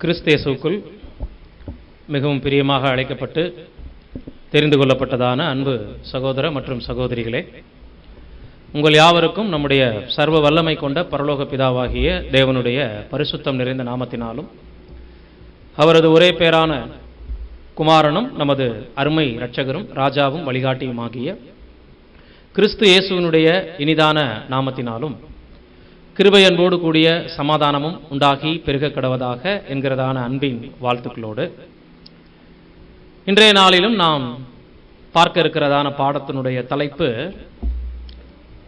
கிறிஸ்தேசுக்குள் மிகவும் பிரியமாக அழைக்கப்பட்டு தெரிந்து கொள்ளப்பட்டதான அன்பு சகோதர மற்றும் சகோதரிகளே, உங்கள் யாவருக்கும் நம்முடைய சர்வ வல்லமை கொண்ட பரலோக பிதாவாகிய தேவனுடைய பரிசுத்தம் நிறைந்த நாமத்தினாலும் அவரது ஒரே பேரான குமாரனும் நமது அருமை இரட்சகரும் ராஜாவும் வழிகாட்டியுமாகிய கிறிஸ்து இயேசுவினுடைய இனிதான நாமத்தினாலும் கிருபை அன்போடு கூடிய சமாதானமும் உண்டாகி பெருக கடவதாக என்கிறதான அன்பின் வாழ்த்துக்களோடு இன்றைய நாளிலும் நாம் பார்க்க இருக்கிறதான பாடத்தினுடைய தலைப்பு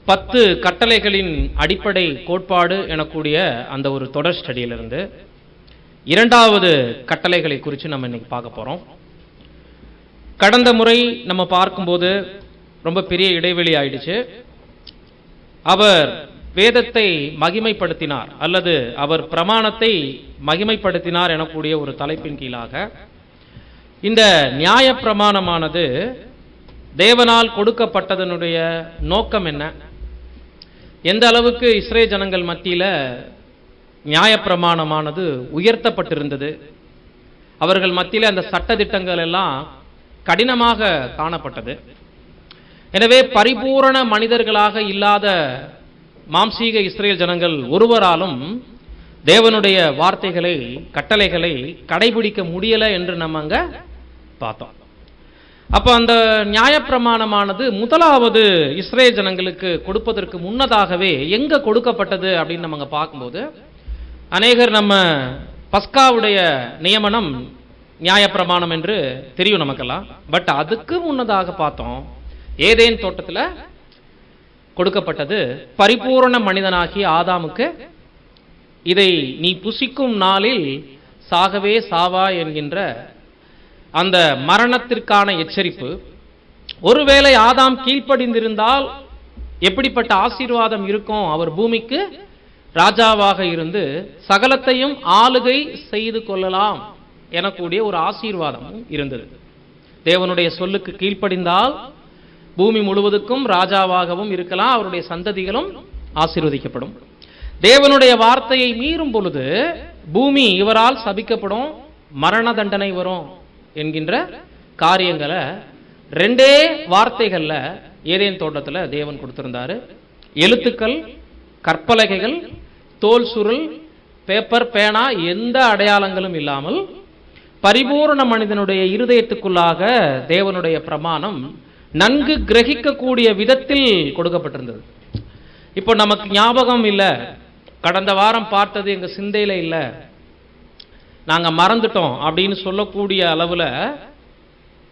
10 கட்டளைகளின் அடிப்படை கோட்பாடு எனக்கூடிய அந்த ஒரு தொடர் ஸ்டடியிலிருந்து 2வது கட்டளைகளை குறித்து நம்ம இன்னைக்கு பார்க்க போறோம். கடந்த முறை நம்ம பார்க்கும்போது ரொம்ப பெரிய இடைவெளி ஆயிடுச்சு. அவர் வேதத்தை மகிமைப்படுத்தினார் அல்லது அவர் பிரமாணத்தை மகிமைப்படுத்தினார் எனக்கூடிய ஒரு தலைப்பின் கீழாக இந்த நியாய பிரமாணமானது தேவனால் கொடுக்கப்பட்டதனுடைய நோக்கம் என்ன, எந்த அளவுக்கு இஸ்ரேல் ஜனங்கள் மத்தியில் நியாய பிரமாணமானது உயர்த்தப்பட்டிருந்தது, அவர்கள் மத்தியில் அந்த சட்டதிட்டங்கள் எல்லாம் கடினமாக காணப்பட்டது. எனவே பரிபூரண மனிதர்களாக இல்லாத மாம்சீக இஸ்ரேல் ஜனங்கள் ஒருவராலும் தேவனுடைய வார்த்தைகளை கட்டளைகளை கடைபிடிக்க முடியல என்று நம்ம அங்க பார்த்தோம். அப்ப அந்த நியாயப்பிரமாணமானது முதலாவது இஸ்ரேல் ஜனங்களுக்கு கொடுப்பதற்கு முன்னதாகவே எங்க கொடுக்கப்பட்டது அப்படின்னு நம்ம அங்க பார்க்கும்போது அநேகர் நம்ம பஸ்காவுடைய நியமனம் நியாயப்பிரமாணம் என்று தெரியும் நமக்கெல்லாம். பட் அதுக்கு முன்னதாக பார்த்தோம் ஏதேன் தோட்டத்தில் கொடுக்கப்பட்டது பரிபூரண மனிதனாகிய ஆதாமுக்கு இதை நீ புசிக்கும் நாளில் சாகவே சாவா என்கின்ற அந்த மரணத்திற்கான எச்சரிப்பு. ஒருவேளை ஆதாம் கீழ்ப்படிந்திருந்தால் எப்படிப்பட்ட ஆசீர்வாதம் இருக்கும், அவர் பூமிக்கு ராஜாவாக இருந்து சகலத்தையும் ஆளுகை செய்து கொள்ளலாம் எனக்கூடிய ஒரு ஆசீர்வாதமும் இருந்தது. தேவனுடைய சொல்லுக்கு கீழ்ப்படிந்தால் பூமி முழுவதுக்கும் ராஜாவாகவும் இருக்கலாம், அவருடைய சந்ததிகளும் ஆசீர்வதிக்கப்படும். தேவனுடைய வார்த்தையை மீறும் பொழுது பூமி இவரால் சபிக்கப்படும், மரண தண்டனை வரும் என்கின்ற காரியங்களை 2 வார்த்தைகள்ல ஏதேன் தோட்டத்தில் தேவன் கொடுத்திருந்தாரு. எழுத்துக்கள், கற்பலகைகள், தோல் சுருள், பேப்பர், பேனா, எந்த அடையாளங்களும் இல்லாமல் பரிபூரண மனிதனுடைய இருதயத்துக்குள்ளாக தேவனுடைய பிரமாணம் நன்கு கிரகிக்கக்கூடிய விதத்தில் கொடுக்கப்பட்டிருந்தது. இப்போ நமக்கு ஞாபகம் இல்லை, கடந்த வாரம் பார்த்தது எங்க சிந்தையில இல்லை, நாங்க மறந்துட்டோம் அப்படின்னு சொல்லக்கூடிய அளவுல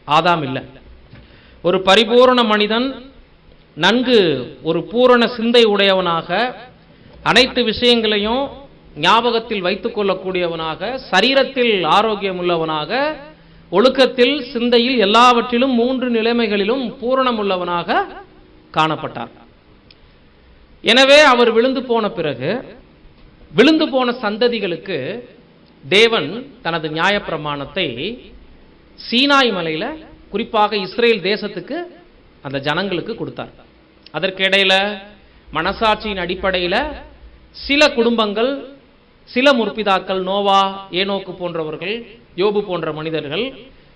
ஆதாம் இல்லை. ஒரு பரிபூரண மனிதன் நன்கு ஒரு பூரண சிந்தை உடையவனாக அனைத்து விஷயங்களையும் ஞாபகத்தில் வைத்துக் கொள்ளக்கூடியவனாக, சரீரத்தில் ஆரோக்கியம் உள்ளவனாக, ஒழுக்கத்தில் சிந்தையில் எல்லாவற்றிலும் 3 நிலைமைகளிலும் பூரணம் உள்ளவனாக காணப்பட்டார். எனவே அவர் விழுந்து போன பிறகு விழுந்து போன சந்ததிகளுக்கு தேவன் தனது நியாயப்பிரமாணத்தை சீனாய் மலையில குறிப்பாக இஸ்ரேல் தேசத்துக்கு அந்த ஜனங்களுக்கு கொடுத்தார். அதற்கு இடையில மனசாட்சியின் அடிப்படையில் சில குடும்பங்கள், சில முற்பிதாக்கள், நோவா, ஏனோக்கு போன்றவர்கள், யோபு போன்ற மனிதர்கள்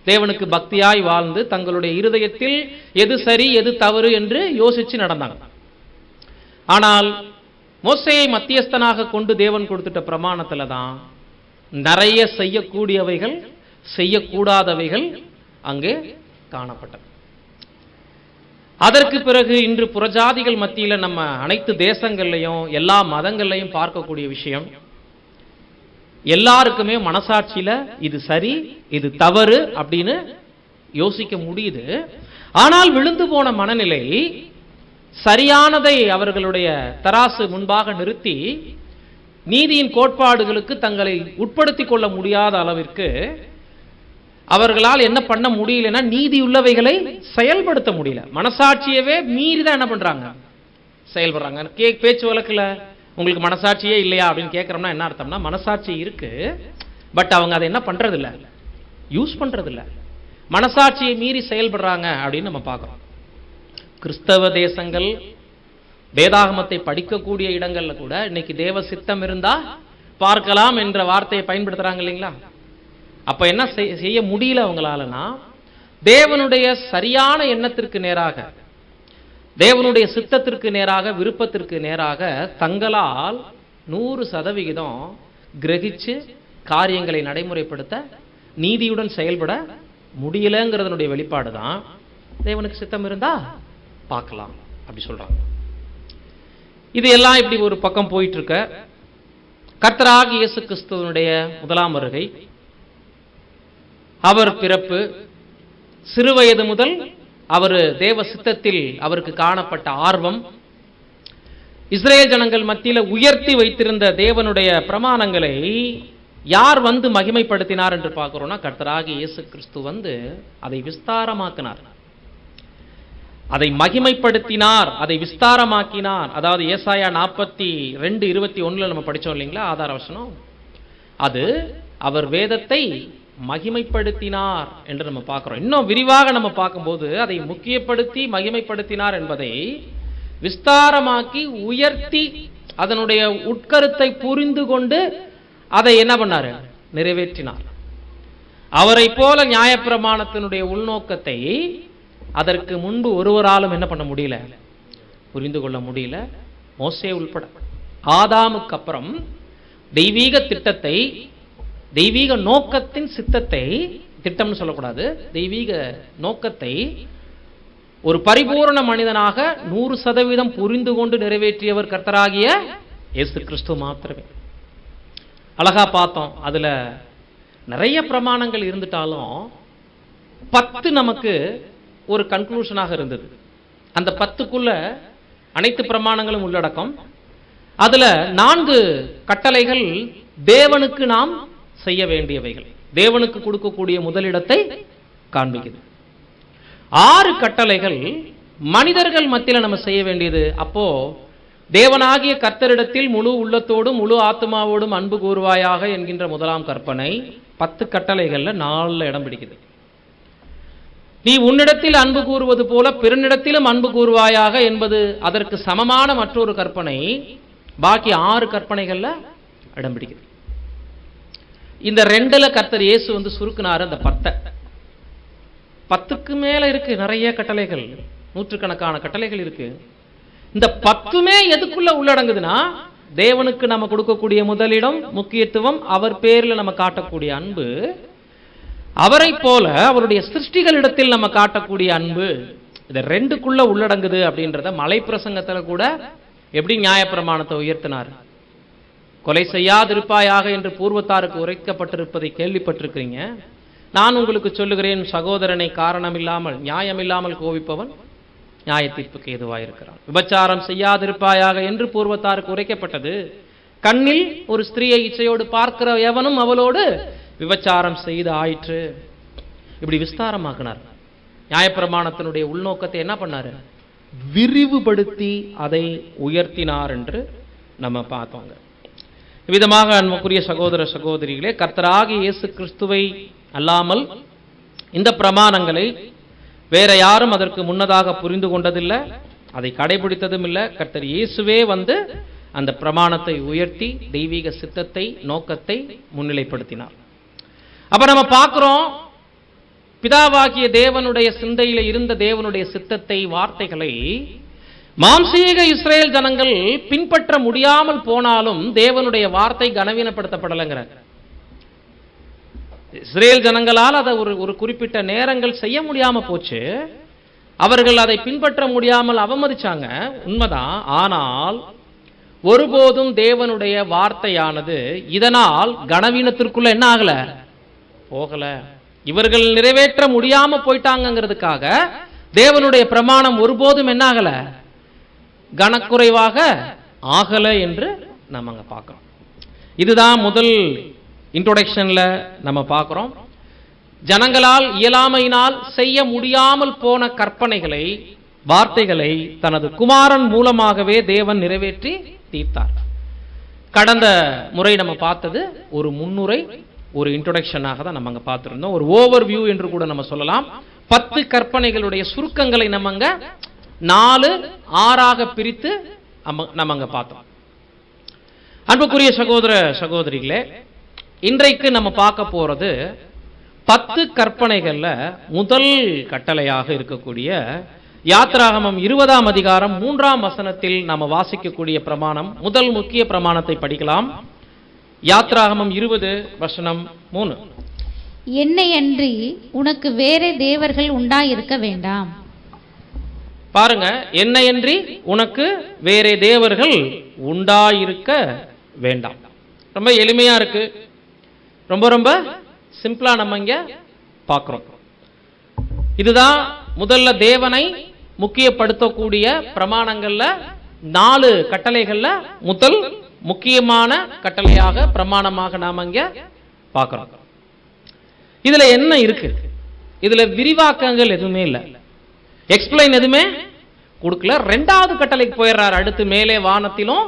தேவனுக்கு பக்தியாய் வாழ்ந்து தங்களுடைய இருதயத்தில் எது சரி எது தவறு என்று யோசிச்சு நடந்தாங்க. ஆனால் மோசேயை மத்தியஸ்தனாக கொண்டு தேவன் கொடுத்துட்ட பிரமாணத்துல தான் நிறைய செய்யக்கூடியவைகள் செய்யக்கூடாதவைகள் அங்கே காணப்பட்டது. அதற்கு பிறகு இன்று புறஜாதிகள் மத்தியில் நம்ம அனைத்து தேசங்கள்லையும் எல்லா மதங்கள்லையும் பார்க்கக்கூடிய விஷயம், எல்லாருக்குமே மனசாட்சியில இது சரி இது தவறு அப்படின்னு யோசிக்க முடியுது. ஆனால் விழுந்து போன மனநிலை சரியானதை அவர்களுடைய தராசு முன்பாக நிறுத்தி நீதியின் கோட்பாடுகளுக்கு தங்களை உட்படுத்திக் கொள்ள முடியாத அளவிற்கு அவர்களால் என்ன பண்ண முடியலன்னா நீதி உள்ளவைகளை செயல்படுத்த முடியல. மனசாட்சியவே மீறிதான் என்ன பண்றாங்க, செயல்படுறாங்க. பேச்சு வழக்குல உங்களுக்கு மனசாட்சியே இல்லையா அப்படின்னு கேட்கறோம்னா என்ன அர்த்தம்னா, மனசாட்சி இருக்கு, பட் அவங்க அதை என்ன பண்றது இல்ல, யூஸ் பண்றது இல்ல, மனசாட்சியை மீறி செயல்படுறாங்க அப்படின்னு நம்ம பார்க்கிறோம். கிறிஸ்தவ தேசங்கள் வேதாகமத்தை படிக்கக்கூடிய இடங்கள்ல கூட இன்னைக்கு தேவ சித்தம் இருந்தா பார்க்கலாம் என்ற வார்த்தையை பயன்படுத்துறாங்க இல்லைங்களா? அப்ப என்ன செய்ய முடியல அவங்களாலனா, தேவனுடைய சரியான எண்ணத்திற்கு நேராக, தேவனுடைய சித்தத்திற்கு நேராக, விருப்பத்திற்கு நேராக தங்களால் 100% கிரகிச்சு காரியங்களை நடைமுறைப்படுத்த, நீதியுடன் செயல்பட முடியலங்கிறதனுடைய வெளிப்பாடு தான் தேவனுக்கு சித்தம் இருந்தா பார்க்கலாம் அப்படி சொல்றாங்க. இது எல்லாம் இப்படி ஒரு பக்கம் போயிட்டு இருக்க, கர்த்தராகிய இயேசு கிறிஸ்துவினுடைய முதலாம் வருகை, அவர் பிறப்பு, சிறுவயது முதல் அவர் தேவ சித்தத்தில் அவருக்கு காணப்பட்ட ஆர்வம், இஸ்ரேல் ஜனங்கள் மத்தியில உயர்த்தி வைத்திருந்த தேவனுடைய பிரமாணங்களை யார் வந்து மகிமைப்படுத்தினார் என்று பார்க்கிறோம்னா, கர்த்தராகிய இயேசு கிறிஸ்து வந்து அதை விஸ்தாரமாக்கினார், அதை மகிமைப்படுத்தினார், அதை விஸ்தாரமாக்கினார். அதாவது ஏசாயா 42:21 நம்ம படிச்சோம் இல்லைங்களா, ஆதார வசனம். அது அவர் வேதத்தை மகிமைப்படுத்தினார் என்று நம்ம பார்க்கிறோம். இன்னும் விரிவாக நம்ம பார்க்கும்போது அதை முக்கியப்படுத்தி மகிமைப்படுத்தினார் என்பதை விஸ்தாரமாக்கி உயர்த்தி அதனுடைய உட்கருத்தை புரிந்து கொண்டு அதை என்ன பண்ணாரு, நிறைவேற்றினார். அவரை போல நியாயப்பிரமாணத்தினுடைய உள்நோக்கத்தை அதற்கு முன்பு ஒருவராலும் என்ன பண்ண முடியல, புரிந்து கொள்ள முடியல. மோசே உள்பட ஆதாமுக்கு அப்புறம் தெய்வீக திட்டத்தை, தெய்வீக நோக்கத்தின் சித்தத்தை, திட்டம்னு சொல்லக்கூடாது, தெய்வீக நோக்கத்தை ஒரு பரிபூரண மனிதனாக 100% புரிந்து கொண்டு நிறைவேற்றியவர் கர்த்தராகிய இயேசு கிறிஸ்து மாத்திரமே. அழகா பார்த்தோம். அதுல நிறைய பிரமாணங்கள் இருந்துட்டாலும் 10 நமக்கு ஒரு கன்க்ளூஷனாக இருந்தது. அந்த 10க்குள்ள அனைத்து பிரமாணங்களும் உள்ளடக்கம். அதுல 4 கட்டளைகள் தேவனுக்கு நாம் செய்ய வேண்டியவைகள், தேவனுக்கு கொடுக்கக்கூடிய முதலிடத்தை காண்பிக்குது. 6 கட்டளைகள் மனிதர்கள் மத்தியில நம்ம செய்ய வேண்டியது. அப்போ தேவனாகிய கர்த்தரிடத்தில் முழு உள்ளத்தோடும் முழு ஆத்மாவோடும் அன்பு கூறுவாயாக என்கின்ற முதலாம் கற்பனை 10 கட்டளைகள்ல 4 இடம் பிடிக்குது. நீ உன்னிடத்தில் அன்பு கூறுவது போல பிறனிடத்திலும் அன்பு கூறுவாயாக என்பது அதற்கு சமமான மற்றொரு கற்பனை. பாக்கி 6 கற்பனைகள்ல இடம் பிடிக்குது. இந்த 2ல கர்த்தர் இயேசு வந்து சுருக்கினாரு அந்த 10க்கு மேல இருக்கு, நிறைய கட்டளைகள், நூற்றுக்கணக்கான கட்டளைகள் இருக்கு. இந்த 10மே எதுக்குள்ள உள்ளடங்குதுன்னா, தேவனுக்கு நம்ம கொடுக்கக்கூடிய முதலிடம், முக்கியத்துவம், அவர் பேர்ல நம்ம காட்டக்கூடிய அன்பு, அவரை போல அவருடைய சிருஷ்டிகளிடத்தில் நம்ம காட்டக்கூடிய அன்பு, இது 2க்குள்ள உள்ளடங்குது அப்படின்றத மலை பிரசங்கத்துல கூட எப்படி நியாயப்பிரமாணத்தை உயர்த்தினார். கொலை செய்யாதிருப்பாயாக என்று பூர்வத்தாருக்கு உரைக்கப்பட்டிருப்பதை கேள்விப்பட்டிருக்கிறீங்க. நான் உங்களுக்கு சொல்லுகிறேன், சகோதரனை காரணமில்லாமல் நியாயமில்லாமல் கோபிப்பவன் நியாய தீர்ப்புக்கு ஏதுவாயிருக்கிறான். விபச்சாரம் செய்யாதிருப்பாயாக என்று பூர்வத்தாருக்கு உரைக்கப்பட்டது. கண்ணில் ஒரு ஸ்திரீயை இச்சையோடு பார்க்கிற எவனும் அவளோடு விபச்சாரம் செய்து ஆயிற்று. இப்படி விஸ்தாரமாக்கினார். நியாயப்பிரமாணத்தினுடைய உள்நோக்கத்தை என்ன பண்ணாரு, விரிவுபடுத்தி அதை உயர்த்தினார் என்று நம்ம பார்த்தோங்க. விதமாக அன்புக்குரிய சகோதர சகோதரிகளே, கர்த்தராகிய இயேசு கிறிஸ்துவை அல்லாமல் இந்த பிரமாணங்களை வேற யாரும் அதற்கு முன்னதாக புரிந்து கொண்டதில்லை, அதை கடைபிடித்ததும் இல்லை. கர்த்தர் இயேசுவே வந்து அந்த பிரமாணத்தை உயர்த்தி தெய்வீக சித்தத்தை, நோக்கத்தை முன்னிலைப்படுத்தினார். அப்ப நம்ம பார்க்கிறோம், பிதாவாகிய தேவனுடைய சிந்தையில இருந்த தேவனுடைய சித்தத்தை, வார்த்தைகளை மாம்சீக இஸ்ரேல் ஜனங்கள் பின்பற்ற முடியாமல் போனாலும் தேவனுடைய வார்த்தை கனவீனப்படுத்தப்படலைங்கிறார். இஸ்ரேல் ஜனங்களால் அதை ஒரு குறிப்பிட்ட நேரங்கள் செய்ய முடியாம போச்சு, அவர்கள் அதை பின்பற்ற முடியாமல் அவமதிச்சாங்க, உண்மைதான். ஆனால் ஒருபோதும் தேவனுடைய வார்த்தையானது இதனால் கனவீனத்திற்குள்ள என்ன ஆகல, போகல. இவர்கள் நிறைவேற்ற முடியாம போயிட்டாங்கிறதுக்காக தேவனுடைய பிரமாணம் ஒருபோதும் என்ன ஆகல, கனக்குறைவாக ஆகல என்று நம்ம அங்க பார்க்கிறோம். இதுதான் முதல் இன்ட்ரோடக்ஷன்ல நம்ம பார்க்கிறோம். ஜனங்களால் இயலாமையினால் செய்ய முடியாமல் போன கற்பனைகளை, வார்த்தைகளை தனது குமாரன் மூலமாகவே தேவன் நிறைவேற்றி தீர்த்தார். கடந்த முறை நம்ம பார்த்தது ஒரு முன்னுரை, ஒரு இன்ட்ரோடக்ஷனாக தான் நம்ம அங்க பார்த்திருந்தோம். ஒரு ஓவர் வியூ என்று கூட நம்ம சொல்லலாம். 10 கற்பனைகளுடைய சுருக்கங்களை நம்ம அங்க 4, 6 பிரித்து நம்ம அங்க பார்த்தோம். அன்புக்குரிய சகோதர சகோதரிகளே, இன்றைக்கு நம்ம பார்க்க போறது 10 கற்பனைகள்ல முதல் கட்டளையாக இருக்கக்கூடிய யாத்ராகமம் 20ஆம் அதிகாரம் 3ஆம் வசனத்தில் நாம வாசிக்கக்கூடிய பிரமாணம். முதல் முக்கிய பிரமாணத்தை படிக்கலாம். யாத்ராகமம் 20 வசனம் 3. என்னையன்றி உனக்கு வேறே தேவர்கள் உண்டாயிருக்க வேண்டாம். பாருங்க, என்னையன்றி உனக்கு வேறே தேவர்கள் உண்டாயிருக்க வேண்டாம். ரொம்ப எளிமையா இருக்கு, ரொம்ப ரொம்ப சிம்பிளா நம்ம இங்க பார்க்கிறோம். இதுதான் முதல்ல தேவனை முக்கியப்படுத்தக்கூடிய பிரமாணங்கள்ல 4 கட்டளைகள்ல முதல் முக்கியமான கட்டளையாக பிரமாணமாக நாம இங்க பார்க்கிறோம். இதுல என்ன இருக்கு? இதுல விரிவாக்கங்கள் எதுவுமே இல்லை, எக்ஸ்பிளைன் எதுவுமே கொடுக்கல. 2வது கட்டளைக்கு போயிடுறாரு. அடுத்து மேலே வானத்திலும்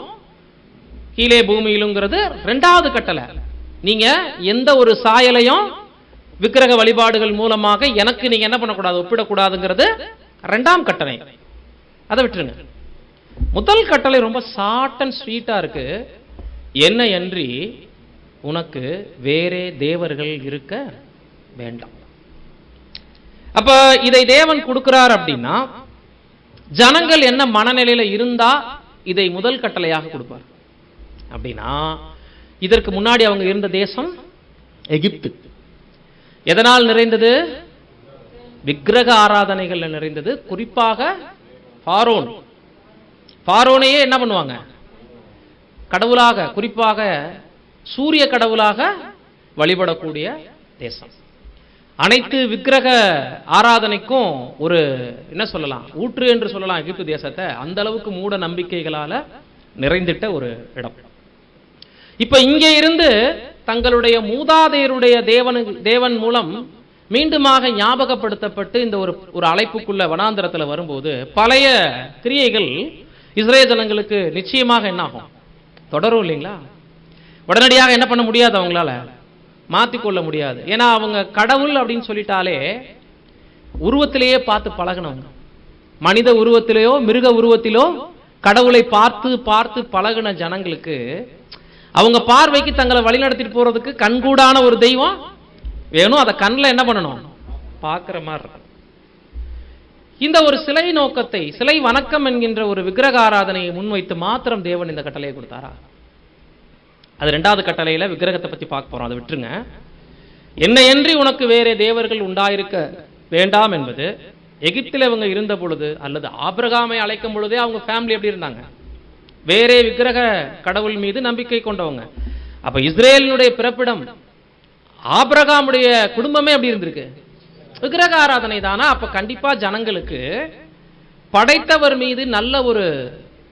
கீழே பூமியிலுங்கிறது 2வது கட்டளை. நீங்க எந்த ஒரு சாயலையும் விக்கிரக வழிபாடுகள் மூலமாக எனக்கு நீங்க என்ன பண்ணக்கூடாது, ஒப்பிடக்கூடாதுங்கிறது 2ஆம் கட்டளை. அதை விட்டுருங்க. முதல் கட்டளை ரொம்ப ஷார்ட் அண்ட் ஸ்வீட்டா இருக்கு. என்னையன்றி உனக்கு வேறே தேவர்கள் இருக்க வேண்டாம். அப்ப இதை தேவன் கொடுக்கிறார் அப்படின்னா ஜனங்கள் என்ன மனநிலையில இருந்தா இதை முதல் கட்டளையாக கொடுப்பார் அப்படின்னா, இதற்கு முன்னாடி அவங்க இருந்த தேசம் எகிப்து. எதனால் நிறைந்தது? விக்கிரக ஆராதனைகள் நிறைந்தது. குறிப்பாக பார்வோன். பார்வோனையே என்ன பண்ணுவாங்க? கடவுளாக, குறிப்பாக சூரிய கடவுளாக வழிபடக்கூடிய தேசம். அனைத்து விக்கிரக ஆராதனைக்கும் ஒரு என்ன சொல்லலாம், ஊற்று என்று சொல்லலாம் எகிப்து தேசத்தை. அந்த அளவுக்கு மூட நம்பிக்கைகளால நிறைந்திட்ட ஒரு இடம். இப்ப இங்கே இருந்து தங்களுடைய மூதாதையருடைய தேவன் மூலம் மீண்டுமாக ஞாபகப்படுத்தப்பட்டு இந்த ஒரு அழைப்புக்குள்ள வனாந்தரத்தில் வரும்போது பழைய கிரியைகள் இஸ்ரேல் ஜனங்களுக்கு நிச்சயமாக என்ன ஆகும்? தொடரும் இல்லைங்களா? உடனடியாக என்ன பண்ண முடியாது, அவங்களால மாற்றிக்கொள்ள முடியாது. ஏன்னா அவங்க கடவுள் அப்படின்னு சொல்லிட்டாலே உருவத்திலேயே பார்த்து பழகினவங்க. மனித உருவத்திலேயோ மிருக உருவத்திலோ கடவுளை பார்த்து பார்த்து பழகின ஜனங்களுக்கு அவங்க பார்வைக்கு தங்களை வழிநடத்திட்டு போறதுக்கு கண்கூடான ஒரு தெய்வம் வேணும். அதை கண்ணில் என்ன பண்ணணும்? பார்க்கிற மாதிரி இருக்கும். இந்த ஒரு சிலை நோக்கத்தை, சிலை வணக்கம் என்கின்ற ஒரு விக்கிரக ஆராதனையை முன்வைத்து மாத்திரம் தேவன் இந்த கட்டளையை கொடுத்தாரா? அது 2வது கட்டளையில விக்கிரகத்தை பத்தி பார்க்க போறோம். அதை விட்டுருங்க. என்னையன்றி உனக்கு வேறே தேவர்கள் உண்டாயிருக்க வேண்டாம் என்பது எகிப்தில் இவங்க இருந்த பொழுது அல்லது ஆபிரகாமை அழைக்கும் பொழுதே அவங்க ஃபேமிலி எப்படி இருந்தாங்க? வேறே விக்கிரக கடவுள் மீது நம்பிக்கை கொண்டவங்க. அப்ப இஸ்ரேலினுடைய பிறப்பிடம் ஆபிரகாமுடைய குடும்பமே அப்படி இருந்திருக்கு, விக்கிரக ஆராதனை தானா? அப்ப கண்டிப்பா ஜனங்களுக்கு படைத்தவர் மீது நல்ல ஒரு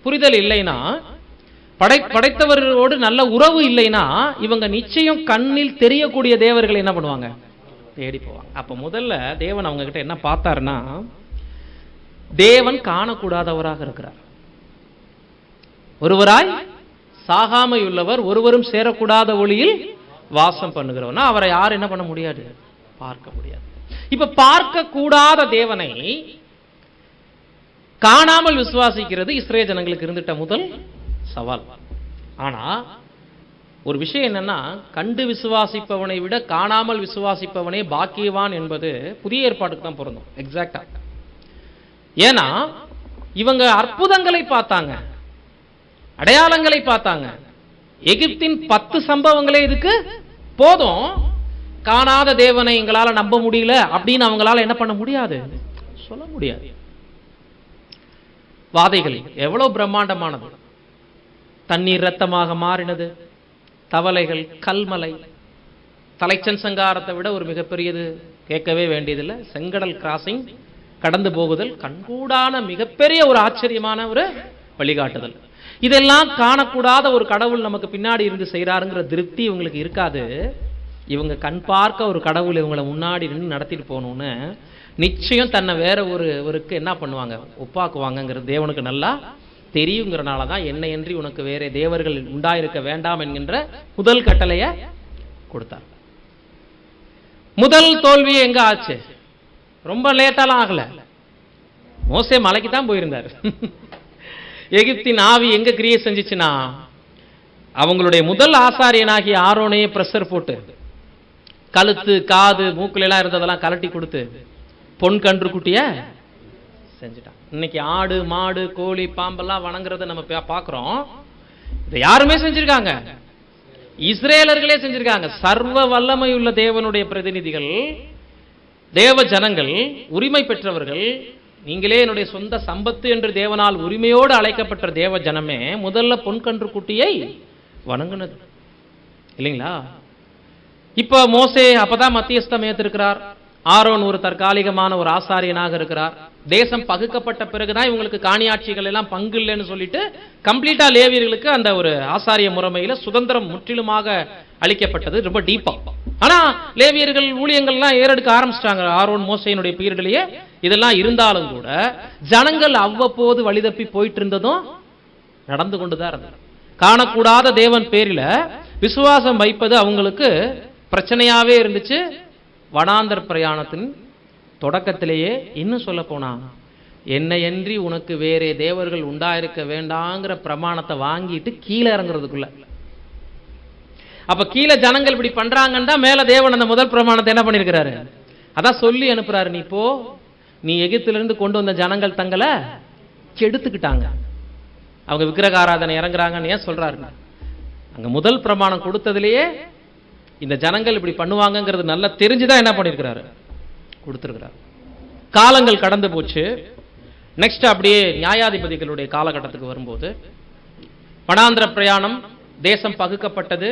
புரிதல் இல்லைன்னா, படைத்தவரோடு நல்ல உறவு இல்லைன்னா இவங்க நிச்சயம் கண்ணில் தெரியக்கூடிய தேவர்களை என்ன பண்ணுவாங்க? தேடி போவாங்க. அப்ப முதல்ல தேவன் அவங்க கிட்ட என்ன பார்த்தாருன்னா, தேவன் காணக்கூடாதவராக இருக்கிறார். ஒருவராய் சாகாமையுள்ளவர், ஒருவரும் சேரக்கூடாத ஒளியில் வாசம் பண்ணுகிறவனா அவரை யார் என்ன பண்ண முடியாது? பார்க்க முடியாது. இப்ப பார்க்க கூடாத தேவனை காணாமல் விசுவாசிக்கிறது இஸ்ரேல் ஜனங்களுக்கு இருந்துட்ட முதல் சவால். ஆனா ஒரு விஷயம் என்னன்னா, கண்டு விசுவாசிப்பவனை விட காணாமல் விசுவாசிப்பவனே பாக்கியவான் என்பது புதிய ஏற்பாட்டுக்கு தான் பொருந்தும். எக்ஸாக்டா. ஏன்னா இவங்க அற்புதங்களை பார்த்தாங்க, அடையாளங்களை பார்த்தாங்க. எகிப்தின் 10 சம்பவங்களே இதுக்கு போதும். காணாத தேவனை எங்களால நம்ப முடியல அப்படின்னு அவங்களால என்ன பண்ண முடியாது, சொல்ல முடியாது. வாதைகள் எவ்வளவு பிரம்மாண்டமானது. தண்ணீர் ரத்தமாக மாறினது, தவளைகள், கல்மலை, தலைச்சன் சங்காரத்தை விட ஒரு மிகப்பெரியது கேட்கவே வேண்டியதில்லை. செங்கடல் கிராசிங், கடந்து போகுதல், கண்கூடான மிகப்பெரிய ஒரு ஆச்சரியமான ஒரு வழிகாட்டுதல். இதெல்லாம் காணக்கூடாத ஒரு கடவுள் நமக்கு பின்னாடி இருந்து செய்யறாருங்கிற திருப்தி இவங்களுக்கு இருக்காது. இவங்க கண் பார்க்க ஒரு கடவுள் இவங்களை முன்னாடி நின்று நடத்திட்டு போகணும்னு நிச்சயம் தன்னை வேற ஒருக்கு என்ன பண்ணுவாங்க, ஒப்பாக்குவாங்கிறது தேவனுக்கு நல்லா தெரியுங்கிறனால தான் என்னையன்றி உனக்கு வேற தேவர்கள் உண்டாயிருக்க வேண்டாம் என்கின்ற முதல் கட்டளையை கொடுத்தார். முதல் தோல்வி எங்க ஆச்சு? ரொம்ப லேட்டாலாம் ஆகல. மோசே மலைக்கு தான் போயிருந்தார். எகிப்தின் ஆவி எங்க கிரியை செஞ்சிச்சுன்னா அவங்களுடைய முதல் ஆசாரியனாகிய ஆரோனையே பிரஷர் போட்டு கழுத்து காது மூக்குல எல்லாம் இருந்ததெல்லாம் கலட்டி கொடுத்து பொன் கன்று குட்டிய செஞ்சுட்டான். இன்னைக்கு ஆடு மாடு கோழி பாம்பெல்லாம் வணங்குறத நம்ம பார்க்கிறோம். இதை யாருமே செஞ்சிருக்காங்க? இஸ்ரேலர்களே செஞ்சிருக்காங்க. சர்வ வல்லமை உள்ள தேவனுடைய பிரதிநிதிகள், தேவ ஜனங்கள், உரிமை பெற்றவர்கள், நீங்களே என்னுடைய சொந்த சம்பத்து என்று தேவனால் உரிமையோடு அழைக்கப்பட்ட தேவ ஜனமே முதல்ல பொன்கன்று குட்டியை வணங்குனது இல்லைங்களா? இப்ப மோசே அப்பதான் மத்தியஸ்தம் ஏற்றிருக்கிறார். ஆரோன் ஒரு தற்காலிகமான ஒரு ஆசாரியனாக இருக்கிறார். தேசம் பகுக்கப்பட்ட பிறகுதான் இவங்களுக்கு காணியாட்சிகள் எல்லாம் பங்கு இல்லைன்னு சொல்லிட்டு கம்ப்ளீட்டா லேவியர்களுக்கு அந்த ஒரு ஆசாரிய முறைமையில சுதந்திரம் முற்றிலுமாக அளிக்கப்பட்டது, ரொம்ப டீப்பா. ஆனா லேவியர்கள் ஊழியங்கள்லாம் ஏறெடுக்க ஆரம்பிச்சிட்டாங்க ஆரோன் மோசையினுடைய பீரியட்லயே. இதெல்லாம் இருந்தாலும் கூட ஜனங்கள் அவ்வப்போது வழிதப்பி போயிட்டு இருந்ததும் நடந்து கொண்டுதான் இருந்தது. காணக்கூடாத தேவன் பேரில விசுவாசம் வைப்பது அவங்களுக்கு பிரச்சனையாவே இருந்துச்சு. வனாந்தர பிரயாணத்தின் தொடக்கத்திலேயே இன்னும் சொல்ல போனா என்னையன்றி உனக்கு வேறே தேவர்கள் உண்டாயிருக்க வேண்டாங்கிற பிரமாணத்தை வாங்கிட்டு கீழே இறங்குறதுக்குள்ள, அப்ப கீழே ஜனங்கள் இப்படி பண்றாங்கன்னா மேல தேவன் அந்த முதல் பிரமாணத்தை என்ன பண்ணிருக்கிறாரு? அதான் சொல்லி அனுப்புறாரு, நீ போ, நீ எகிப்திலிருந்து கொண்டு வந்த ஜனங்கள் தங்களை கெடுத்துக்கிட்டாங்க, அவங்க விக்கிரக ஆராதனை இறங்குறாங்கன்னு ஏன் சொல்றாரு? அங்க முதல் பிரமாணம் கொடுத்ததுலயே இந்த ஜனங்கள் இப்படி பண்ணுவாங்கிறது நல்லா தெரிஞ்சுதான் என்ன பண்ணிருக்கிறாரு? கொடுத்திருக்கிறார். காலங்கள் கடந்து போச்சு. நெக்ஸ்ட் அப்படியே நியாயாதிபதிகளுடைய காலகட்டத்துக்கு வரும்போது வனாந்திர பிரயாணம், தேசம் பகுக்கப்பட்டது.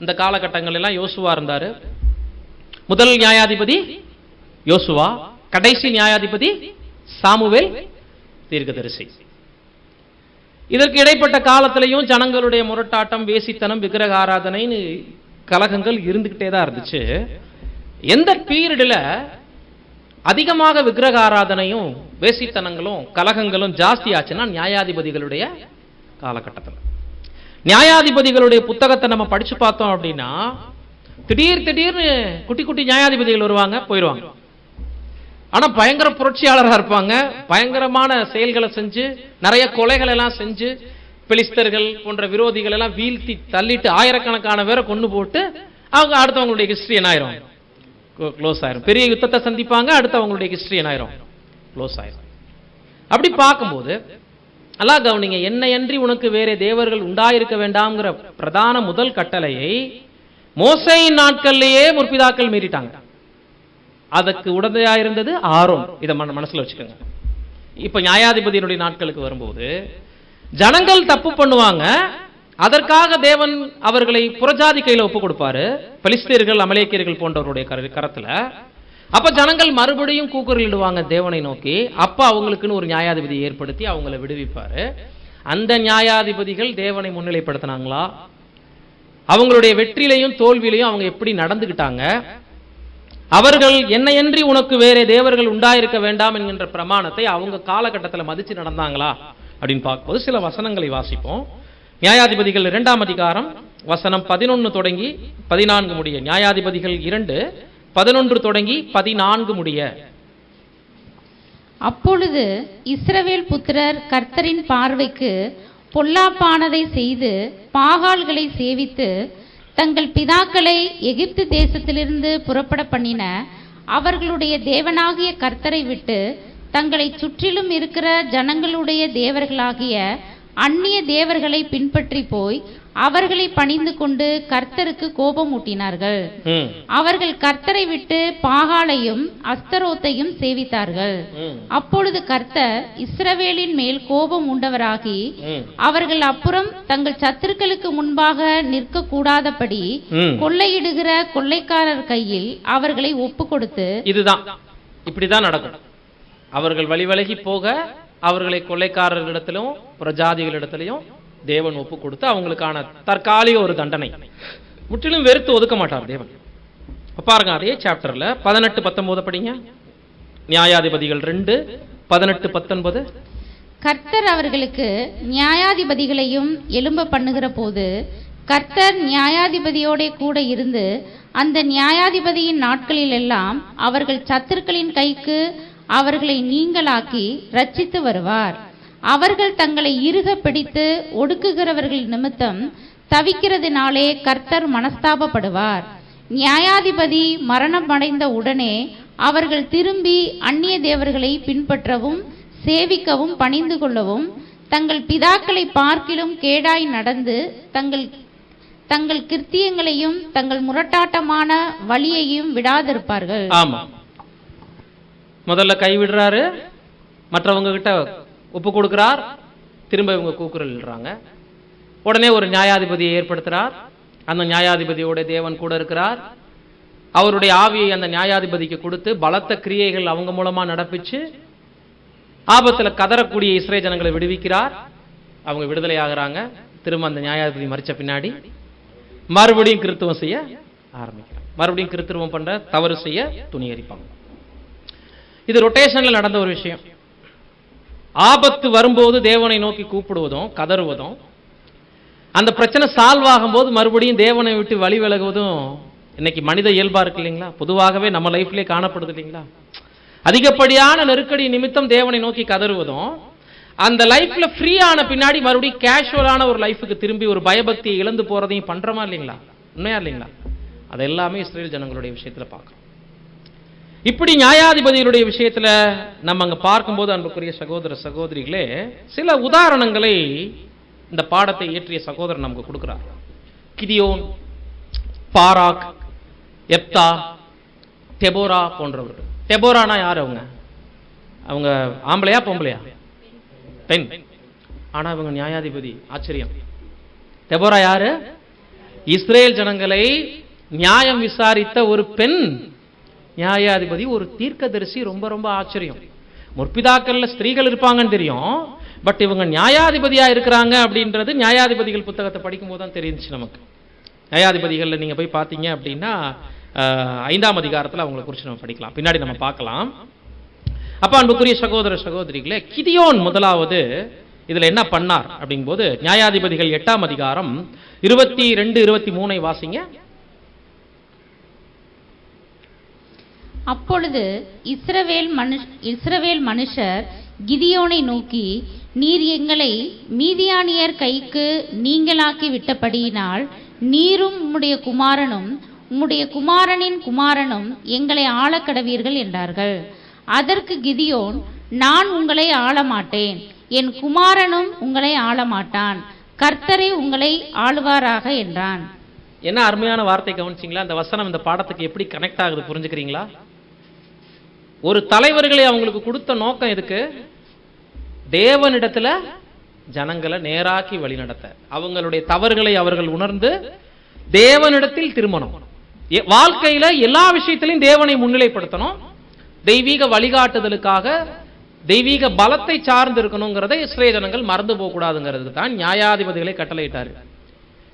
இந்த காலகட்டங்கள் எல்லாம் யோசுவா இருந்தாரு. முதல் நியாயாதிபதி யோசுவா, கடைசி நியாயாதிபதி சாமுவேல் தீர்க்கதரிசி. இதற்கு இடைப்பட்ட காலத்திலையும் ஜனங்களுடைய முரட்டாட்டம், வேசித்தனம், விக்கிரக ஆராதனைன்னு கலகங்கள் இருந்துகிட்டே தான் இருந்துச்சு. எந்த பீரியட்ல அதிகமாக விக்கிரக ஆராதனையும் வேசித்தனங்களும் கலகங்களும் ஜாஸ்தி ஆச்சுன்னா நியாயாதிபதிகளுடைய காலகட்டத்தில். நியாயாதிபதிகளுடைய புத்தகத்தை நம்ம படிச்சு பார்த்தோம் அப்படின்னா திடீர்னு குட்டி குட்டி நியாயாதிபதிகள் வருவாங்க, போயிடுவாங்க. ஆனா பயங்கர புரட்சியாளராக இருப்பாங்க. பயங்கரமான செயல்களை செஞ்சு நிறைய கொலைகள் எல்லாம் செஞ்சு பெலிஸ்தர்கள் போன்ற விரோதிகள் எல்லாம் வீழ்த்தி தள்ளிட்டு ஆயிரக்கணக்கான பேரை கொண்டு போட்டு அவங்க அடுத்தவங்களுடைய ஹிஸ்டரி என்ன ஆயிரும்? க்ளோஸ் ஆயிரும். பெரிய யுத்தத்தை சந்திப்பாங்க, அடுத்தவங்களுடைய ஹிஸ்டரி என்ன ஆயிரும்? க்ளோஸ் ஆயிரும். அப்படி பார்க்கும்போது அல்லாஹ் கவனிங்க, என்னையன்றி உனக்கு வேற தேவர்கள் உண்டாயிருக்க வேண்டாம்ங்கிற பிரதான முதல் கட்டளையை மோசேயின் நாட்கள்லேயே முற்பிதாக்கள் மீறிட்டாங்க. அதுக்கு உடந்தையாயிருந்தது ஆரோன். இதை மனசுல வச்சுக்கோங்க. இப்ப நியாயாதிபதியினுடைய நாட்களுக்கு வரும்போது ஜனங்கள் தப்பு பண்ணுவாங்க, அதற்காக தேவன் அவர்களை புறஜாதி கையில ஒப்பு கொடுப்பாரு, பெலிஸ்தீர்கள் அமலேக்கியர்கள் போன்றவருடைய கரத்துல. அப்ப ஜனங்கள் மறுபடியும் கூக்குரலிடுவாங்க தேவனை நோக்கி. அப்ப அவங்களுக்குன்னு ஒரு நியாயாதிபதி ஏற்படுத்தி அவங்களை விடுவிப்பாரு. அந்த நியாயாதிபதிகள் தேவனை முன்னிலைப்படுத்தினாங்களா? அவங்களுடைய வெற்றிலையும் தோல்வியிலையும் அவங்க எப்படி நடந்துகிட்டாங்க? அவர்கள் என்னையன்றி உனக்கு வேற தேவர்கள் உண்டாயிருக்க வேண்டாம் என்கின்ற பிரமாணத்தை அவங்க காலகட்டத்தில் மதிச்சு நடந்தாங்களா அப்படின்னு பார்க்கும்போது சில வசனங்களை வாசிப்போம். நியாயாதிபதிகள் 2ஆம் அதிகாரம் வசனம் 11 தொடங்கி 14 முடிய. நியாயாதிபதிகள் 2:11 தொடங்கி 14 முடிய. அப்பொழுது இஸ்ரவேல் புத்திரர் கர்த்தரின் பார்வைக்கு பொல்லாப்பானதை செய்து பாகால்களை சேவித்து தங்கள் பிதாக்களை எகிப்து தேசத்திலிருந்து புறப்பட பண்ணின அவர்களுடைய தேவனாகிய கர்த்தரை விட்டு தங்களை சுற்றிலும் இருக்கிற ஜனங்களுடைய தேவர்களாகிய அந்நிய தேவர்களை பின்பற்றி போய் அவர்களை பணிந்து கொண்டு கர்த்தருக்கு கோபம் ஊட்டினார்கள். அவர்கள் கர்த்தரை விட்டு பாகாலையும் அஸ்தரோத்தையும் சேவித்தார்கள். அப்பொழுது கர்த்தர் இஸ்ரவேலின் மேல் கோபம் உண்டவராகி அவர்கள் அப்புறம் தங்கள் சத்துருக்களுக்கு முன்பாக நிற்க கூடாதபடி கொள்ளையிடுகிற கொள்ளைக்காரர் கையில் அவர்களை ஒப்பு கொடுத்து, இதுதான் இப்படிதான் நடக்கும். அவர்கள் வழிவலகி போக அவர்களை கொள்ளைக்காரர்களிடத்திலும் பிரஜாதிகளிடத்திலையும் தேவன் ஒப்பு கொடுத்து அவங்களுக்கான தற்காலிக ஒரு தண்டனை, முற்றிலும் வெறுத்து ஒதுக்க மாட்டார் தேவன். பாருங்க அதே சாப்டர்ல 18-19 படிங்க. நியாயாதிபதிகள் 2:18-19. கர்த்தர் அவர்களுக்கு நியாயாதிபதிகளையும் எழும்ப பண்ணுகிற போது கர்த்தர் நியாயாதிபதியோட கூட இருந்து அந்த நியாயாதிபதியின் நாட்களில் எல்லாம் அவர்கள் சத்துருக்களின் கைக்கு அவர்களை நீங்களாக்கி ரட்சித்து வருவார். அவர்கள் தங்களை இறுக பிடித்து ஒடுக்குகிறவர்கள் நிமித்தம் தவிக்கிறதுனாலே கர்த்தர் மனஸ்தாபப்படுவார். நியாயாதிபதி மரணமடைந்த உடனே அவர்கள் திரும்பி அந்நிய தேவர்களை பின்பற்றவும் சேவிக்கவும் பணிந்து கொள்ளவும் தங்கள் பிதாக்களை பார்க்கிலும் கேடாய் நடந்து தங்கள் கிருத்தியங்களையும் தங்கள் முரட்டாட்டமான வழியையும் விடாதிருப்பார்கள். ஆமா, முதல்ல கைவிடுறாரு, மற்றவங்க கிட்ட ஒப்பு கொடுக்கிறார், திரும்ப இவங்க கூக்குரல்றாங்க. உடனே ஒரு நியாயாதிபதியை ஏற்படுத்துறார். அந்த நியாயாதிபதியோட தேவன் கூட இருக்கிறார். அவருடைய ஆவியை அந்த நியாயாதிபதிக்கு கொடுத்து பலத்த கிரியைகள் அவங்க மூலமா நடப்பிச்சு ஆபத்துல கதறக்கூடிய இஸ்ரேல் ஜனங்களை விடுவிக்கிறார். அவங்க விடுதலை ஆகிறாங்க. திரும்ப அந்த நியாயாதிபதி மறிச்ச பின்னாடி மறுபடியும் கிறித்துவம் செய்ய ஆரம்பிக்கிறாங்க. மறுபடியும் கிறித்துவம் பண்ற தவறு செய்ய துணியரிப்பாங்க. இது ரொட்டேஷன்ல நடந்த ஒரு விஷயம். ஆபத்து வரும்போது தேவனை நோக்கி கூப்பிடுவதும் கதறுவதும், அந்த பிரச்சனை சால்வ் ஆகும் போது மறுபடியும் தேவனை விட்டு வழி விலகுவதும் இன்னைக்கு மனித இயல்பா இருக்கு இல்லைங்களா? பொதுவாகவே நம்ம லைஃப்லயே காணப்படுது இல்லைங்களா? அதிகப்படியான நெருக்கடி நிமித்தம் தேவனை நோக்கி கதறுவதும், அந்த லைஃப்ல ஃப்ரீ ஆன பின்னாடி மறுபடியும் கேஷுவலான ஒரு லைஃபுக்கு திரும்பி ஒரு பயபக்தியை இழந்து போறதையும் பண்றோமா இல்லைங்களா? உண்மையா இல்லைங்களா? அது எல்லாமே இஸ்ரேல் ஜனங்களுடைய விஷயத்துல பார்க்கிறோம். இப்படி நியாயாதிபதிகளுடைய விஷயத்துல நம்ம அங்க பார்க்கும்போது அன்புக்குரிய சகோதர சகோதரிகளே, சில உதாரணங்களை இந்த பாடத்தை இயற்றிய சகோதரர் நமக்கு கொடுக்கிறார். கிதியோன், பாராக், எப்தா, டெபோரா போன்றவர்கள். டெபோரானா யார்? அவங்க ஆம்பளையா பொம்பளையா? பெண். ஆனா இவங்க நியாயாதிபதி. ஆச்சரியம். டெபோரா யாரு? இஸ்ரேல் ஜனங்களை நியாயம் விசாரித்த ஒரு பெண் நியாயாதிபதி, ஒரு தீர்க்கதரிசி. ரொம்ப ரொம்ப ஆச்சரியம். முற்பிதாக்கள்ல ஸ்திரீகள் இருப்பாங்கன்னு தெரியும், பட் இவங்க நியாயாதிபதியா இருக்கிறாங்க அப்படின்றது நியாயாதிபதிகள் புத்தகத்தை படிக்கும் போது தான் தெரிஞ்சுச்சு நமக்கு. நியாயாதிபதிகள்ல நீங்க போய் பார்த்தீங்க அப்படின்னா 5ஆம் அதிகாரத்தில் அவங்களை குறித்து நம்ம படிக்கலாம், பின்னாடி நம்ம பார்க்கலாம். அப்ப அன்புக்குரிய சகோதர சகோதரிகளே, கிதியோன் முதலாவது இதுல என்ன பண்ணார் அப்படிங்கும்போது நியாயாதிபதிகள் 8ஆம் அதிகாரம் 22, 23 வாசிங்க. அப்பொழுது இஸ்ரவேல் மனுஷர் கிதியோனை நோக்கி, நீர் எங்களை மீதியானியர் கைக்கு நீங்களாக்கி விட்டபடியினால் நீரும் உம்முடைய குமாரனின் குமாரனும் எங்களை ஆளக்கடவீர்கள் என்றார்கள். அதற்கு கிதியோன், நான் உங்களை ஆளமாட்டேன், என் குமாரனும் உங்களை ஆளமாட்டான், கர்த்தரே உங்களை ஆளுவாராக என்றான். என்ன அருமையான வார்த்தை கவனிச்சிங்களா? அந்த வசனம் இந்த பாடத்துக்கு எப்படி கனெக்ட் ஆகுது புரிஞ்சுக்கிறீங்களா? ஒரு தலைவர்களை அவங்களுக்கு கொடுத்த நோக்கம் எதுக்கு? தேவனிடத்துல ஜனங்களை நேராக்கி வழி நடத்த, அவங்களுடைய தவறுகளை அவர்கள் உணர்ந்து தேவனிடத்தில் திரும்பணும். வாழ்க்கையில எல்லா விஷயத்திலையும் தேவனை முன்னிலைப்படுத்தணும். தெய்வீக வழிகாட்டுதலுக்காக தெய்வீக பலத்தை சார்ந்து இருக்கணுங்கிறத இஸ்ரேல் ஜனங்கள் மறந்து போக கூடாதுங்கிறது தான் நியாயாதிபதிகளை கட்டளையிட்டாரு.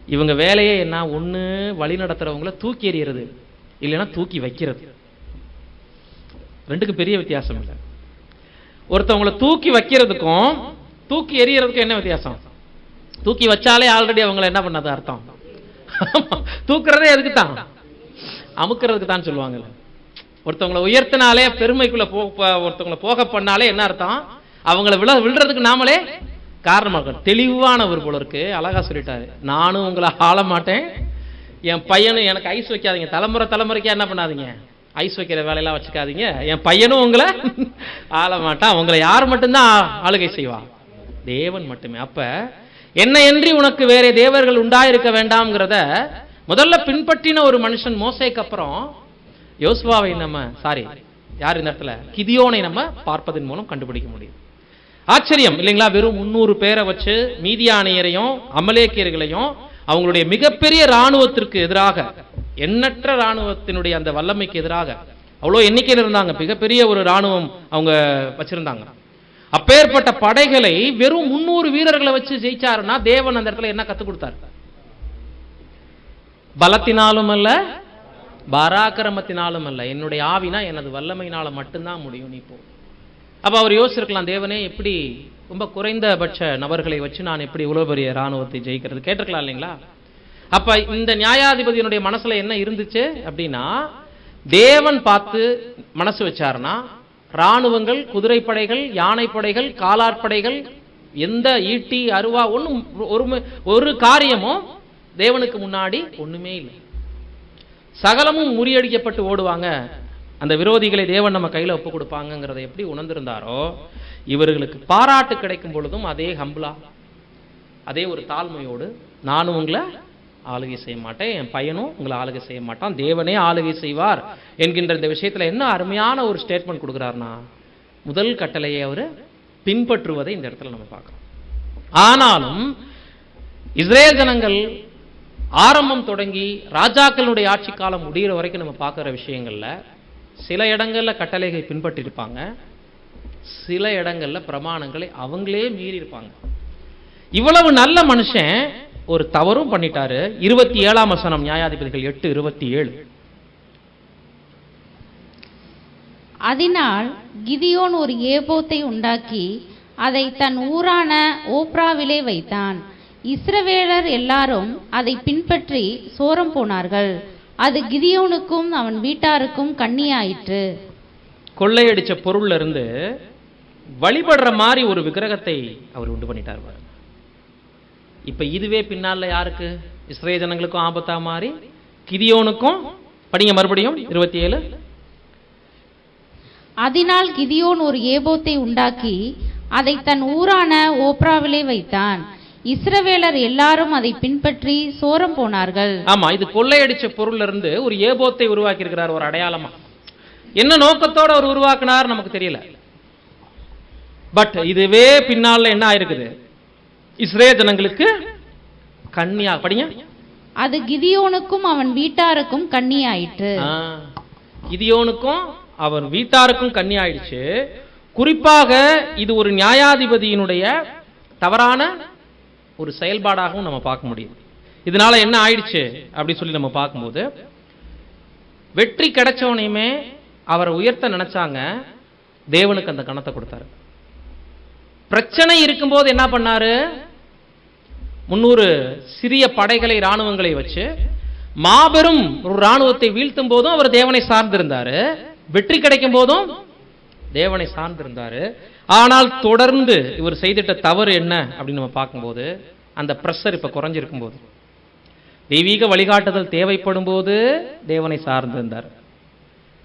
இவங்க வேலையே என்ன? ஒண்ணு வழி நடத்துறவங்களை தூக்கி எறிகிறது, இல்லைன்னா தூக்கி வைக்கிறது. ரெண்டுக்கும் பெரிய வித்தியாசம் இல்லை. ஒருத்தவங்களை தூக்கி வைக்கிறதுக்கும் தூக்கி எறியறதுக்கும் என்ன வித்தியாசம்? தூக்கி வச்சாலே ஆல்ரெடி அவங்களை என்ன பண்ணாது அர்த்தம். தூக்குறதே எதுக்கு தான்? அமுக்கிறதுக்கு தான் சொல்லுவாங்கல்ல. ஒருத்தவங்களை உயர்த்தினாலே பெருமைக்குள்ள ஒருத்தவங்களை போக பண்ணாலே என்ன அர்த்தம்? அவங்களை விழுறதுக்கு நாமளே காரணமாக. தெளிவான ஒரு போல இருக்கு, அழகா சொல்லிட்டாரு. நானும் உங்களை ஆள மாட்டேன், என் பையனும் எனக்கு ஐஸ் வைக்காதீங்க, தலைமுறைக்கு என்ன பண்ணாதீங்க, ஐஸ் வைக்கிற வேலையெல்லாம் வச்சுக்காதீங்க, என் பையனும் உங்களை ஆள மாட்டான். உங்களை யார் மட்டும்தான் ஆளுகை செய்வா? தேவன் மட்டுமே. அப்ப என்னையன்றி உனக்கு வேற தேவர்கள் உண்டாயிருக்க வேண்டாம்ங்கிறத முதல்ல பின்பற்றின ஒரு மனுஷன் மோசேக்கு அப்புறம் யோசுவாவை யார் இந்த இடத்துல கிதியோனை நம்ம பார்ப்பதன் மூலம் கண்டுபிடிக்க முடியும். ஆச்சரியம் இல்லைங்களா? வெறும் 300 பேரை வச்சு மீதியானியரையும் அமலேக்கியர்களையும் அவங்களுடைய மிகப்பெரிய இராணுவத்திற்கு எதிராக, எண்ணற்ற இராணுவத்தினுடைய அந்த வல்லமைக்கு எதிராக அவ்வளோ எண்ணிக்கையில் இருந்தாங்க. மிகப்பெரிய ஒரு இராணுவம் அவங்க வச்சிருந்தாங்க. அப்பேற்பட்ட படைகளை வெறும் 300 வீரர்களை வச்சு ஜெயிச்சாருன்னா தேவன் அந்த இடத்துல என்ன கத்துக் கொடுத்தார்? பலத்தினாலும் அல்ல, பராக்கிரமத்தினாலும் அல்ல, என்னுடைய ஆவினா எனது வல்லமையினால மட்டும்தான் முடியும், நீ போ. அப்ப அவர் யோசிச்சிருக்கலாம், தேவனே எப்படி ரொம்ப குறைந்தபட்ச நபர்களை வச்சு நான் எப்படி இவ்வளவு பெரிய இராணுவத்தை ஜெயிக்கிறது? கேட்டிருக்கலாம் இல்லைங்களா? அப்ப இந்த நியாயாதிபதியினுடைய மனசுல என்ன இருந்துச்சு அப்படின்னா, தேவன் பார்த்து மனசு வச்சாருன்னா இராணுவங்கள், குதிரைப்படைகள், யானைப்படைகள், காலாட்படைகள், எந்த ஈட்டி அருவா ஒன்றும் ஒரு காரியமும் தேவனுக்கு முன்னாடி ஒண்ணுமே இல்லை. சகலமும் முறியடிக்கப்பட்டு ஓடுவாங்க. அந்த விரோதிகளை தேவன் நம்ம கையில ஒப்பு கொடுப்பாங்கிறத எப்படி உணர்ந்திருந்தாரோ, இவர்களுக்கு பாராட்டு கிடைக்கும் பொழுதும் அதே ஹம்பிளா, அதே ஒரு தாழ்மையோடு, நானும் உங்களை ஆளுகை செய்ய மாட்டேன், என் பையனும் உங்களை ஆளுகை செய்ய மாட்டான், தேவனே ஆளுகை செய்வார் என்கின்ற இந்த விஷயத்துல என்ன அருமையான ஒரு ஸ்டேட்மெண்ட் கொடுக்கிறார்னா, முதல் கட்டளையை அவர் பின்பற்றுவதை இந்த இடத்துல நம்ம பார்க்கிறோம். ஆனாலும் இஸ்ரேல் ஜனங்கள் ஆரம்பம் தொடங்கி ராஜாக்களுடைய ஆட்சி காலம் முடிகிற வரைக்கும் நம்ம பார்க்குற விஷயங்கள்ல சில இடங்கள்ல கட்டளைகளை பின்பற்றி இருப்பாங்க, சில இடங்கள்ல பிரமாணங்களை அவங்களே மீறி இருப்பாங்க. இவ்வளவு நல்ல மனுஷன் ஒரு தவறும் பண்ணிட்டாரு. 27ஆம் வசனம், நியாயாதிபதிகள் 8:27. அதனால் கிதியோன் ஒரு ஏபோத்தை உண்டாக்கி அதை தன் ஊரான ஓப்ராவிலே வைத்தான். இஸ்ரவேலர் எல்லாரும் அதை பின்பற்றி சோரம் போனார்கள். அது கிதியோனுக்கும் அவன் வீட்டாருக்கும் கண்ணியாயிற்று. கொள்ளையடிச்ச பொருள்ல இருந்து வழிபடுற மாதிரி ஒரு விக்கிரகத்தை அவர் உண்டு பண்ணிட்டார். இப்ப இதுவே பின்னால யாருக்கு? இஸ்ரேல் ஜனங்களுக்கும் ஆபத்தா மாறி கிதியோனுக்கும். படிங்க மறுபடியும் 27. அதனால் கிதியோன் ஒரு ஏபோத்தை உண்டாக்கி அதை தன் ஊரான ஓப்ராவிலே வைத்தான். இஸ்ரவேலர் எல்லாரும் அதை பின்பற்றி சோரம் போனார்கள். ஆமா, இது கொள்ளையடிச்ச பொருள்ல இருந்து ஒரு ஏபோத்தை உருவாக்கி இருக்கிறார், ஒரு அடையாளமா. என்ன நோக்கத்தோட அவர் உருவாக்கினார் நமக்கு தெரியல. பட் இதுவே பின்னால என்ன ஆயிருக்குது? இஸ்ரேல் ஜனங்களுக்கு கண்ணியா. படிங்க. அது கிதியோனுக்கும் அவன் வீட்டாருக்கும் கண்ணியாயிற்று. கிதியோனுக்கும் அவன் வீட்டாருக்கும் கண்ணி ஆயிடுச்சு. குறிப்பாக இது ஒரு நியாயாதிபதியினுடைய தவறான ஒரு செயல்பாடாகவும் நம்ம பார்க்க முடியுது. இதனால என்ன ஆயிடுச்சு அப்படின்னு சொல்லி நம்ம பார்க்கும்போது, வெற்றி கிடைச்சவனையுமே அவரை உயர்த்த நினைச்சாங்க, தேவனுக்கு அந்த கணத்தை கொடுத்தாரு. பிரச்சனை இருக்கும்போது என்ன பண்ணாரு? 300 சிறிய படைகளை, இராணுவங்களை வச்சு மாபெரும் ஒரு இராணுவத்தை வீழ்த்தும் போதும் அவர் தேவனை சார்ந்திருந்தாரு. வெற்றி கிடைக்கும் போதும் தேவனை சார்ந்திருந்தாரு. ஆனால் தொடர்ந்து இவர் செய்திட்ட தவறு என்ன அப்படின்னு நம்ம பார்க்கும்போது, அந்த பிரஷர் இப்ப குறைஞ்சிருக்கும் போது, தெய்வீக வழிகாட்டுதல் தேவைப்படும் போது தேவனை சார்ந்திருந்தார்.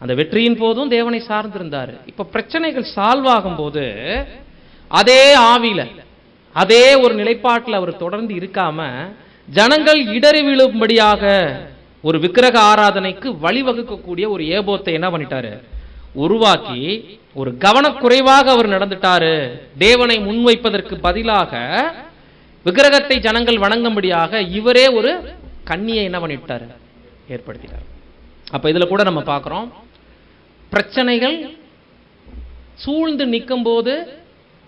அந்த வெற்றியின் போதும் தேவனை சார்ந்திருந்தார். இப்ப பிரச்சனைகள் சால்வ் ஆகும் போது அதே ஆவியில, அதே ஒரு நிலைப்பாட்டில் அவர் தொடர்ந்து இருக்காம, ஜனங்கள் இடறி விழும்படியாக ஒரு விக்கிரக ஆராதனைக்கு வழிவகுக்கக்கூடிய ஒரு ஏபோத்தை என்ன பண்ணிட்டாரு? உருவாக்கி, ஒரு கவனக்குறைவாக அவர் நடந்துட்டாரு. தேவனை முன்வைப்பதற்கு பதிலாக விக்கிரகத்தை ஜனங்கள் வணங்கும்படியாக இவரே ஒரு கண்ணியை என்ன பண்ணிட்டாரு? ஏற்படுத்திட்டார். அப்ப இதுல கூட நம்ம பார்க்கிறோம், பிரச்சனைகள் சூழ்ந்து நிற்கும் போது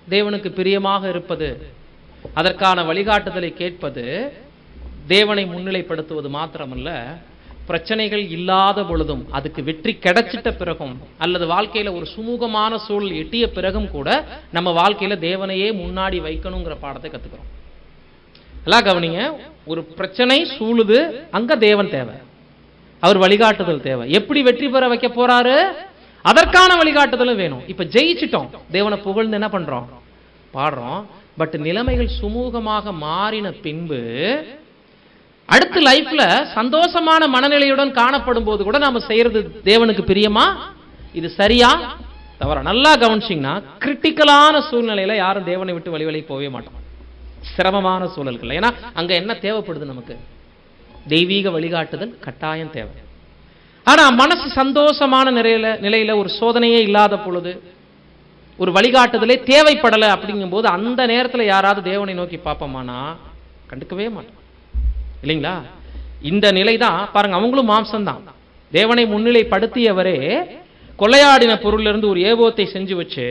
தேவனுக்கு பிரியமாக இருப்பது, அதற்கான வழிகாட்டுதலை கேட்பது, தேவனை முன்னிலைப்படுத்துவது மாத்திரமல்ல, பிரச்சனைகள் இல்லாத பொழுதும், அதுக்கு வெற்றி கிடைச்சிட்ட பிறகும், அல்லது வாழ்க்கையில ஒரு சுமூகமான சூழல் எட்டிய பிறகும் கூட நம்ம வாழ்க்கையில தேவனையே முன்னாடி வைக்கணுங்கிற பாடத்தை கத்துக்கிறோம். எல்லாம் கவனிங்க. ஒரு பிரச்சனை சூழுது, அங்க தேவன் தேவை, அவர் வழிகாட்டுதல் தேவை. எப்படி வெற்றி பெற வைக்க போறாரு? அதற்கான வழிகாட்டுதலும் வேணும். இப்ப ஜெயிச்சிட்டோம், தேவனை புகழ்ந்து என்ன பண்றோம்? பாடுறோம். பட் நிலைமைகள் சுமூகமாக மாறின பின்பு அடுத்த லைஃப்ல சந்தோஷமான மனநிலையுடன் காணப்படும் போது கூட நாம செய்யறது தேவனுக்கு பிரியமா? இது சரியா தவறா? நல்லா கவனிச்சிங்கன்னா, கிரிட்டிக்கலான சூழ்நிலையில யாரும் தேவனை விட்டு வழி போவே மாட்டோம். சிரமமான சூழல்கள். ஏன்னா அங்க என்ன தேவைப்படுது? நமக்கு தெய்வீக வழிகாட்டுதல் கட்டாயம் தேவை. ஆனா மனசு சந்தோஷமான நிலையில ஒரு சோதனையே இல்லாத பொழுது, ஒரு வழிகாட்டுதலே தேவைப்படலை அப்படிங்கும் போது, அந்த நேரத்துல யாராவது தேவனை நோக்கி பார்ப்போமானா கண்டுக்கவே மாட்டோம், இல்லைங்களா? இந்த நிலை தான் பாருங்க. அவங்களும் மாம்சம்தான். தேவனை முன்னிலைப்படுத்தியவரே கொள்ளையாடின பொருளிலிருந்து ஒரு ஏபோத்தை செஞ்சு வச்சு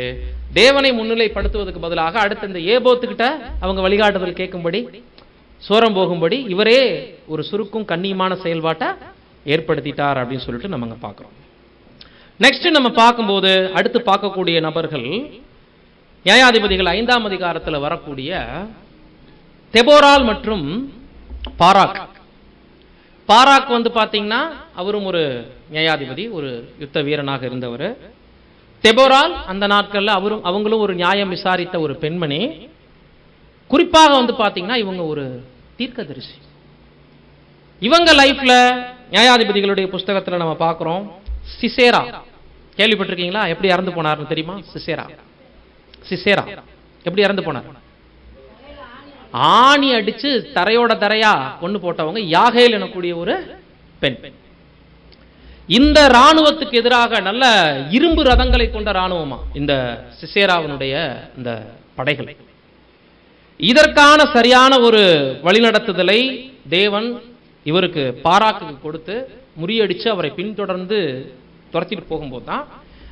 தேவனை முன்னிலைப்படுத்துவதற்கு பதிலாக அடுத்த இந்த ஏபோத்துக்கிட்ட அவங்க வழிகாட்டுதல் கேட்கும்படி, சோரம் போகும்படி இவரே ஒரு சுருக்கும் கண்ணியமான செயல்பாட்டை ஏற்படுத்திட்டார் அப்படின்னு சொல்லிட்டு நம்ம பார்க்கிறோம். நெக்ஸ்ட் நம்ம பார்க்கும்போது அடுத்து பார்க்கக்கூடிய நபர்கள் நியாயாதிபதிகள் 5ஆம் அதிகாரத்தில் வரக்கூடிய தெபோரால் மற்றும் பாராக். பாராக் வந்து பார்த்தீங்கன்னா அவரும் ஒரு நியாயாதிபதி, ஒரு யுத்த வீரனாக இருந்தவர். தெபோரால் அந்த நாட்கள்ல அவங்களும் ஒரு நியாயம் விசாரித்த ஒரு பெண்மணி. குறிப்பாக வந்து பார்த்தீங்கன்னா இவங்க ஒரு தீர்க்கதரிசி. இவங்க லைஃப்ல நியாயாதிபதிகளுடைய புஸ்தகத்துல நம்ம பார்க்கிறோம். சிசேரா கேள்விப்பட்டிருக்கீங்களா? எப்படி இறந்து போனார்னு தெரியுமா? சிசேரா எப்படி இறந்து போனார்? ஆணி அடிச்சு தரையோட தரையா கொண்டு போட்டவங்க யாகேல் எனக்கூடிய ஒரு பெண். இந்த ராணுவத்துக்கு எதிராக நல்ல இரும்பு ரதங்களை கொண்ட ராணுவமா இந்த சிசேராவினுடைய இந்த படைகள். இதற்கான சரியான ஒரு வழிநடத்துதலை தேவன் இவருக்கு பாராக்கு கொடுத்து முறியடிச்சு அவரை பின்தொடர்ந்து துரத்திட்டு போகும்போது தான்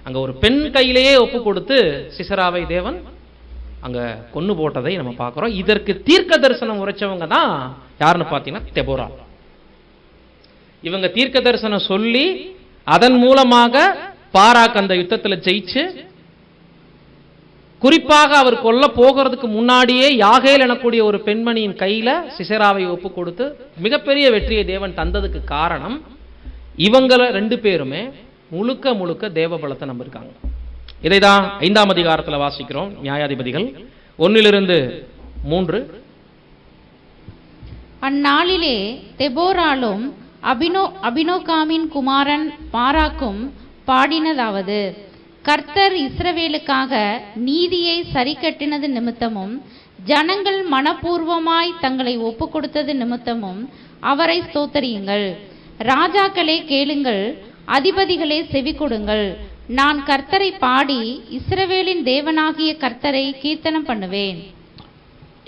அங்க ஒரு பெண் கையிலேயே ஒப்பு கொடுத்து சிசராவை தேவன் அங்க கொன்னு போட்டதை நம்ம பார்க்கிறோம். இதற்கு தீர்க்க தரிசனம் உரைச்சவங்க தான் யாருன்னு பார்த்தீங்கன்னா தெபோரா. இவங்க தீர்க்க தரிசனம் சொல்லி அதன் மூலமாக பாராக் அந்த யுத்தத்தில் ஜெயிச்சு, குறிப்பாக அவர் கொல்ல போகிறதுக்கு முன்னாடியே யாகேல் எனக்கூடிய ஒரு பெண்மணியின் கையில சிசராவை ஒப்பு கொடுத்து மிகப்பெரிய வெற்றியை தேவன் தந்ததுக்கு காரணம் இவங்கள 2 பேருமே முழுக்க முழுக்க தேவ பலத்தை நம்பிருக்காங்க. இதைதான் 5ஆம் அதிகாரத்தில் வாசிக்கிறோம். நியாயாதிபதிகள் 1-3. அந்நாளிலே தெபோராலும் அபினோகாமின் குமாரன் பாராக்கும் பாடினதாவது, கர்த்தர் இஸ்ரவேலுக்காக நீதியை சரி கட்டினது நிமித்தமும் ஜனங்கள் மனப்பூர்வமாய் தங்களை ஒப்பு கொடுத்தது நிமித்தமும் அவரை ஸ்தோத்தரியுங்கள். ராஜாக்களே கேளுங்கள், அதிபதிகளே செவி கொடுங்கள். நான் கர்த்தரை பாடி இஸ்ரவேலின் தேவனாகிய கர்த்தரை கீர்த்தனம் பண்ணுவேன்.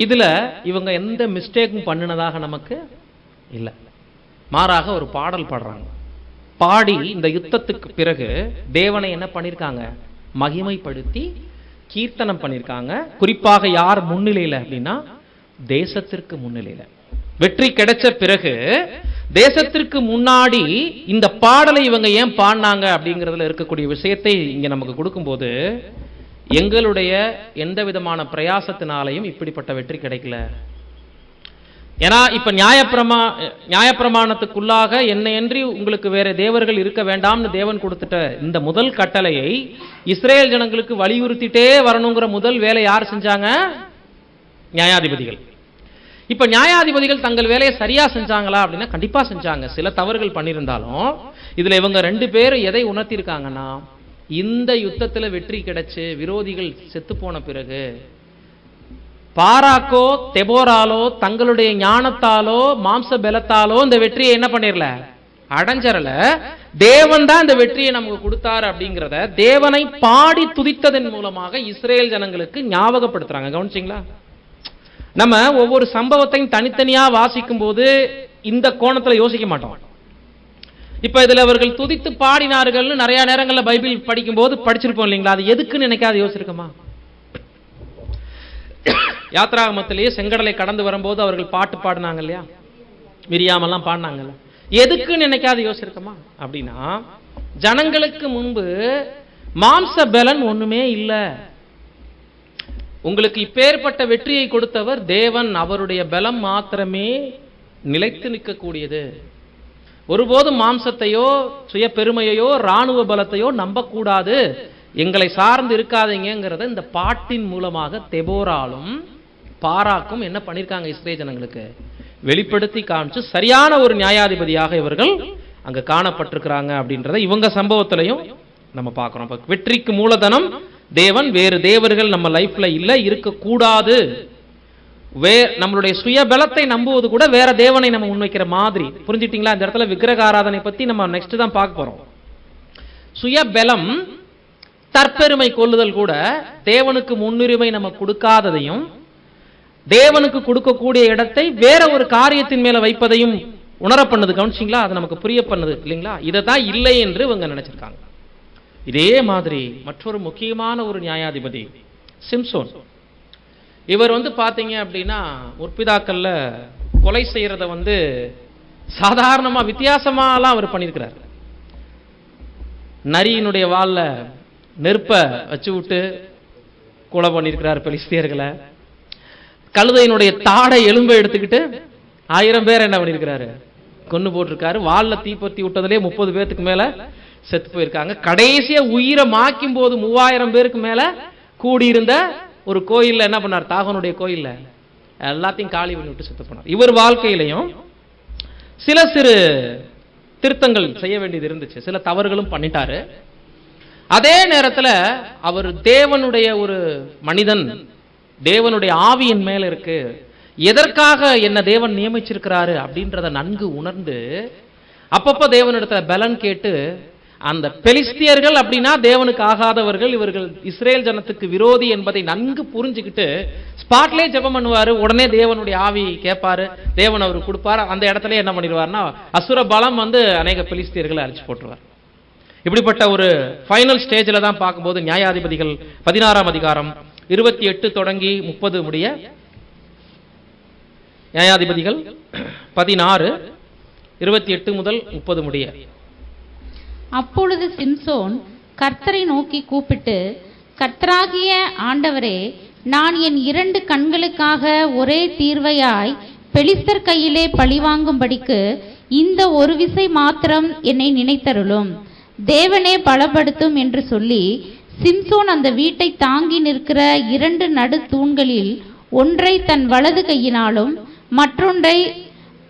இதுல இவங்க எந்த மிஸ்டேக்கும் பண்ணினதாக நமக்கு இல்லை. மாறாக ஒரு பாடல் பாடுறாங்க. பாடி இந்த யுத்தத்துக்கு பிறகு தேவனை என்ன பண்ணிருக்காங்க? மகிமைப்படுத்தி கீர்த்தனம் பண்ணிருக்காங்க. குறிப்பாக யார் முன்னிலையில அப்படின்னா தேசத்திற்கு முன்னிலையில. வெற்றி கிடைச்ச பிறகு தேசத்திற்கு முன்னாடி இந்த பாடலை இவங்க ஏன் பாடினாங்க அப்படிங்கிறதுல இருக்கக்கூடிய விஷயத்தை இங்க நமக்கு கொடுக்கும்போது, எங்களுடைய எந்த விதமான பிரயாசத்தினாலையும் இப்படிப்பட்ட வெற்றி கிடைக்கல. ஏன்னா இப்ப நியாயப்பிரமாணத்துக்குள்ளாக என்னையன்றி உங்களுக்கு வேற தேவர்கள் இருக்க வேண்டாம்னு தேவன் கொடுத்துட்ட இந்த முதல் கட்டளையை இஸ்ரேல் ஜனங்களுக்கு வலியுறுத்திட்டே வரணுங்கிற முதல் வேலை யார் செஞ்சாங்க? நியாயாதிபதிகள். இப்ப நியாயாதிபதிகள் தங்கள் வேலையை சரியா செஞ்சாங்களா அப்படின்னா கண்டிப்பா செஞ்சாங்க. சில தவறுகள் பண்ணியிருந்தாலும் இதுல இவங்க 2 பேரும் எதை உணர்த்திருக்காங்கன்னா, இந்த யுத்தத்துல வெற்றி கிடைச்சு விரோதிகள் செத்து போன பிறகு பாராக்கோ தெபோராலோ தங்களுடைய ஞானத்தாலோ மாம்ச பலத்தாலோ இந்த வெற்றியை என்ன பண்ணிரல, அடைஞ்சரல. தேவன் தான் இந்த வெற்றியை நமக்கு கொடுத்தாரு அப்படிங்கிறத தேவனை பாடி துதித்ததன் மூலமாக இஸ்ரேல் ஜனங்களுக்கு ஞாபகப்படுத்துறாங்க. கவனிச்சிங்களா? நம்ம ஒவ்வொரு சம்பவத்தையும் தனித்தனியா வாசிக்கும் போது இந்த கோணத்துல யோசிக்க மாட்டோம். இப்ப இதுல அவர்கள் துதித்து பாடினார்கள் நிறைய நேரங்கள்ல பைபிள் படிக்கும் போது படிச்சிருப்போம் இல்லைங்களா? அது எதுக்குன்னு நினைக்காது யோசிச்சிருக்கோமா? யாத்ராகமத்திலேயே செங்கடலை கடந்து வரும்போது அவர்கள் பாட்டு பாடினாங்க இல்லையா? மிரியாமெல்லாம் பாடினாங்கல்ல. எதுக்குன்னு நினைக்காது யோசிச்சிருக்கோமா? அப்படின்னா ஜனங்களுக்கு முன்பு மாம்ச பலன் ஒண்ணுமே இல்லை. உங்களுக்கு இப்பேற்பட்ட வெற்றியை கொடுத்தவர் தேவன். அவருடைய பலம் மாத்திரமே நிலைத்து நிற்கக்கூடியது. ஒருபோதும் மாம்சத்தையோ சுய பெருமையோ ராணுவ பலத்தையோ நம்பக்கூடாது. எங்களை சார்ந்து இருக்காதீங்கிறத இந்த பாட்டின் மூலமாக தெபோராலும் பாராக்கும் என்ன பண்ணிருக்காங்க? இஸ்ரேல் ஜனங்களுக்கு வெளிப்படுத்தி காமிச்சு சரியான ஒரு நியாயாதிபதியாக இவர்கள் அங்க காணப்பட்டிருக்கிறாங்க அப்படின்றத இவங்க சம்பவத்திலையும் நம்ம பார்க்கிறோம். வெற்றிக்கு மூலதனம் தேவன். வேறு தேவர்கள் நம்ம லைஃப்ல இல்ல, இருக்கக்கூடாது. நம்மளுடைய சுய பலத்தை நம்புவது கூட வேற தேவனை நம்ம முன்வைக்கிற மாதிரி. புரிஞ்சுட்டீங்களா? இந்த இடத்துல விக்கிரக ஆராதனை பத்தி நம்ம நெக்ஸ்ட் தான் பார்க்க போறோம். சுய பலம், தற்பெருமை கொள்ளுதல் கூட தேவனுக்கு முன்னுரிமை நம்ம கொடுக்காததையும் தேவனுக்கு கொடுக்கக்கூடிய இடத்தை வேற ஒரு காரியத்தின் மேல வைப்பதையும் உணர பண்ணது. கவனிச்சிங்களா? அது நமக்கு புரிய பண்ணது இல்லைங்களா? இதை தான் இல்லை என்று இவங்க நினைச்சிருக்காங்க. இதே மாதிரி மற்றொரு முக்கியமான ஒரு நியாயாதிபதி சிம்சோன். இவர் பாத்தீங்க அப்படின்னா முற்பிதாக்கள்ல கொலை செய்யறத சாதாரணமா வித்தியாசமாலாம் அவர் பண்ணியிருக்கிறார். நரியினுடைய வால்ல நெருப்ப வச்சு விட்டு கொலை பண்ணியிருக்கிறார் பெலிஸ்தியர்களை. கழுதையினுடைய தாடை எலும்பை எடுத்துக்கிட்டு 1000 பேர் என்ன பண்ணியிருக்கிறாரு, கொண்டு போட்டிருக்காரு. வால்ல தீப்பத்தி விட்டதுலேயே 30 பேருக்கு மேல செத்து போயிருக்காங்க. கடைசியா உயிரை மாக்கும் போது 3000 பேருக்கு மேல கூடியிருந்த ஒரு கோயில்ல என்ன பண்ணார்? தாகனுடைய கோயில்ல எல்லாத்தையும் காலி பண்ணி விட்டு செத்து போனார். இவர் வாழ்க்கையிலையும் சில சிறு திருத்தங்கள் செய்ய வேண்டியது இருந்துச்சு, சில தவறுகளும் பண்ணிட்டாரு. அதே நேரத்தில் அவர் தேவனுடைய ஒரு மனிதன், தேவனுடைய ஆவியின் மேல இருக்கு, எதற்காக என்ன தேவன் நியமிச்சிருக்கிறாரு அப்படின்றத நன்கு உணர்ந்து அப்பப்ப தேவனிடத்துல பலன் கேட்டு, அந்த பெலிஸ்தியர்கள் அப்படின்னா தேவனுக்கு ஆகாதவர்கள், இவர்கள் இஸ்ரேல் ஜனத்துக்கு விரோதி என்பதை நன்கு புரிஞ்சுக்கிட்டு ஸ்பாட்லே ஜெபம் பண்ணுவாரு. உடனே தேவனுடைய ஆவி கேட்பாரு, தேவன் அவருக்கு கொடுப்பாரு. அந்த இடத்துல என்ன பண்ணிடுவார்னா அசுர பலம் வந்து அநேக பெலிஸ்தியர்களை அழிச்சு போட்டுருவார். இப்படிப்பட்ட ஒரு ஃபைனல் ஸ்டேஜில் தான் பார்க்கும்போது நியாயாதிபதிகள் 16ஆம் அதிகாரம் 28 தொடங்கி 30 முடிய, நியாயாதிபதிகள் 16 28 முதல் 30 முடிய. அப்பொழுது சிம்சோன் கர்த்தரை நோக்கி கூப்பிட்டு, கர்த்தராகிய ஆண்டவரே, நான் என் 2 கண்களுக்காக ஒரே தீர்வையாய் பெலிஸ்தர் கையிலே பழிவாங்கும்படிக்கு இந்த ஒரு விசை மாத்திரம் என்னை நினைத்தருளும், தேவனே பலப்படுத்தும் என்று சொல்லி, சிம்சோன் அந்த வீட்டை தாங்கி நிற்கிற 2 நடு தூண்களில் ஒன்றை தன் வலது கையினாலும் மற்றொன்றை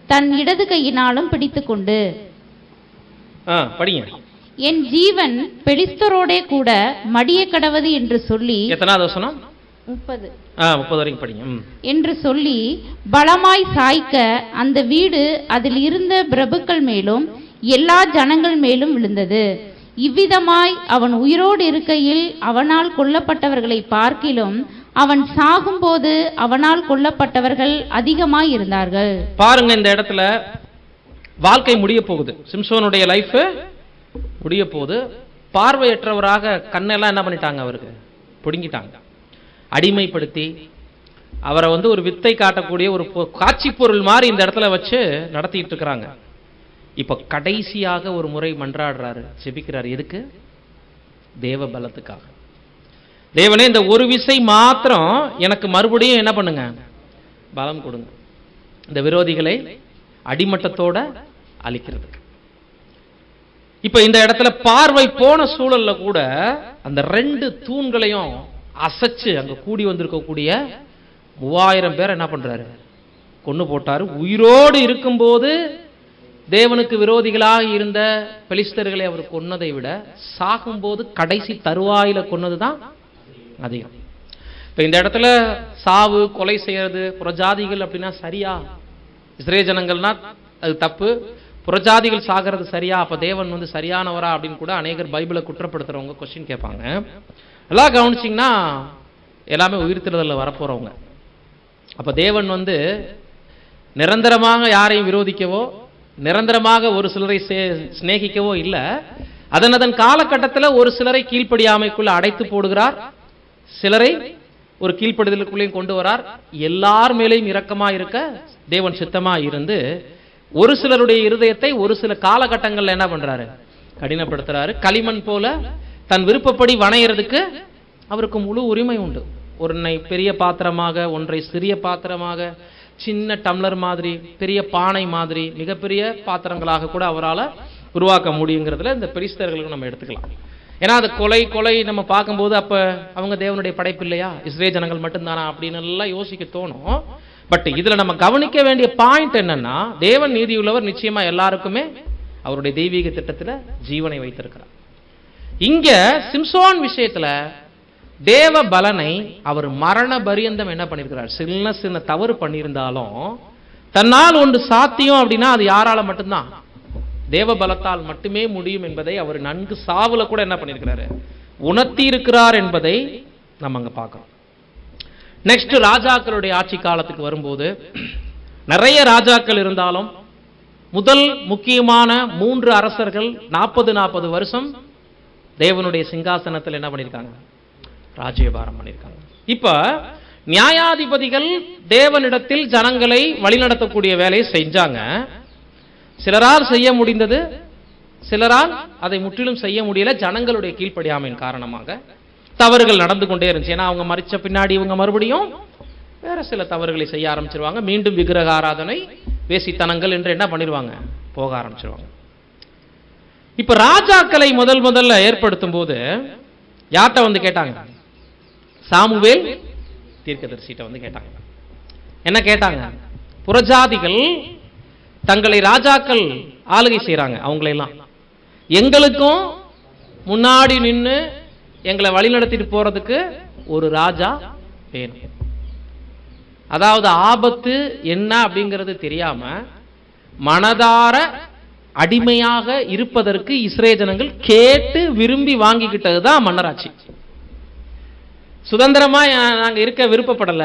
தன் இடது கையினாலும் பிடித்துக்கொண்டு, படிங்க, என் ஜீவன் பெலிஸ்தரோடே கூட மடிய கடவது என்று சொல்லி, எத்தனாவது வசனம்? 30 வரைக்கும் படிங்க. என்று சொல்லி பலமாய் சாய்க்க அந்த வீடு அதில் இருந்த பிரபுக்கள் மேலும் எல்லா ஜனங்கள் மேலும் விழுந்தது. இவ்விதமாய் அவன் உயிரோடு இருக்கையில் அவனால் கொல்லப்பட்டவர்களை பார்க்கிலும் அவன் சாகும்போது அவனால் கொல்லப்பட்டவர்கள் அதிகமாய் இருந்தார்கள். பாருங்க, இந்த இடத்துல வாழ்க்கை முடிய போகுது, சிம்சோனுடைய லைஃப் முடிய போகுது. பார்வையற்றவராக கண்ணெல்லாம் என்ன பண்ணிட்டாங்க, அவருக்கு பிடுங்கிட்டாங்க, அடிமைப்படுத்தி அவரை வந்து ஒரு வித்தை காட்டக்கூடிய ஒரு காட்சி பொருள் மாதிரி இந்த இடத்துல வச்சு நடத்திட்டு இருக்கிறாங்க. இப்ப கடைசியாக ஒரு முறை மன்றாடுறாரு, ஜெபிக்கிறாரு. எதுக்கு? தேவ பலத்துக்காக. தேவனே, இந்த ஒரு விசை மாத்திரம் எனக்கு மறுபடியும் என்ன பண்ணுங்க, பலம் கொடுங்க, இந்த விரோதிகளை அடிமட்டத்தோட அழிக்கிறதுக்கு. இப்ப இந்த இடத்துல பார்வை போன சூழல்ல கூட அந்த 2 தூண்களையும் அசைச்சு அங்க கூடி வந்திருக்கக்கூடிய 3000 பேர் என்ன பண்றாரு, கொன்னு போட்டாரு. உயிரோடு இருக்கும்போது தேவனுக்கு விரோதிகளாக இருந்த பெலிஸ்தர்களை அவர் கொன்னதை விட சாகும்போது கடைசி தருவாயில கொன்னதுதான் அதிகம். இப்ப இந்த இடத்துல சாவு, கொலை செய்யறது, புறஜாதிகள் அப்படின்னா சரியா? இஸ்ரேல் ஜனங்கள்னா அது தப்பு, புறஜாதிகள் சாகிறது சரியா? அப்ப தேவன் வந்து சரியானவரா அப்படின்னு கூட அநேகர் பைபிளை குற்றப்படுத்துறவங்க கொஸ்டின் கேட்பாங்க. எல்லாம் கவனிச்சிங்கன்னா எல்லாமே உயிர்த்தெழுதல்ல வரப்போறவங்க. அப்ப தேவன் வந்து நிரந்தரமாக யாரையும் விரோதிக்கவோ, நிரந்தரமாக ஒரு சிலரை சிநேகிக்கவோ இல்லை. அதன் காலகட்டத்தில் ஒரு சிலரை கீழ்ப்படியாமைக்குள்ள அடைத்து போடுகிறார், சிலரை ஒரு கீழ்ப்படுதலுக்குள்ளேயும் கொண்டு வரார். எல்லார் மேலேயும் இரக்கமா இருக்க தேவன் சித்தமா இருந்து ஒரு சிலருடைய இருதயத்தை ஒரு சில காலகட்டங்கள்ல என்ன பண்றாரு, கடினப்படுத்துறாரு. களிமண் போல தன் விருப்பப்படி வணையறதுக்கு அவருக்கு முழு உரிமை உண்டு. ஒன்றை பெரிய பாத்திரமாக, ஒன்றை சிறிய பாத்திரமாக, சின்ன டம்ளர் மாதிரி, பெரிய பானை மாதிரி, மிகப்பெரிய பாத்திரங்களாக கூட அவரால் உருவாக்க முடியுங்கிறதுல இந்த பெலிஸ்தர்களுக்கு நம்ம எடுத்துக்கலாம். ஏன்னா அது கொலை நம்ம பார்க்கும்போது அப்ப அவங்க தேவனுடைய படைப்பு இல்லையா, இஸ்ரேல் ஜனங்கள் மட்டும்தானா அப்படின்னு எல்லாம் யோசிக்க தோணும். பட் இதுல நம்ம கவனிக்க வேண்டிய பாயிண்ட் என்னன்னா, தேவன் நீதியுள்ளவர், நிச்சயமா எல்லாருக்குமே அவருடைய தெய்வீக திட்டத்துல ஜீவனை வைத்திருக்கிறார். இங்க சிம்சோன் விஷயத்துல தேவ பலனை அவர் மரண பரியந்தம் என்ன பண்ணிருக்கிறார், சின்ன தவறு பண்ணியிருந்தாலும் தன்னால் ஒன்று சாத்தியம் அப்படின்னா அது யாரால மட்டும்தான், தேவ பலத்தால் மட்டுமே முடியும் என்பதை அவர் நன்கு சாவுல கூட என்ன பண்ணிருக்கிறாரு, உணர்த்தி இருக்கிறார் என்பதை நம்ம அங்க பார்க்கிறோம். நெக்ஸ்ட் ராஜாக்களுடைய ஆட்சி காலத்துக்கு வரும்போது நிறைய ராஜாக்கள் இருந்தாலும் முதல் முக்கியமான 3 அரசர்கள் 40 வருஷம் தேவனுடைய சிங்காசனத்தில் என்ன பண்ணிருக்காங்க, ராஜ்யபாரம் பண்ணிருக்காங்க. இப்ப நியாயாதிபதிகள் தேவனிடத்தில் ஜனங்களை வழிநடத்தக்கூடிய வேலையை செஞ்சாங்க. சிலரால் செய்ய முடிந்தது, சிலரால் அதை முற்றிலும் செய்ய முடியல. ஜனங்களுடைய கீழ்ப்படியாமையின் காரணமாக தவறுகள் நடந்து கொண்டே இருந்துச்சு. ஏன்னா அவங்க மறிச்ச பின்னாடி இவங்க மறுபடியும் வேற சில தவறுகளை செய்ய ஆரம்பிச்சிருவாங்க. மீண்டும் விக்கிரக ஆராதனை, வேசித்தனங்கள் என்று என்ன பண்ணிடுவாங்க, போக ஆரம்பிச்சிருவாங்க. இப்ப ராஜாக்களை முதல்ல ஏற்படுத்தும் போது யார்கிட்ட வந்து கேட்டாங்க, சாமுவேல் தீர்க்கதரிசிட்ட வந்து கேட்டாங்க. என்ன கேட்டாங்க, புறஜாதிகள் தங்களை ராஜாக்கள் ஆளுகை செய்றாங்க. அவங்களெல்லாம் எங்களுக்கும் முன்னாடி நின்று எங்களை வழிநடத்திட்டு போறதுக்கு ஒரு ராஜா வேணும். அதாவது ஆபத்து என்ன அப்படிங்கிறது தெரியாம மனதார அடிமையாக இருப்பதற்கு இஸ்ரேல் ஜனங்கள் கேட்டு விரும்பி வாங்கிக்கிட்டதுதான் மன்னராட்சி. சுதந்திரமா நாங்க இருக்க விருப்பப்படல.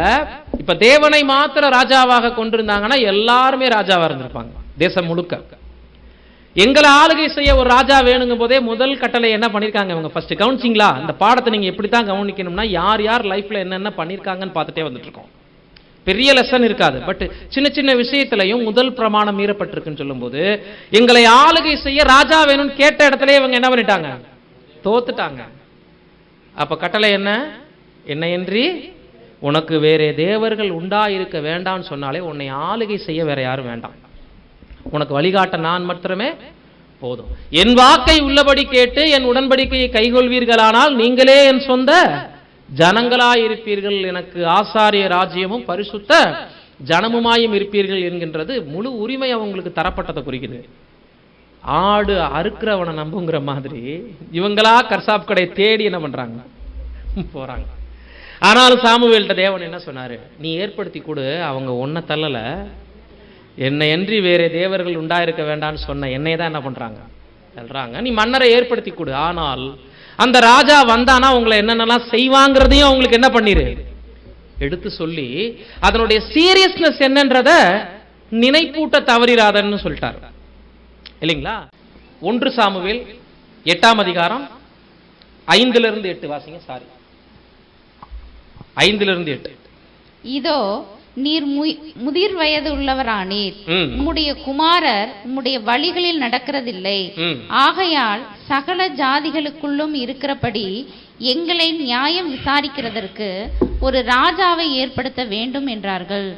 இப்ப தேவனை மாத்திர ராஜாவாக கொண்டிருந்தாங்கன்னா எல்லாருமே ராஜாவா இருந்திருப்பாங்க தேசம் முழுக்க. எங்களை ஆளுகை செய்ய ஒரு ராஜா வேணுங்கும் போதே முதல் கட்டளை என்ன பண்ணிருக்காங்க இவங்க? ஃபர்ஸ்ட் கவனிச்சிங்களா? இந்த பாடத்தை நீங்க எப்படித்தான் கவனிக்கணும்னா, யார் யார் லைஃப்ல என்னென்ன பண்ணிருக்காங்கன்னு பார்த்துட்டே வந்துட்டு இருக்கோம். பெரிய லெசன் இருக்காது, பட் சின்ன சின்ன விஷயத்திலையும் முதல் பிரமாணம் மீறப்பட்டிருக்குன்னு சொல்லும் போது, எங்களை ஆளுகை செய்ய ராஜா வேணும்னு கேட்ட இடத்துல இவங்க என்ன பண்ணிட்டாங்க? தோத்துட்டாங்க. அப்ப கட்டளை என்ன? என்னையன்றி உனக்கு வேற தேவர்கள் உண்டாயிருக்க வேண்டாம்னு சொன்னாலே உன்னை ஆளுகை செய்ய வேற யாரும் வேண்டாம், உனக்கு வழிகாட்ட நான் மாத்திரமே போதும். என் வாக்கை உள்ளபடி கேட்டு என் உடன்படிக்கையை கைகொள்வீர்களானால் நீங்களே என் சொந்த ஜனங்களாயிருப்பீர்கள், எனக்கு ஆசாரிய ராஜ்யமும் பரிசுத்த ஜனமுமாயும் இருப்பீர்கள் என்கின்றது முழு உரிமை அவங்களுக்கு தரப்பட்டதை குறிக்குது. ஆடு அறுக்கிறவனை நம்புங்கிற மாதிரி இவங்களா கர்சாப் கடை தேடி என்ன பண்றாங்க? போறாங்க. ஆனாலும் சாமுவேல்ட்ட தேவன் என்ன சொன்னாரு? நீ ஏற்படுத்தி கொடு, அவங்க ஒன்ன தள்ளல, என்னை அன்றி வேற தேவர்கள் உண்டாயிருக்க வேண்டாம்னு சொன்ன என்னைய தான் என்ன பண்றாங்க? சொல்றாங்க. நீ மன்னரை ஏற்படுத்தி கொடு, ஆனால் அந்த ராஜா வந்தானா உங்களை என்னென்னலாம் செய்வாங்கிறதையும் அவங்களுக்கு என்ன பண்ணிரு எடுத்து சொல்லி அதனுடைய சீரியஸ்னஸ் என்னன்றத நினைப்பூட்ட தவறிராதன்னு சொல்லிட்டார் இல்லைங்களா? 1 சாமுவேல் 8ஆம் அதிகாரம் 5-8 வாசிங்க. சாரி, 5-8. இதோ நீர் முதிர் வயது உள்ளவரானீர், உம்முடைய குமாரர் உம்முடைய வழிகளில் நடக்கிறதில்லை, ஆகையால் சகல ஜாதிகளுக்குள்ளும் இருக்கிறபடி எங்களை நியாயம் விசாரிக்கிறதற்கு ஒரு ராஜாவை ஏற்படுத்த வேண்டும் என்றார்கள்.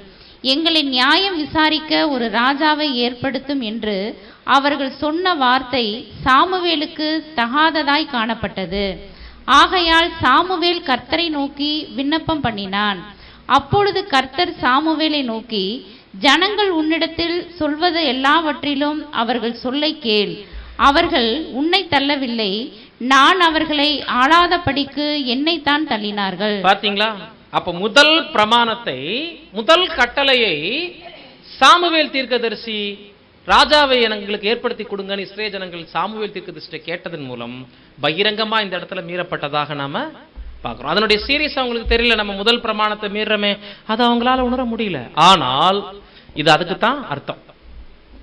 எங்களை நியாயம் விசாரிக்க ஒரு ராஜாவை ஏற்படுத்தும் என்று அவர்கள் சொன்ன வார்த்தை சாமுவேலுக்கு தகாததாய் காணப்பட்டது. ஆகையால் சாமுவேல் கர்த்தரை நோக்கி விண்ணப்பம் பண்ணினான். அப்பொழுது கர்த்தர் சாமுவேலை நோக்கி, ஜனங்கள் உன்னிடத்தில் சொல்வது எல்லாவற்றிலும் அவர்கள் சொல்லை கேள், அவர்கள் உன்னை தள்ளவில்லை, நான் அவர்களை ஆளாதபடிக்கு என்னைத்தான் தள்ளினார்கள். பாத்தீங்களா? அப்ப முதல் பிரமாணத்தை, முதல் கட்டளையை சாமுவேல் தீர்க்கதரிசி ராஜாவை எங்களுக்கு ஏற்படுத்தி கொடுங்கன்னு இஸ்ரேல் ஜனங்கள் சாமுவேல் தீர்க்கதரிசியை கேட்டதன் மூலம் பகிரங்கமா இந்த இடத்துல மீறப்பட்டதாக நாம பார்க்கிறோம். அதனுடைய சீரியஸ் அவங்களுக்கு தெரியல. நம்ம முதல் பிரமாணத்தை மீறமே, அது அவங்களால உணர முடியல. ஆனால் இது அதுக்குத்தான் அர்த்தம்.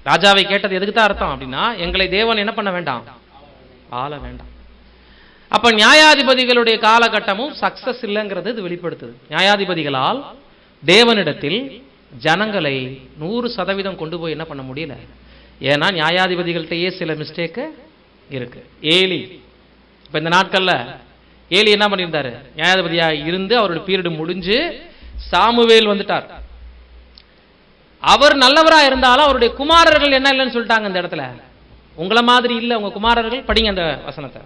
ராஜாவை கேட்டது எதுக்கு தான் அர்த்தம் அப்படின்னா, எங்களை தேவன் என்ன பண்ண வேண்டாம்? ஆள வேண்டாம். அப்ப நியாயாதிபதிகளுடைய காலகட்டமும் சக்சஸ் இல்லைங்கிறது இது வெளிப்படுத்துது. நியாயாதிபதிகளால் தேவனிடத்தில் ஜனங்களை 100% கொண்டு போய் என்ன பண்ண முடியல. ஏன்னா நியாயாதிபதிகள்கிட்டயே சில மிஸ்டேக்கு இருக்கு. ஏலி, இப்ப இந்த நாட்கள்ல ஏலி என்ன பண்ணியிருந்தாரு? நியாயாதிபதியா இருந்து அவருடைய பீரியடு முடிஞ்சு சாமுவேல் வந்துட்டார். அவர் நல்லவரா இருந்தாலும் அவருடைய குமாரர்கள் என்ன இல்லைன்னு சொல்லிட்டாங்க. இந்த இடத்துல உங்களை மாதிரி இல்ல உங்க குமாரர்கள். படிங்க அந்த வசனத்தை.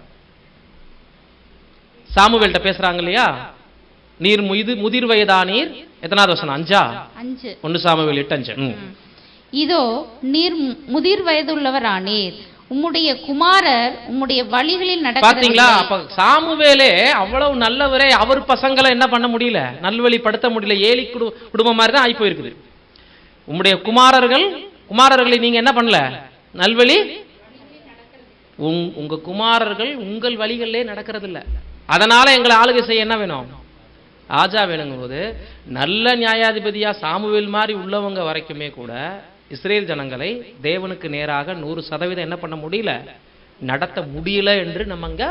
சாமுவேல்ட்ட பேசுறாங்க இல்லையா? நீர் முதிர் வயதானீர். எத்தனாவது வசனம்? 5. 1 சாமுவேல் 8:5. இதோ நீர் முதிர் வயதுள்ளவரானீர், உம்முடைய குமாரர் உம்முடைய வழிகளில் நடக்க. பாத்தீங்களா? அப்ப சாமுவேலே அவ்வளவு நல்லவரே, அவர் பசங்களை என்ன பண்ண முடியல, நல்வழிப்படுத்த முடியல. ஏலி குடும்பம் மாதிரி தான் ஆகி போயிருக்குது. உம்முடைய குமாரர்களை நீங்க என்ன பண்ணல, நல்வழி. உங்க குமாரர்கள் உங்கள் வழிகளிலே நடக்கிறது இல்ல, அதனால எங்களை ஆளுகை செய்ய என்ன வேணும்? ராஜா வேணுங்கும் போது நல்ல நியாயாதிபதியா சாமுவேல் மாதிரி உள்ளவங்க வரைக்குமே கூட இஸ்ரேல் ஜனங்களை தேவனுக்கு நேராக 100% என்ன பண்ண முடியல, நடத்த முடியல என்று நம்ம அங்க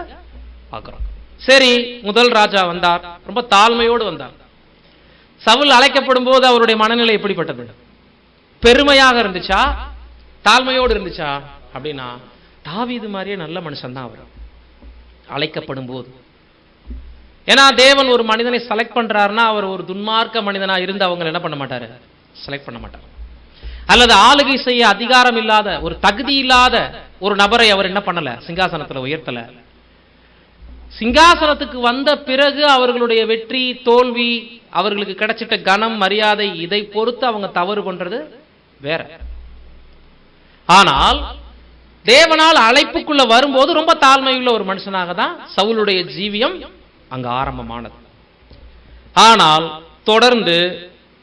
பார்க்கிறோம். சரி, முதல் ராஜா வந்தார், ரொம்ப தாழ்மையோடு வந்தார். சவுல் அழைக்கப்படும் போது அவருடைய மனநிலை எப்படிப்பட்டது? பெருமையாக இருந்துச்சா, தாழ்மையோடு இருந்துச்சா? அப்படின்னா தாவீது மாதிரியே நல்ல மனுஷன் தான் அவர் அழைக்கப்படும் போது. ஏன்னா தேவன் ஒரு மனிதனை செலக்ட் பண்றாருன்னா அவர் ஒரு துன்மார்க்க மனிதனா இருந்து அவங்க என்ன பண்ண மாட்டாரு, செலக்ட் பண்ண மாட்டார். அல்லது ஆளுகை செய்ய அதிகாரம் இல்லாத, ஒரு தகுதி இல்லாத ஒரு நபரை அவர் என்ன பண்ணல, சிங்காசனத்துல உயர்த்தல. சிங்காசனத்துக்கு வந்த பிறகு அவர்களுடைய வெற்றி தோல்வி, அவர்களுக்கு கிடைச்சிட்ட கனம் மரியாதை, இதை பொறுத்து அவங்க தவறு பண்றது வேற. ஆனால் தேவனால் அழைப்புக்குள்ள வரும்போது ரொம்ப தாழ்மையுள்ள ஒரு மனுஷனாக தான் சவுலுடைய ஜீவியம் அங்க ஆரம்பமானது. ஆனால் தொடர்ந்து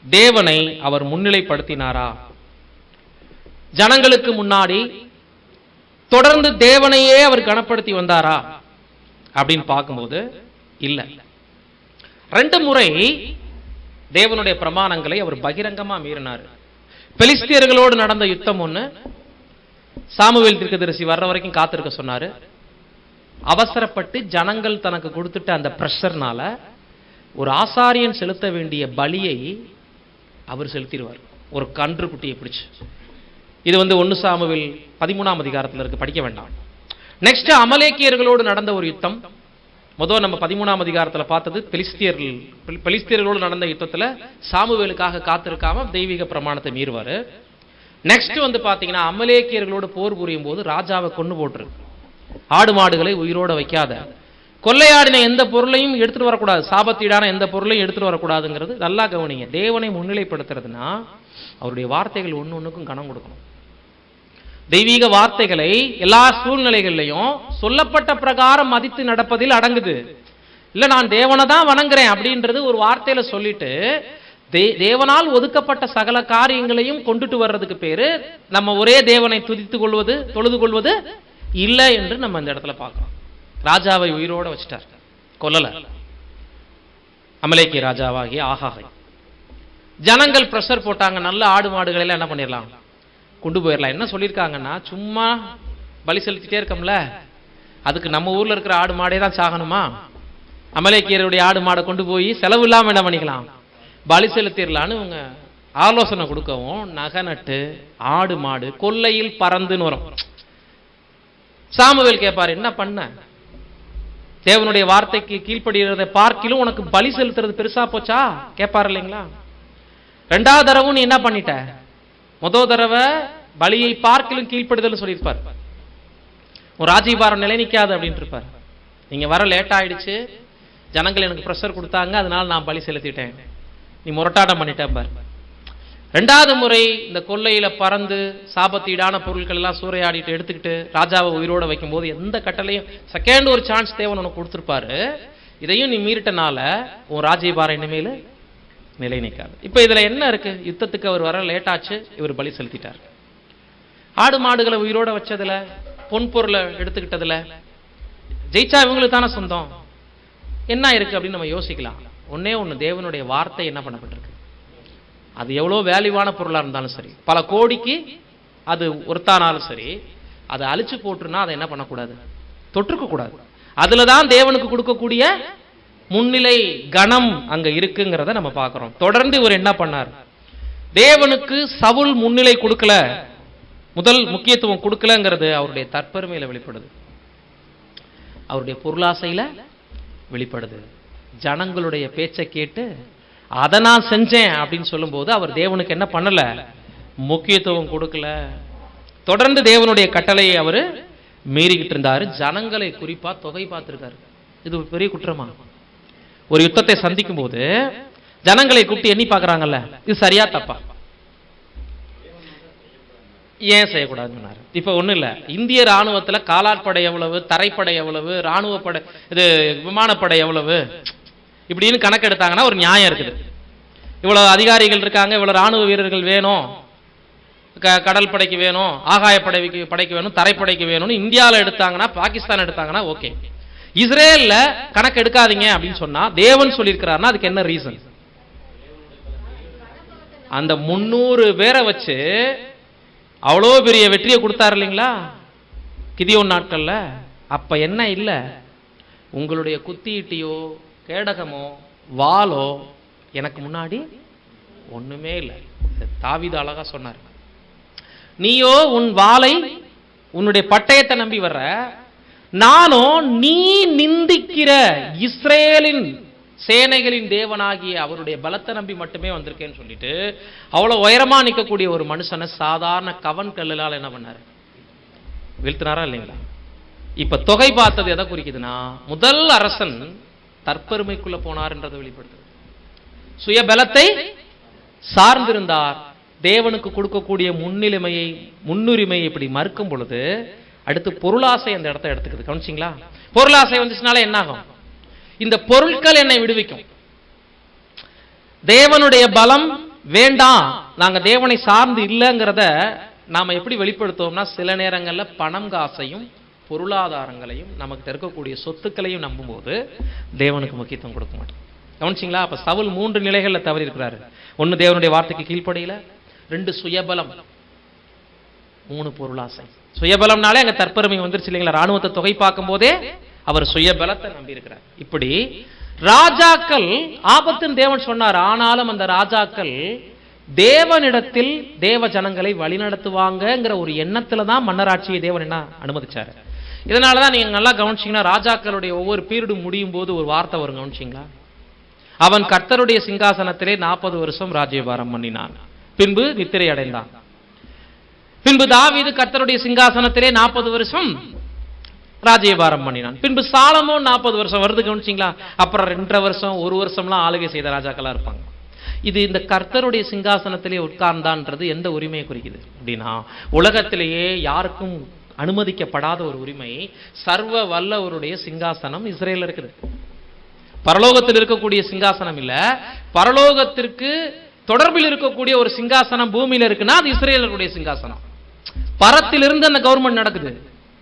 தேவனை அவர் முன்னிலைப்படுத்தினாரா? ஜனங்களுக்கு முன்னாடி தொடர்ந்து தேவனையே அவர் கனப்படுத்தி வந்தாரா அப்படின்னு பார்க்கும்போது இல்ல. 2 முறை தேவனுடைய பிரமாணங்களை அவர் பகிரங்கமா மீறினார். பெலிஸ்தியர்களோடு நடந்த யுத்தம் ஒண்ணு, சாமுவேல் தீர்க்கதரிசி வர்ற வரைக்கும் காத்திருக்க சொன்னாரு. அவசரப்பட்டு ஜனங்கள் தனக்கு கொடுத்துட்ட அந்த பிரஷர்னால ஒரு ஆசாரியன் செலுத்த வேண்டிய பலியை அவர் செலுத்திடுவார், ஒரு கன்று குட்டியை பிடிச்சு. இது 1 சாமுவேல் 13ஆம் அதிகாரத்தில் இருக்கு, படிக்க வேண்டாம். நெக்ஸ்ட் அமலேக்கியர்களோடு நடந்த ஒரு யுத்தம். முதல் நம்ம 13ஆம் அதிகாரத்தில் பார்த்தது பெலிஸ்தியர்களோடு நடந்த யுத்தத்தில் சாமுவேலுக்காக காத்திருக்காம தெய்வீக பிரமாணத்தை மீறுவாரு. நெக்ஸ்ட் பாத்தீங்கன்னா அமலேக்கியர்களோடு போர் புரியும் போது ராஜாவை கொண்டு போட்டுரு, ஆடு மாடுகளை உயிரோட வைக்காத, கொள்ளையாடின எந்த பொருளையும் எடுத்துட்டு வரக்கூடாது, சாபத்தீடான எந்த பொருளையும் எடுத்துட்டு வரக்கூடாதுங்கிறது நல்லா கவனிங்க. தேவனை முன்னிலைப்படுத்துறதுனா அவருடைய வார்த்தைகள் ஒன்னுக்கும் கனம் கொடுக்கணும். தெய்வீக வார்த்தைகளை எல்லா சூழ்நிலைகள்லையும் சொல்லப்பட்ட பிரகாரம் மதித்து நடப்பதில் அடங்குது. இல்ல நான் தேவனை தான் வணங்குறேன் அப்படின்றது ஒரு வார்த்தையில சொல்லிட்டு தேவனால் ஒதுக்கப்பட்ட சகல காரியங்களையும் கொண்டுட்டு வர்றதுக்கு பேரு நம்ம ஒரே தேவனை துதித்துக் கொள்வது, தொழுது கொள்வது இல்லை என்று நம்ம இந்த இடத்துல பார்க்கிறோம். ராஜாவை உயிரோட வச்சுட்டார், கொல்லல. அமலேக்கிய ராஜாவாகிய ஆகாகை ஜனங்கள் பிரஷர் போட்டாங்க, நல்ல ஆடு மாடுகளை எல்லாம் என்ன பண்ணிடலாம், கொண்டு போயிடலாம். என்ன சொல்லியிருக்காங்கன்னா, சும்மா பலி செலுத்திட்டே இருக்கோம்ல, அதுக்கு நம்ம ஊர்ல இருக்கிற ஆடு மாடே தான் சாகணுமா? அமலேக்கியருடைய ஆடு மாடை கொண்டு போய் செலவு இல்லாம என்ன பண்ணிக்கலாம், பலி செலுத்திடலான்னு இவங்க ஆலோசனை கொடுக்கவும், நகை நட்டு ஆடு மாடு கொல்லையில் பறந்துன்னு வரும். சாமுவேல் கேட்பாரு, என்ன பண்ண? தேவனுடைய வார்த்தைக்கு கீழ்ப்படுகிறதை பார்க்கிலும் உனக்கு பலி செலுத்துறது பெருசா போச்சா கேட்பாரு இல்லைங்களா? 2வது தடவை நீ என்ன பண்ணிட்ட? முதல் தடவை பலியை பார்க்கிலும் கீழ்ப்படுதல் சொல்லியிருப்பார். ஒரு ராஜ்யபாரம் நிலை நிற்காது அப்படின்ட்டு இருப்பார். நீங்க வர லேட் ஆயிடுச்சு, ஜனங்கள் எனக்கு பிரஷர் கொடுத்தாங்க, அதனால நான் பலி செலுத்திட்டேன், நீ முரட்டாட்டம் பண்ணிட்டேன் பார். 2வது முறை இந்த கொள்ளையில பறந்து சாபத்தீடான பொருட்கள் எல்லாம் சூறையாடிட்டு எடுத்துக்கிட்டு ராஜாவை உயிரோட வைக்கும் போது எந்த கட்டளையும் செகண்ட் ஒரு சான்ஸ் தேவன் உனக்கு கொடுத்துருப்பாரு. இதையும் நீ மீறிட்டனால உன் ராஜ்யபாரம் இனிமேல் நிலை நிற்காது. இப்ப இதுல என்ன இருக்கு? யுத்தத்துக்கு அவர் வர லேட் ஆச்சு, இவர் பலி செலுத்திட்டார். ஆடு மாடுகளை உயிரோட வச்சதுல, பொன் பொருளை எடுத்துக்கிட்டதுல ஜெயிச்சா இவங்களுக்கு தானே சொந்தம். என்ன இருக்கு அப்படின்னு நம்ம யோசிக்கலாம். ஒன்னே ஒண்ணு, தேவனுடைய வார்த்தை என்ன பண்ணப்பட்டிருக்கு. அது எவ்வளவு வேல்யூவான பொருளா இருந்தாலும் சரி, பல கோடிக்கு அது ஒருத்தானாலும் சரி, அதை அழிச்சு போட்டுருன்னா அதை என்ன பண்ணக்கூடாது, தொற்றுக்க கூடாது. அதுலதான் தேவனுக்கு கொடுக்கக்கூடிய முன்னிலை கணம் அங்க இருக்குங்கிறத நம்ம பார்க்கிறோம். தொடர்ந்து இவர் என்ன பண்ணார்? தேவனுக்கு சவுல் முன்னிலை கொடுக்கல, முதல் முக்கியத்துவம் கொடுக்கலங்கிறது அவருடைய தற்பெருமையில வெளிப்படுது, அவருடைய பொருளாசையில வெளிப்படுது. ஜனங்களுடைய பேச்சை கேட்டு அதை நான் செஞ்சேன் அப்படின்னு சொல்லும் போது அவர் தேவனுக்கு என்ன பண்ணல, முக்கியத்துவம் கொடுக்கல. தொடர்ந்து தேவனுடைய கட்டளையை அவரு மீறிக்கிட்டு இருந்தாரு. ஜனங்களை குறிப்பா தொகை பார்த்திருக்காரு. இது ஒரு பெரிய குற்றமா? ஒரு யுத்தத்தை சந்திக்கும் போது ஜனங்களை கூப்பிட்டு எண்ணி பார்க்கறாங்கல்ல, இது சரியா தப்பா? ஏன் செய்யக்கூடாதுன்னு இப்ப ஒண்ணு இல்ல, இந்திய ராணுவத்துல காலாட்படை எவ்வளவு, தரைப்படை எவ்வளவு, ராணுவ படை இது விமானப்படை எவ்வளவு இப்படின்னு கணக்கு எடுத்தாங்கன்னா ஒரு நியாயம் இருக்குது. இவ்வளவு அதிகாரிகள் இருக்காங்க, இவ்வளவு ராணுவ வீரர்கள் வேணும், கடல் படைக்கு வேணும், ஆகாய படைக்கு வேணும், தரைப்படைக்கு வேணும்னு இந்தியாவில் எடுத்தாங்கன்னா, பாகிஸ்தான் எடுத்தாங்கன்னா ஓகே. இஸ்ரேல்ல கணக்கு எடுக்காதீங்க அப்படின்னு சொன்னா தேவன் சொல்லியிருக்கிறாருன்னா அதுக்கு என்ன ரீசன்? அந்த 300 பேரை வச்சு அவ்வளோ பெரிய வெற்றியை கொடுத்தாரு இல்லைங்களா கிதியோன் நாட்கள்ல. அப்ப என்ன இல்ல, உங்களுடைய குத்தியிட்டியோ கேடகமோ வாளோ எனக்கு முன்னாடி ஒண்ணுமே இல்லை. தாவீது அழகா சொன்னார், நீயோ உன் வாளை உன்னுடைய பட்டயத்தை நம்பி வர்ற, நானோ நீ நிந்திக்கிற இஸ்ரேலின் சேனைகளின் தேவனாகிய அவருடைய பலத்தை நம்பி மட்டுமே வந்திருக்கேன்னு சொல்லிட்டு அவ்வளவு உயரமா நிற்கக்கூடிய ஒரு மனுஷனை சாதாரண கவன் கல்லால் என்ன பண்ணாரு, வீழ்த்தினாரா இல்லைங்களா? இப்ப தொகை பார்த்தது எதை குறிக்குதுன்னா, முதல் அரசன் தற்பெருமைக்குள்ள போனார் என்றதை வெளிப்படுத்துது. சுய பலத்தை சார்ந்திருந்தார், தேவனுக்கு கொடுக்கக்கூடிய முன்னுரிமையை இப்படி மறுக்கும் பொழுது அடுத்து பொருளாசை அந்த இடத்த எடுத்துக்குது. கவனிச்சிங்களா? பொருளாசை வந்துச்சுனால என்ன ஆகும்? இந்த பொருட்கள் என்னை விடுவிக்கும். தேவனுடைய பலம் வேண்டாம், நாங்க தேவனை சார்ந்து இல்லைங்கிறத நாம எப்படி வெளிப்படுத்துவோம்னா, சில நேரங்கள்ல பணம் காசையும் பொருளாதாரங்களையும் நமக்கு இருக்கக்கூடிய சொத்துக்களையும் நம்பும்போது தேவனுக்கு முக்கியத்துவம் கொடுக்க மாட்டோம். கவனிச்சிங்களா? அப்ப சவுல் 3 நிலைகள்ல தவறி இருக்கிறாரு. 1 தேவனுடைய வார்த்தைக்கு கீழ்ப்படியில, 2 சுயபலம், 3 பொருளாசை. சுயபலம்னாலே அங்க தற்பெருமை வந்துருச்சு இல்லைங்களா? ராணுவத்தை தொகை பார்க்கும் போதே அவர் சுயபலத்தை நம்பி இருக்கிறார். இப்படி ராஜாக்கள் ஆபத்துன்னு தேவன் சொன்னார். ஆனாலும் அந்த ராஜாக்கள் தேவனிடத்தில் தேவ ஜனங்களை வழிநடத்துவாங்கங்கிற ஒரு எண்ணத்துல தான் மன்னராட்சியை தேவன் என்ன அனுமதிச்சாரு. இதனாலதான் நீங்க நல்லா கவனிச்சீங்கன்னா, ராஜாக்களுடைய ஒவ்வொரு பீரியடும் முடியும் போது ஒரு வார்த்தை வரும். கவனிச்சீங்களா? அவன் கர்த்தருடைய சிங்காசனத்திலே 40 வருஷம் ராஜ்யபாரம் பண்ணினான், பின்பு நித்திரை அடைந்தான். பின்பு தாவீது கர்த்தருடைய சிங்காசனத்திலே 40 வருஷம் ராஜ்யபாரம் பண்ணினான். பின்பு சாலமோன் 40 வருஷம் வருது. கவனிச்சிங்களா? அப்புறம் 2.5 வருஷம் 1 வருஷம்லாம் ஆளுகை செய்த ராஜாக்களா இருப்பாங்க. இது இந்த கர்த்தருடைய சிங்காசனத்திலே உட்கார்ந்தான்றது எந்த உரிமையை குறிக்குது அப்படின்னா, உலகத்திலேயே யாருக்கும் அனுமதிக்கப்படாத ஒரு உரிமை, சர்வ வல்லவருடைய சிங்காசனம் இஸ்ரேல்ல இருக்குது. பரலோகத்தில் இருக்கக்கூடிய சிங்காசனம் இல்ல, பரலோகத்திற்கு தொடர்பில் இருக்கக்கூடிய ஒரு சிங்காசனம் பூமியில இருக்குன்னா அது இஸ்ரேலுடைய சிங்காசனம். பரத்திலிருந்து அந்த கவர்மெண்ட் நடக்குது,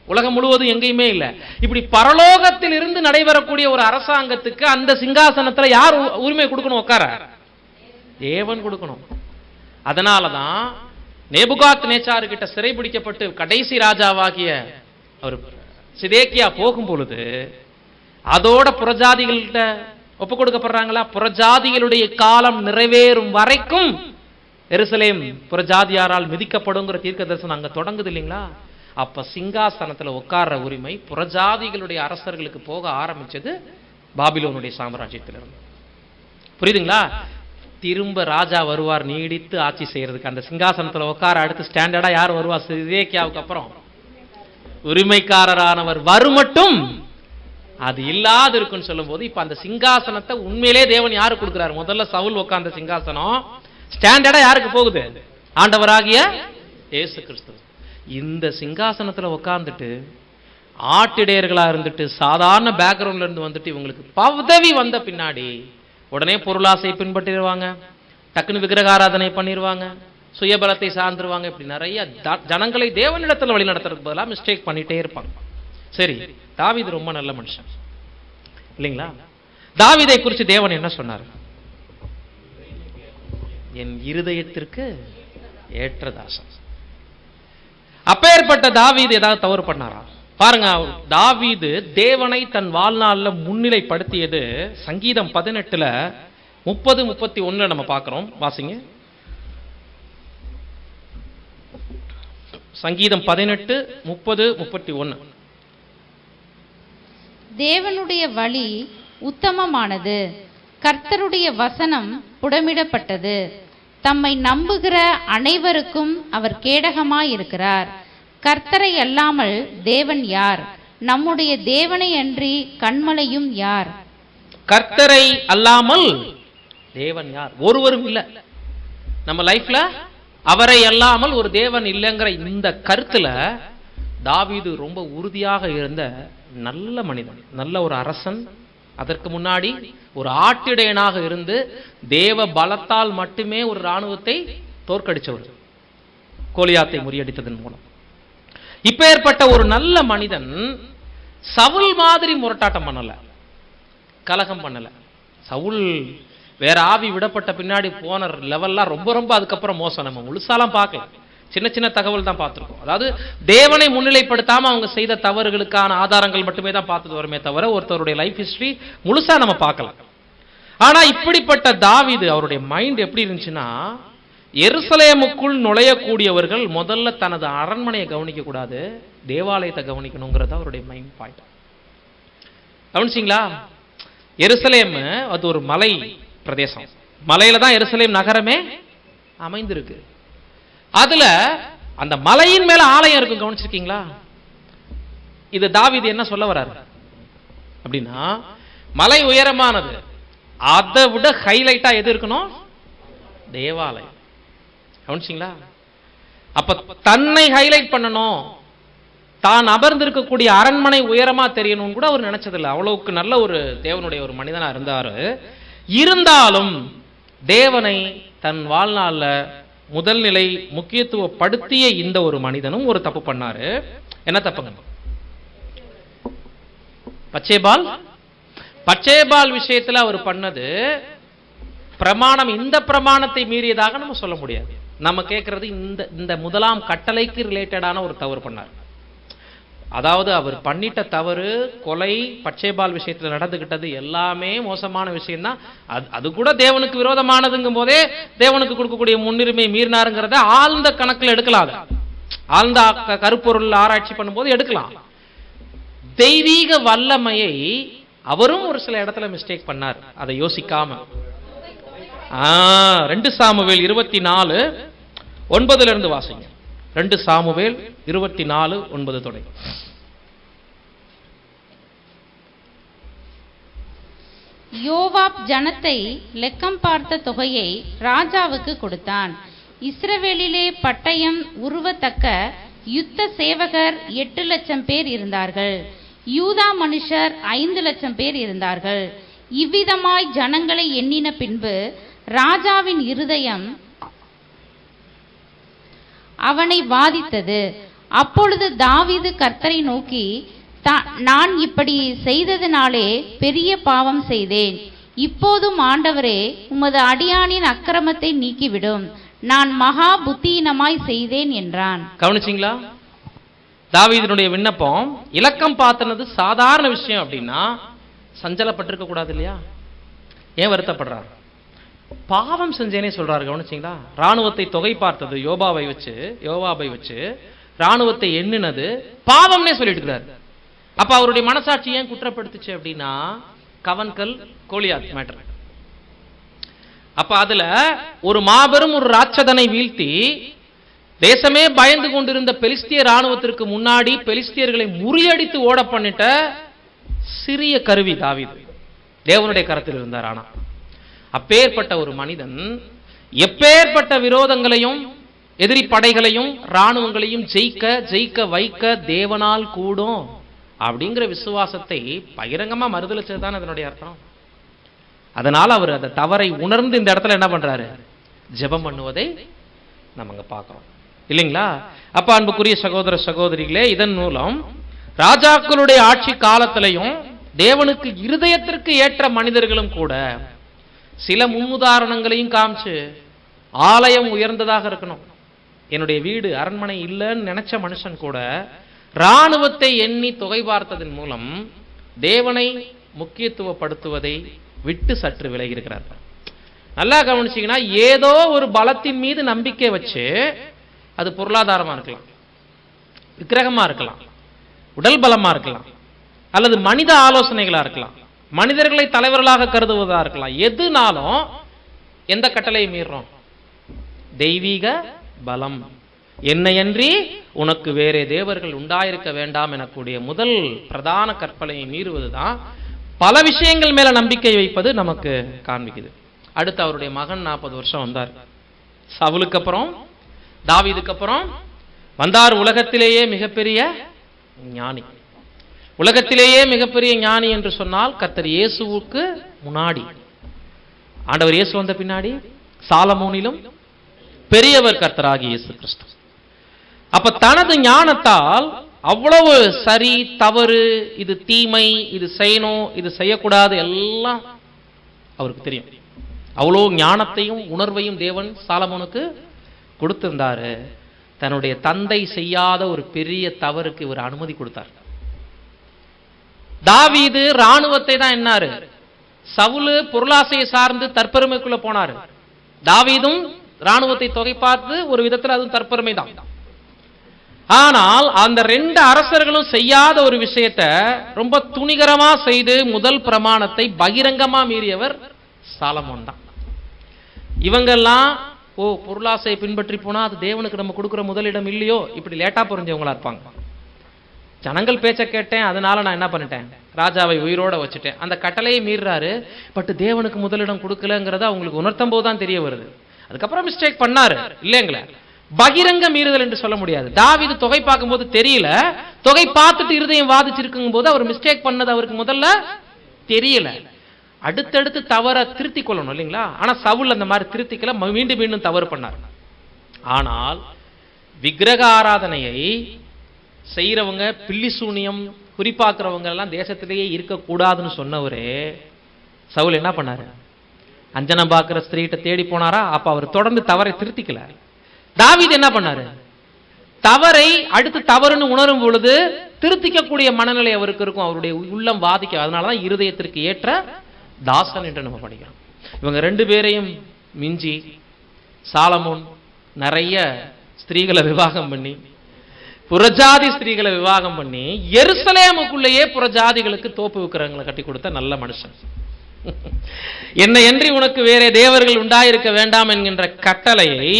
உலகம் முழுவதும் எங்கேயுமே இல்ல. இப்படி பரலோகத்தில் இருந்து நடைபெறக்கூடிய ஒரு அரசாங்கத்துக்கு அந்த சிங்காசனத்துல யார் உரிமை கொடுக்கணும்? உட்கார தேவன் கொடுக்கணும். அதனாலதான் நேபுகாத் நேச்சாரு கிட்ட சிறைபிடிக்கப்பட்டு கடைசி ராஜாவாகிய அவர் சிதேக்கியா போகும் பொழுது அதோட புறஜாதிகள்கிட்ட ஒப்பு கொடுக்கப்படுறாங்களா? புறஜாதிகளுடைய காலம் நிறைவேறும் வரைக்கும் எருசலேம் புறஜாதியாரால் மிதிக்கப்படுங்கிற தீர்க்க தரிசனம் அங்க தொடங்குது இல்லைங்களா? அப்ப சிங்காசனத்துல உட்கார்ற உரிமை புறஜாதிகளுடைய அரசர்களுக்கு போக ஆரம்பிச்சது பாபிலோனுடைய சாம்ராஜ்யத்திலிருந்து. புரியுதுங்களா? திரும்ப ராஜா வருவார் நீடித்து ஆட்சி செய்யறதுக்கு. அந்த சிங்காசனத்துல உட்கார அடுத்து ஸ்டாண்டர்டா யார் வருவா? சிதேக்கியாவுக்கு அப்புறம் உரிமைக்காரரானவர் வருமட்டும் அது இல்லாது இருக்குன்னு சொல்லும் போது, இப்ப அந்த சிங்காசனத்தை உண்மையிலே தேவன் யாரு கொடுக்கிறார்? முதல்ல சவுல் உட்கார்ந்த சிங்காசனம் ஸ்டாண்டர்டா யாருக்கு போகுது? ஆண்டவராகிய இயேசு கிறிஸ்து. இந்த சிங்காசனத்துல உட்கார்ந்துட்டு ஆட்டிடையர்களா இருந்துட்டு சாதாரண பேக்ரவுண்ட்ல இருந்து வந்துட்டு இவங்களுக்கு பதவி வந்த பின்னாடி உடனே பொருளாசை பின்பற்றிடுவாங்க, டக்குன்னு விக்கிரகாராதனை பண்ணிடுவாங்க, சுயபலத்தை சார்ந்துருவாங்க. இப்படி நிறைய ஜனங்களை தேவனிடத்துல வழி நடத்துறதுக்கு பதிலாக மிஸ்டேக் பண்ணிட்டே இருப்பாங்க. சரி, தாவீது ரொம்ப நல்ல மனுஷன் இல்லைங்களா? தாவீதை குறித்து தேவன் என்ன சொன்னார்? என் இருதயத்திற்கு ஏற்ற தாசன். அப்பேற்பட்ட தாவீது ஏதாவது தவறு பண்ணாரா? பாருங்க, தாவீது தேவனை தன் வாழ்நாள்ல முன்னிலைப்படுத்தியது சங்கீதம் 18 30-31 நம்ம பார்க்கிறோம். வாசிங்க. சங்கீதம் 18 30-31. தேவனுடைய வழி உத்தமமானது, கர்த்தருடைய வசனம் புடமிடப்பட்டது. தம்மை நம்புகிற அனைவருக்கும் அவர் கேடகமாயிருக்கிறார். கர்த்தரை அல்லாமல் தேவன் யார்? நம்முடைய தேவனை அன்றி கண்மலையும் யார்? கர்த்தரை அல்லாமல் தேவன் யார்? ஒருவரும் இல்ல நம்ம லைஃப்ல. அவரை அல்லாமல் ஒரு தேவன் இல்லைங்கிற இந்த கருத்துல தாவீது ரொம்ப உறுதியாக இருந்த நல்ல மனிதன், நல்ல ஒரு அரசன். அதற்கு முன்னாடி ஒரு ஆட்டிடையனாக இருந்து தேவ பலத்தால் மட்டுமே ஒரு இராணுவத்தை தோற்கடிச்சவர், கோலியாத்தை முறியடித்ததன் மூலம். இப்பேற்பட்ட ஒரு நல்ல மனிதன் சவுல் மாதிரி முரட்டாட்டம் பண்ணல, கலகம் பண்ணல. சவுல் வேற ஆவி விடப்பட்ட பின்னாடி போன லெவல்லாம் ரொம்ப ரொம்ப அதுக்கப்புறம் மோசம். நம்ம முழுசாலாம் பார்க்கலாம், சின்ன சின்ன தகவல் தான் பார்த்துருக்கோம். அதாவது தேவனை முன்னிலைப்படுத்தாம அவங்க செய்த தவறுகளுக்கான ஆதாரங்கள் மட்டுமே தான் பார்த்துட்டு வருமே தவிர ஒருத்தருடைய லைஃப் ஹிஸ்டரி முழுசா நம்ம பார்க்கலாம். ஆனா இப்படிப்பட்ட தாவீது, அவருடைய மைண்ட் எப்படி இருந்துச்சுன்னா, எருசலேமுக்குள் நுழையக்கூடியவர்கள் முதல்ல தனது அரண்மனையை கவனிக்க கூடாது, தேவாலயத்தை கவனிக்கணுங்கிறது அவருடைய மைண்ட் பாயிண்ட். கவனிச்சிங்களா? எருசலேம் அது ஒரு மலை பிரதேசம், மலையில தான் எருசலேம் நகரமே அமைந்திருக்கு. அதுல அந்த மலையின் மேல ஆலயம் இருக்கும். கவனிச்சிருக்கீங்களா? இது தாவீது என்ன சொல்ல வர்றாரு அப்படின்னா, மலை உயரமானது, அதை விட ஹைலைட்டா எது இருக்கணும்? தேவாலயம். கவனிச்சிங்களா? அப்ப தன்னை ஹைலைட் பண்ணணும், தான் அமர்ந்திருக்கக்கூடிய அரண்மனை உயரமா தெரியணும்னு கூட அவர் நினைச்சதில்லை. அவ்வளவுக்கு நல்ல ஒரு தேவனுடைய ஒரு மனிதனா இருந்தாரு. இருந்தாலும் தேவனை தன் வாழ்நாள்ல முதல் நிலை முக்கியத்துவப்படுத்திய இந்த ஒரு மனிதனும் ஒரு தப்பு பண்ணாரு. என்ன தப்புங்க? பச்சேபால் விஷயத்துல அவர் பண்ணது பிரமாணம். இந்த பிரமாணத்தை மீறியதாக நம்ம சொல்ல முடியாது. நம்ம கேட்கறது இந்த முதலாம் கட்டளைக்கு ரிலேட்டடான ஒரு தவறு பண்ணார். அதாவது அவர் பண்ணிட்ட தவறு, கொலை, பச்சேபால் விஷயத்துல நடந்துகிட்டது எல்லாமே மோசமான விஷயம் தான். அது கூட தேவனுக்கு விரோதமானதுங்கும் போதே தேவனுக்கு கொடுக்கக்கூடிய முன்னுரிமை மீறினாருங்கிறத ஆழ்ந்த கணக்கில் எடுக்கலாம். ஆழ்ந்த கருப்பொருள் ஆராய்ச்சி பண்ணும்போது எடுக்கலாம். தெய்வீக வல்லமையை அவரும் ஒரு சில இடத்துல மிஸ்டேக் பண்ணார், அதை யோசிக்காம. 2 சாமுவேல் 24:9 வாசிங்க. 2 சாமுவேல் 24:9 தொடங்கி. யோவாப் ஜனத்தை லெக்கம் பார்த்த தொகையை ராஜாவுக்கு கொடுத்தான். இஸ்ரவேலிலே பட்டயம் உருவத்தக்க யுத்த சேவகர் 8 லட்சம் பேர் இருந்தார்கள். யூதா மனுஷர் 5 லட்சம் பேர் இருந்தார்கள். இவ்விதமாய் ஜனங்களை எண்ணின பின்பு ராஜாவின் இருதயம் அவனை வாதித்தது. அப்பொழுது தாவீது கர்த்தரை நோக்கி, நான் இப்படி செய்ததினாலே பெரிய பாவம் செய்தேன். இப்போதும் ஆண்டவரே, உமது அடியானின் அக்கிரமத்தை நீக்கிவிடும். நான் மகா புத்தியினமாய் செய்தேன் என்றான். கவனிச்சிங்களா? தாவீதினுடைய விண்ணப்பம் இலக்கம் பார்த்தனது சாதாரண விஷயம் அப்படின்னா சஞ்சலப்பட்டிருக்க கூடாது இல்லையா? ஏன் வருத்தப்படுறார்? பாவம் செஞ்சேனே சொல்றாரு. கவனிச்சிங்களா? ராணுவத்தை தொகை பார்த்தது யோவாபை வச்சு ராணுவத்தை எண்ணினது பாவம்னே சொல்லிட்டு இருக்கிறார். அப்ப அவருடைய மனசாட்சி ஏன் குற்றப்படுத்துச்சு அப்படின்னா கவன்கல் கோலியாத் மேட்டர். அப்ப அதுல ஒரு மாபெரும் ஒரு ராட்சதனை வீழ்த்தி தேசமே பயந்து கொண்டிருந்த பெலிஸ்திய ராணுவத்திற்கு முன்னாடி பெலிஸ்தியர்களை முறியடித்து ஓட பண்ணிட்ட சிறிய கருவி தாவீது தேவனுடைய கரத்தில் இருந்தார். ஆனா அப்பேற்பட்ட ஒரு மனிதன் எப்பேற்பட்ட விரோதங்களையும் எதிரி படைகளையும் ராணுவங்களையும் ஜெயிக்க வைக்க தேவனால் கூடும் அப்படிங்கிற விசுவாசத்தை பகிரங்கமா மறுதலிச்சதுதான் அதனுடைய அர்த்தம். அதனால அவர் அந்த தவறை உணர்ந்து இந்த இடத்துல என்ன பண்றாரு? ஜெபம் பண்ணுவதை நம்ம பார்க்கிறோம் இல்லைங்களா? அப்ப அன்புக்குரிய சகோதர சகோதரிகளே, இதன் மூலம் ராஜாக்களுடைய ஆட்சி காலத்திலையும் தேவனுக்கு இருதயத்திற்கு ஏற்ற மனிதர்களும் கூட சில முன்னுதாரணங்களையும் காமிச்சு ஆலயம் உயர்ந்ததாக இருக்கணும், என்னுடைய வீடு அரண்மனை இல்லைன்னு நினைச்ச மனுஷன் கூட ராணுவத்தை எண்ணி தொகை பார்த்ததன் மூலம் தேவனை முக்கியத்துவப்படுத்துவதை விட்டு சற்று விலகி இருக்கிறார். நல்லா கவனிச்சீங்கன்னா ஏதோ ஒரு பலத்தின் மீது நம்பிக்கை வச்சு, அது பொருளாதாரமா இருக்கலாம், விக்கிரகமா இருக்கலாம், உடல் பலமா இருக்கலாம், அல்லது மனித ஆலோசனைகளா இருக்கலாம், மனிதர்களை தலைவர்களாக கருதுவதா இருக்கலாம். எதுனாலும் எந்த கட்டளையை மீறோம்? தெய்வீக பலம். என்னையன்றி உனக்கு வேறே தேவர்கள் உண்டாயிருக்க வேண்டாம் எனக்கூடிய முதல் பிரதான கற்பனையை மீறுவதுதான் பல விஷயங்கள் மேல நம்பிக்கை வைப்பது நமக்கு காண்பிக்குது. அடுத்து அவருடைய மகன் 40 வருஷம் வந்தார். சவுலுக்கு அப்புறம் தாவீதுக்கு அப்புறம் வந்தார் உலகத்திலேயே மிகப்பெரிய ஞானி. உலகத்திலேயே மிகப்பெரிய ஞானி என்று சொன்னால் கர்த்தர் இயேசுவுக்கு முன்னாடி, ஆண்டவர் இயேசு வந்த பின்னாடி சாலமோனிலும் பெரியவர் கர்த்தராகிய இயேசு கிறிஸ்து. அப்ப தனது ஞானத்தால் அவ்வளவு சரி தவறு, இது தீமை, இது செய்யணும், இது செய்யக்கூடாது எல்லாம் அவருக்கு தெரியும். அவ்வளவு ஞானத்தையும் உணர்வையும் தேவன் சாலமோனுக்கு கொடுத்திருந்தாரு. தன்னுடைய தந்தை செய்யாத ஒரு பெரிய தவறுக்கு இவர் அனுமதி கொடுத்தார். தாவீது ராணுவத்தை தான் என்னாரு, சவுலு பொருளாசையை சார்ந்து தற்பெருமைக்குள்ள போனாரு. தாவீதும் ராணுவத்தை தொகை பார்த்து ஒரு விதத்தில் அதுவும் தற்பெருமை தான். ஆனால் அந்த 2 அரசர்களும் செய்யாத ஒரு விஷயத்தை ரொம்ப துணிகரமா செய்து முதல் பிரமாணத்தை பகிரங்கமா மீறியவர் சாலமோன் தான். இவங்கெல்லாம் பொருளாசையை பின்பற்றி போனா அது தேவனுக்கு நம்ம கொடுக்கிற முதலிடம் இல்லையோ, இப்படி லேட்டா புரிஞ்சவங்களா இருப்பாங்க. ஜனங்கள் பேச்ச கேட்டேன், அதனால நான் என்ன பண்ணிட்டேன், ராஜாவை உயிரோட வச்சுட்டேன். அந்த கட்டளையை மீறாரு, பட் தேவனுக்கு முதலிடம் கொடுக்கலங்கிறத அவங்களுக்கு உணர்த்தும் போதுதான் தெரிய வருது. அதுக்கப்புறம் மிஸ்டேக் பண்ணாரு இல்லைங்களா. பகிரங்க மீறுதல் என்று சொல்ல முடியாது. தாவீது தொகை பார்க்கும்போது தெரியல, தொகை பார்த்துட்டு இருதயம் வாதிச்சிருக்கும் போது அவர் மிஸ்டேக் பண்ணது அவருக்கு முதல்ல தெரியல. அடுத்தடுத்து தவற திருத்தி கொள்ளணும் இல்லைங்களா. ஆனா சவுல் அந்த மாதிரி திருத்திக்கல, மீண்டும் மீண்டும் தவறு பண்ணார். ஆனால் விக்கிரக ஆராதனையை செய்யறவங்க, பில்லி சூனியம் குறிப்பாக்குறவங்க எல்லாம் தேசத்திலேயே இருக்கக்கூடாதுன்னு சொன்னவரே சவுல் என்ன பண்ணாரு? அஞ்சனம் பார்க்கிற ஸ்திரீகிட்ட தேடி போனாரா? அப்ப அவர் தொடர்ந்து தவறை திருத்திக்கல. தாவீது என்ன பண்ணாரு? தவறை அடுத்து தவறுன்னு உணரும் பொழுது திருத்திக்கக்கூடிய மனநிலை அவருக்கு இருக்கும், அவருடைய உள்ளம் வாதிக்க. அதனாலதான் இருதயத்திற்கு ஏற்ற தாசன் என்று நம்ம படிக்கிறோம். இவங்க ரெண்டு பேரையும் மிஞ்சி சாலமோன் நிறைய ஸ்திரீகளை விவாகம் பண்ணி, புறஜாதி ஸ்திரீகளை விவாகம் பண்ணி, எருசலேமுக்குள்ளேயே புறஜாதிகளுக்கு தோப்பு விக்கிரகங்களை கட்டி கொடுத்த நல்ல மனுஷன். என்னை அன்றி உனக்கு வேற தேவர்கள் உண்டாயிருக்க வேண்டாம் என்கின்ற கட்டளையை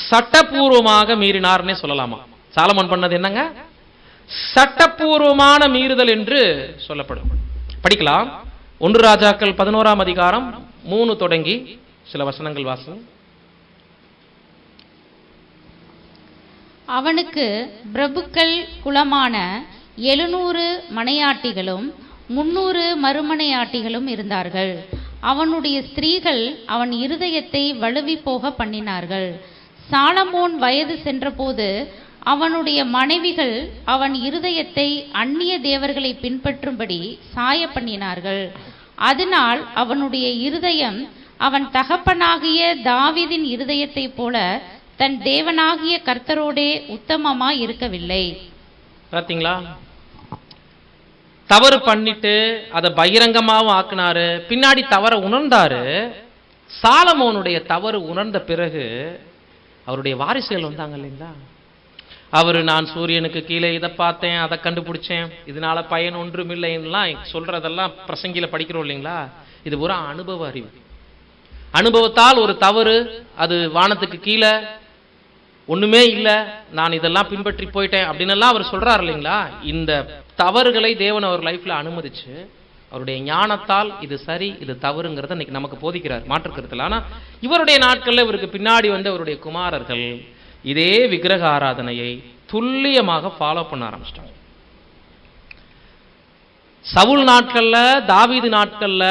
சட்டப்பூர்வமாக மீறினார்னே சொல்லலாமா? சாலமோன் பண்ணது என்னங்க? சட்டப்பூர்வமான மீறுதல் என்று சொல்லப்படும். படிக்கலாம். 1 ராஜாக்கள் 11ஆம் அதிகாரம் 3 தொடங்கி சில வசனங்கள் வாசம். அவனுக்கு பிரபுக்கள் குலமான 700 மனையாட்டிகளும் 300 மறுமனையாட்டிகளும் இருந்தார்கள். அவனுடைய ஸ்திரீகள் அவன் இருதயத்தை வழுவி போக பண்ணினார்கள். சாலமோன் வயது சென்றபோது அவனுடைய மனைவிகள் அவன் இருதயத்தை அந்நிய தேவர்களை பின்பற்றும்படி சாய பண்ணினார்கள். அதனால் அவனுடைய இருதயம் அவன் தகப்பனாகிய தாவீதின் இருதயத்தை போல தன் தேவனாகிய கர்த்தரோடே உத்தமமாய் இருக்கவில்லை. பார்த்தீங்களா? தவறு பண்ணிட்டு அதை பகிரங்கமாவும் ஆக்குனாரு, பின்னாடி தவற உணர்ந்தாரு. சாலமோனுடைய தவறு உணர்ந்த பிறகு அவருடைய வாரிசுகள் வந்தாங்க இல்லைங்களா. அவரு நான் சூரியனுக்கு கீழே இதை பார்த்தேன், அதை கண்டுபிடிச்சேன், இதனால பயன் ஒன்றும் இல்லைன்னா சொல்றதெல்லாம் பிரசங்கில படிக்கிறோம் இல்லைங்களா. இது ஒரு அனுபவ அறிவு. அனுபவத்தால் ஒரு தவறு அது வானத்துக்கு கீழே ஒண்ணுமே இல்லை, நான் இதெல்லாம் பின்பற்றி போயிட்டேன் அப்படின்னு எல்லாம் அவர் சொல்றாரு இல்லைங்களா. இந்த தவறுகளை தேவன் அவர் லைஃப்ல அனுமதிச்சு அவருடைய ஞானத்தால் இது சரி இது தவறுங்கிறத இன்னைக்கு நமக்கு போதிக்கிறார், மாற்றுக்கருத்தில். ஆனா இவருடைய நாட்கள்ல இவருக்கு பின்னாடி வந்து அவருடைய குமாரர்கள் இதே விக்கிரக ஆராதனையை துல்லியமாக ஃபாலோ பண்ண ஆரம்பிச்சிட்டாங்க. சவுல் நாட்கள்ல, தாவீது நாட்கள்ல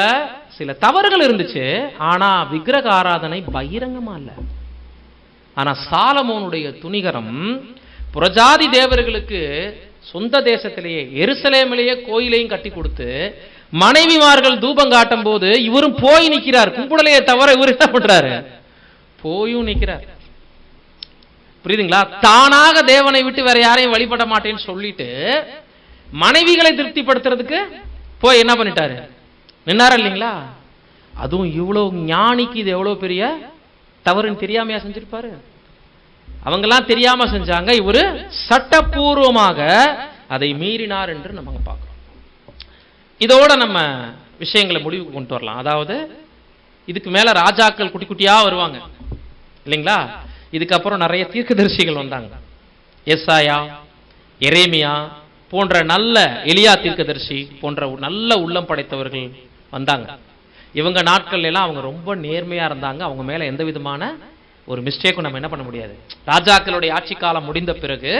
சில தவறுகள் இருந்துச்சு, ஆனா விக்கிரக ஆராதனை பகிரங்கமா இல்ல. ஆனா சாலமோனுடைய துணிகரம் புறஜாதி தேவர்களுக்கு சொந்த தேசத்திலேயே எருசலேமிலேயே கோயிலையும் கட்டி கொடுத்து மனைவிமார்கள் தூபம் காட்டும் போது இவரும் போய் நிற்கிறார். கும்பிடலையே தவிர இவர் என்ன பண்றாரு? போயும் நிற்கிறார். புரியுதுங்களா? தானாக தேவனை விட்டு வேற யாரையும் வழிபட மாட்டேன்னு சொல்லிட்டு மனைவிகளை திருப்திப்படுத்துறதுக்கு போய் என்ன பண்ணிட்டாரு? நின்னார இல்லைங்களா. அதுவும் இவ்வளவு ஞானிக்கு இது எவ்வளவு பெரிய தவறுன்னு தெரியாமையா செஞ்சிருப்பாரு? அவங்கெல்லாம் தெரியாம செஞ்சாங்க, இவரு சட்டப்பூர்வமாக அதை மீறினார் என்று நம்ம பார்க்கிறோம். இதோட நம்ம விஷயங்களை முடிவுக்கு கொண்டு வரலாம். அதாவது இதுக்கு மேல ராஜாக்கள் குட்டி குட்டியா வருவாங்க இல்லைங்களா. இதுக்கப்புறம் நிறைய தீர்க்கதரிசிகள் வந்தாங்க. எசாயா, எரேமியா போன்ற நல்ல எலியா தீர்க்கதரிசி போன்ற நல்ல உள்ளம் படைத்தவர்கள் வந்தாங்க. இவங்க நாட்கள் எல்லாம் அவங்க ரொம்ப நேர்மையா இருந்தாங்க. அவங்க மேல எந்த விதமான ஒரு மிஸ்டேக்கும் நம்ம என்ன பண்ண முடியாது. ராஜாக்களுடைய ஆட்சி காலம் முடிந்த பிறகு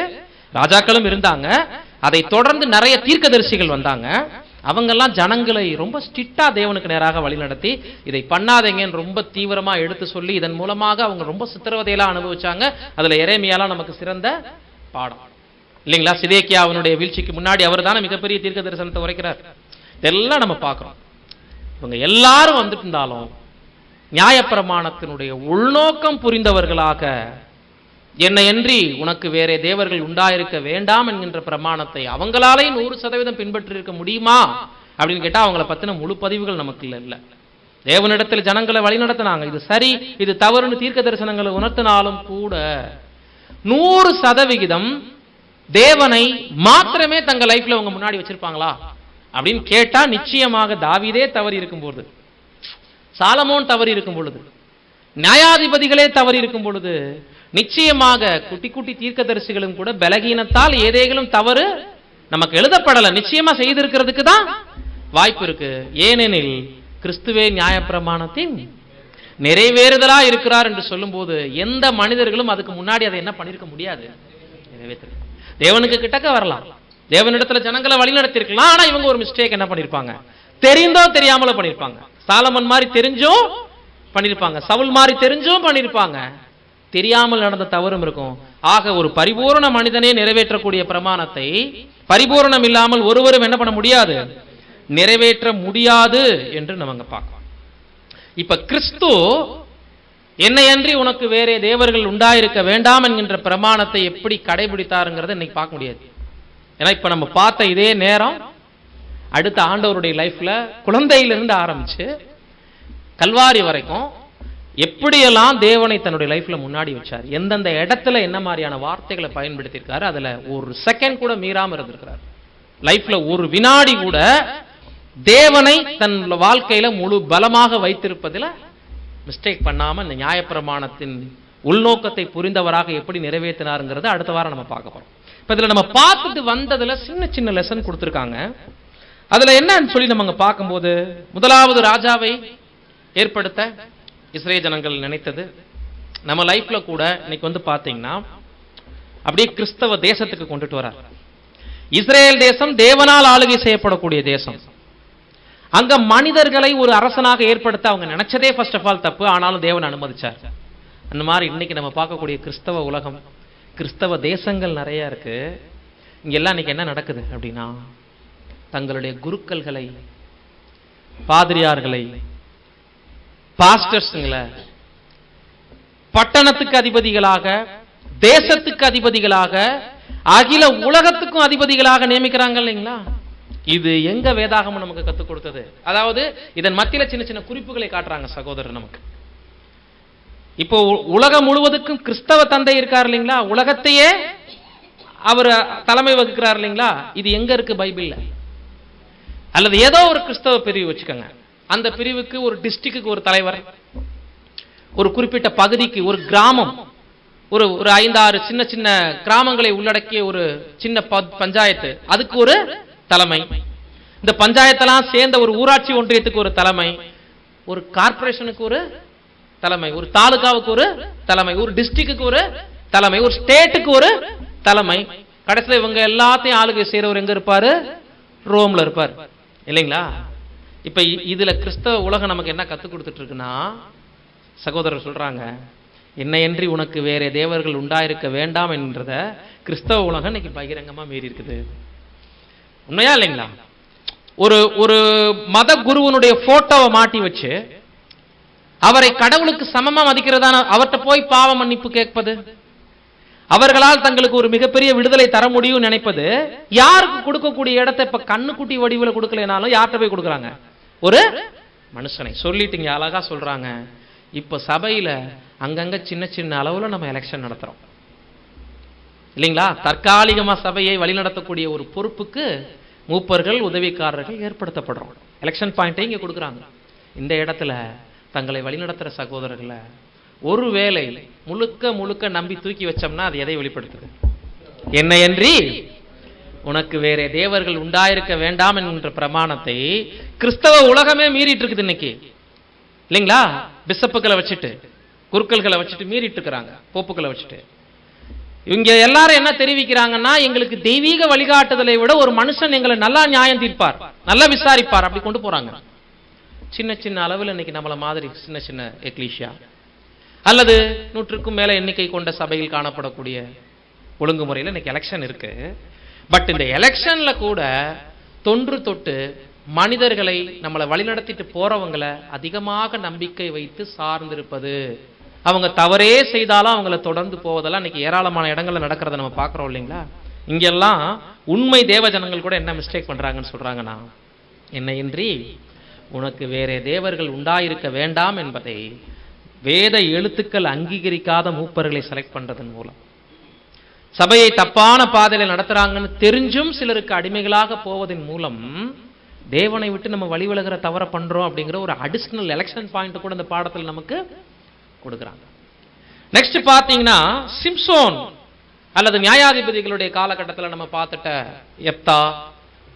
ராஜாக்களும் இருந்தாங்க, அதை தொடர்ந்து நிறைய தீர்க்கதரிசிகள் வந்தாங்க. அவங்கெல்லாம் ஜனங்களை ரொம்ப ஸ்ட்ரிக்டா தேவனுக்கு நேராக வழி நடத்தி இதை பண்ணாதீங்கன்னு ரொம்ப தீவிரமா எடுத்து சொல்லி இதன் மூலமாக அவங்க ரொம்ப சித்திரவதையெல்லாம் அனுபவிச்சாங்க. அதுல எரேமியாலாம் நமக்கு சிறந்த பாடம் இல்லைங்களா. சிதேக்கியா அவனுடைய வீழ்ச்சிக்கு முன்னாடி அவர் தானே மிகப்பெரிய தீர்க்க தரிசனத்தை உரைக்கிறார். இதெல்லாம் நம்ம பார்க்கிறோம். இவங்க எல்லாரும் வந்துட்டு இருந்தாலும் நியாயப்பிரமாணத்தினுடைய உள்நோக்கம் புரிந்தவர்களாக என்னையன்றி உனக்கு வேற தேவர்கள் உண்டாயிருக்க வேண்டாம் என்கின்ற பிரமாணத்தை அவங்களாலே 100% பின்பற்றி இருக்க முடியுமா அப்படின்னு கேட்டா அவங்கள பத்தின முழு பதிவுகள் நமக்கு இல்ல. தேவனிடத்தில் ஜனங்களை வழி நடத்தினாங்க, இது சரி இது தவறுன்னு தீர்க்க தரிசனங்களை உணர்த்தினாலும் கூட 100% தேவனை மாத்திரமே தங்க லைஃப்ல அவங்க முன்னாடி வச்சிருப்பாங்களா அப்படின்னு கேட்டா நிச்சயமாக தாவீதே தவறி இருக்கும் பொழுது, சாலமோன் தவறி இருக்கும் பொழுது, நியாயாதிபதிகளே தவறி இருக்கும் பொழுது, நிச்சயமாக குட்டி குட்டி தீர்க்கதரிசிகளும் கூட பலகீனத்தால் ஏதேனும் தவறு நமக்கு எழுதப்படல, நிச்சயமா செய்திருக்கிறதுக்கு தான் வாய்ப்பு இருக்கு. ஏனெனில் கிறிஸ்துவே நியாயப்பிரமாணத்தின் நிறைவேறுதலா இருக்கிறார் என்று சொல்லும்போது எந்த மனிதர்களும் அதுக்கு முன்னாடி அதை என்ன பண்ணிருக்க முடியாது, நிறைவேற்ற. தேவனுக்கு கிட்டக்க வரலாம், தேவனிடத்துல ஜனங்களை வழிநடத்திருக்கலாம். ஆனா இவங்க ஒரு மிஸ்டேக் என்ன பண்ணிருப்பாங்க, தெரிந்தோ தெரியாமலோ பண்ணிருப்பாங்க. சாலமன் மாதிரி தெரிஞ்சும் பண்ணிருப்பாங்க, சவுல் மாதிரி தெரிஞ்சும் பண்ணிருப்பாங்க, தெரியாமல் நடந்த தவறும் இருக்கும். ஆக ஒரு பரிபூரண மனிதனே நிறைவேற்றக்கூடிய பிரமாணத்தை பரிபூரணம் இல்லாமல் ஒருவரும் என்ன பண்ண முடியாது, நிறைவேற்ற முடியாது என்று நம்ம பார்க்கலாம். இப்ப கிறிஸ்து என்னையன்றி உனக்கு வேறே தேவர்கள் உண்டாயிருக்க வேண்டாம் என்கின்ற பிரமாணத்தை எப்படி கடைபிடித்தாருங்கிறத இன்னைக்கு பார்க்க முடியாது. ஏன்னா இப்ப நம்ம பார்த்த இதே நேரம் அடுத்த ஆண்டவருடைய லைஃப்ல குழந்தையிலிருந்து ஆரம்பிச்சு கல்வாரி வரைக்கும் எப்படியெல்லாம் தேவனை தன்னுடைய லைஃப்ல முன்னாடி வச்சார், எந்தெந்த இடத்துல என்ன மாதிரியான வார்த்தைகளை பயன்படுத்தியிருக்காரு, அதுல ஒரு செகண்ட் கூட மீறாம இருந்திருக்கிறார். லைஃப்ல ஒரு வினாடி கூட தேவனை தன் வாழ்க்கையில முழு பலமாக வைத்திருப்பதில் மிஸ்டேக் பண்ணாம இந்த நியாயப்பிரமாணத்தின் உள்நோக்கத்தை புரிந்தவராக எப்படி நிறைவேற்றினாருங்கிறத அடுத்த வாரம் நம்ம பார்க்க போறோம். இப்ப இதுல நம்ம பார்த்துட்டு வந்ததுல சின்ன சின்ன லெசன் கொடுத்திருக்காங்க. அதுல என்னன்னு சொல்லி நம்ம பார்க்கும்போது, முதலாவது ராஜாவை ஏற்படுத்த இஸ்ரேல் ஜனங்கள் நினைத்தது நம்ம லைஃப்ல கூட இன்னைக்கு வந்து பாத்தீங்கன்னா அப்படியே கிறிஸ்தவ தேசத்துக்கு கொண்டுட்டு வரார். இஸ்ரேல் தேசம் தேவனால் ஆளுகை செய்யப்படக்கூடிய தேசம். அங்க மனிதர்களை ஒரு அரசனாக ஏற்படுத்த அவங்க நினைச்சதே ஃபர்ஸ்ட் ஆஃப் ஆல் தப்பு, ஆனாலும் தேவன் அனுமதிச்சார். அந்த மாதிரி இன்னைக்கு நம்ம பார்க்கக்கூடிய கிறிஸ்தவ உலகம், கிறிஸ்தவ தேசங்கள் நிறைய இருக்கு. இங்க எல்லாம் இன்னைக்கு என்ன நடக்குது அப்படின்னா, தங்களுடைய குருக்கள்களை, பாதிரியார்களை, பாஸ்டர்ஸ்ங்களை பட்டணத்துக்கு அதிபதிகளாக, தேசத்துக்கு அதிபதிகளாக, அகில உலகத்துக்கும் அதிபதிகளாக நியமிக்கிறாங்க இல்லைங்களா? இது எங்க வேதாகமம் நமக்கு கத்துக் கொடுத்தது? அதாவது இதன் மத்தியில சின்ன சின்ன குறிப்புகளை காட்டுறாங்க சகோதரர் நமக்கு. இப்போ உலகம் முழுவதுக்கும் கிறிஸ்தவ தந்தை இருக்கார் இல்லைங்களா, உலகத்தையே அவர் தலைமை வகுக்கிறார் இல்லைங்களா? இது எங்க இருக்கு பைபிள்ல? அல்லது ஏதோ ஒரு கிறிஸ்தவ பிரிவு வச்சுக்கோங்க, அந்த பிரிவுக்கு ஒரு டிஸ்ட்ரிக்ட்டுக்கு ஒரு தலைவர், ஒரு குறிப்பிட்ட பகுதிக்கு ஒரு கிராமம், ஒரு 5-6 சின்ன சின்ன கிராமங்களை உள்ளடக்கிய ஒரு சின்ன பஞ்சாயத்து, அதுக்கு ஒரு தலைமை. இந்த பஞ்சாயத்தெல்லாம் சேர்ந்த ஒரு ஊராட்சி ஒன்றியத்துக்கு ஒரு தலைமை, ஒரு கார்பரேஷனுக்கு ஒரு தலைமை, ஒரு தாலுகாவுக்கு ஒரு தலைமை, ஒரு டிஸ்ட்ரிக்ட்டுக்கு ஒரு தலைமை, ஒரு ஸ்டேட்டுக்கு ஒரு தலைமை. கடைசியில் இவங்க எல்லாத்தையும் ஆளுகை செய்யறவர் எங்க இருப்பாரு? ரோம்ல இருப்பார் இல்லைங்களா? இப்ப இதுல கிறிஸ்தவ உலகம் நமக்கு என்ன கத்துக் கொடுத்துட்டு இருக்குன்னா, சகோதரர் சொல்றாங்க, என்னையன்றி உனக்கு வேற தேவர்கள் உண்டாயிருக்க வேண்டாம் என்றத கிறிஸ்தவ உலகம் இன்னைக்கு பகிரங்கமா மீறி இருக்குது. உண்மையா இல்லைங்களா? ஒரு மத குருவனுடைய போட்டோவை மாட்டி வச்சு அவரை கடவுளுக்கு சமமா மதிக்கிறதான, அவர்கிட்ட போய் பாவ மன்னிப்பு கேட்பது, அவர்களால் தங்களுக்கு ஒரு மிகப்பெரிய விடுதலை தர முடியும் நினைப்பது, யாருக்கு கொடுக்கக்கூடிய இடத்தை இப்ப கண்ணுக்குட்டி வடிவில் கொடுக்கலனாலும் யார்கிட்ட போய் கொடுக்குறாங்க? ஒரு மனுஷனை. சொல்லிட்டு அழகா சொல்றாங்க, இப்ப சபையில அங்கங்க சின்ன சின்ன அளவுல நம்ம எலெக்ஷன் நடத்துறோம் இல்லைங்களா? தற்காலிகமா சபையை வழிநடத்தக்கூடிய ஒரு பொறுப்புக்கு மூப்பர்கள், உதவிக்காரர்கள் ஏற்படுத்தப்படுறோம். எலெக்ஷன் பாயிண்டை இங்க கொடுக்குறாங்க. இந்த இடத்துல தங்களை வழிநடத்துற சகோதரர்களை ஒருவேளை முழுக்க முழுக்க நம்பி தூக்கி வச்சோம்னா அது எதை வெளிப்படுத்துது? என்னையன்றி உனக்கு வேற தேவர்கள் உண்டாயிருக்க வேண்டாம் என்கின்ற பிரமாணத்தை கிறிஸ்தவ உலகமே மீறிட்டு இருக்குது இன்னைக்கு இல்லைங்களா? பிஷப்புகளை வச்சுட்டு, குருக்கள்களை வச்சுட்டு மீறிட்டு இருக்கிறாங்க, போப்புக்களை வச்சுட்டு. இங்க எல்லாரும் என்ன தெரிவிக்கிறாங்கன்னா, எங்களுக்கு தெய்வீக வழிகாட்டுதலை விட ஒரு மனுஷன் எங்களை நல்லா நியாயம் தீர்ப்பார், நல்லா விசாரிப்பார், அப்படி கொண்டு போறாங்க. சின்ன சின்ன அளவில் இன்னைக்கு நம்மள மாதிரி சின்ன சின்ன எக்லீஷியா அல்லது 100க்கும் மேல எண்ணிக்கை கொண்ட சபையில் காணப்படக்கூடிய ஒழுங்குமுறையில் இன்னைக்கு எலெக்ஷன் இருக்கு. பட் இந்த எலெக்ஷன்ல கூட தொன்று தொட்டு மனிதர்களை நம்மளை வழிநடத்திட்டு போறவங்களை அதிகமாக நம்பிக்கை வைத்து சார்ந்திருப்பது, அவங்க தவறே செய்தாலும் அவங்கள தொடர்ந்து போவதெல்லாம் இன்னைக்கு ஏராளமான இடங்கள்ல நடக்கிறத நம்ம பார்க்கிறோம் இல்லைங்களா? இங்கெல்லாம் உண்மை தேவ ஜனங்கள் கூட என்ன மிஸ்டேக் பண்றாங்கன்னு சொல்றாங்கன்னா, என்னையின்றி உனக்கு வேற தேவர்கள் உண்டாயிருக்க வேண்டாம் என்பதை வேத எழுத்துக்கள் அங்கீகரிக்காத மூப்பர்களை செலக்ட் பண்றதன் மூலம் சபையை தப்பான பாதையில நடத்துறாங்கன்னு தெரிஞ்சும் சிலருக்கு அடிமைகளாக போவதன் மூலம் தேவனை விட்டு நம்ம வழி விலகிற தவற பண்றோம் அப்படிங்கிற ஒரு அடிஷனல் எலெக்ஷன் பாயிண்ட் கூட இந்த பாடத்தில் நமக்கு கொடுக்குறாங்க. நெக்ஸ்ட் பாத்தீங்கன்னா, சிம்சோன் அல்லது நியாயாதிபதிகளுடைய காலகட்டத்தில் நம்ம பார்த்துட்ட எப்தா,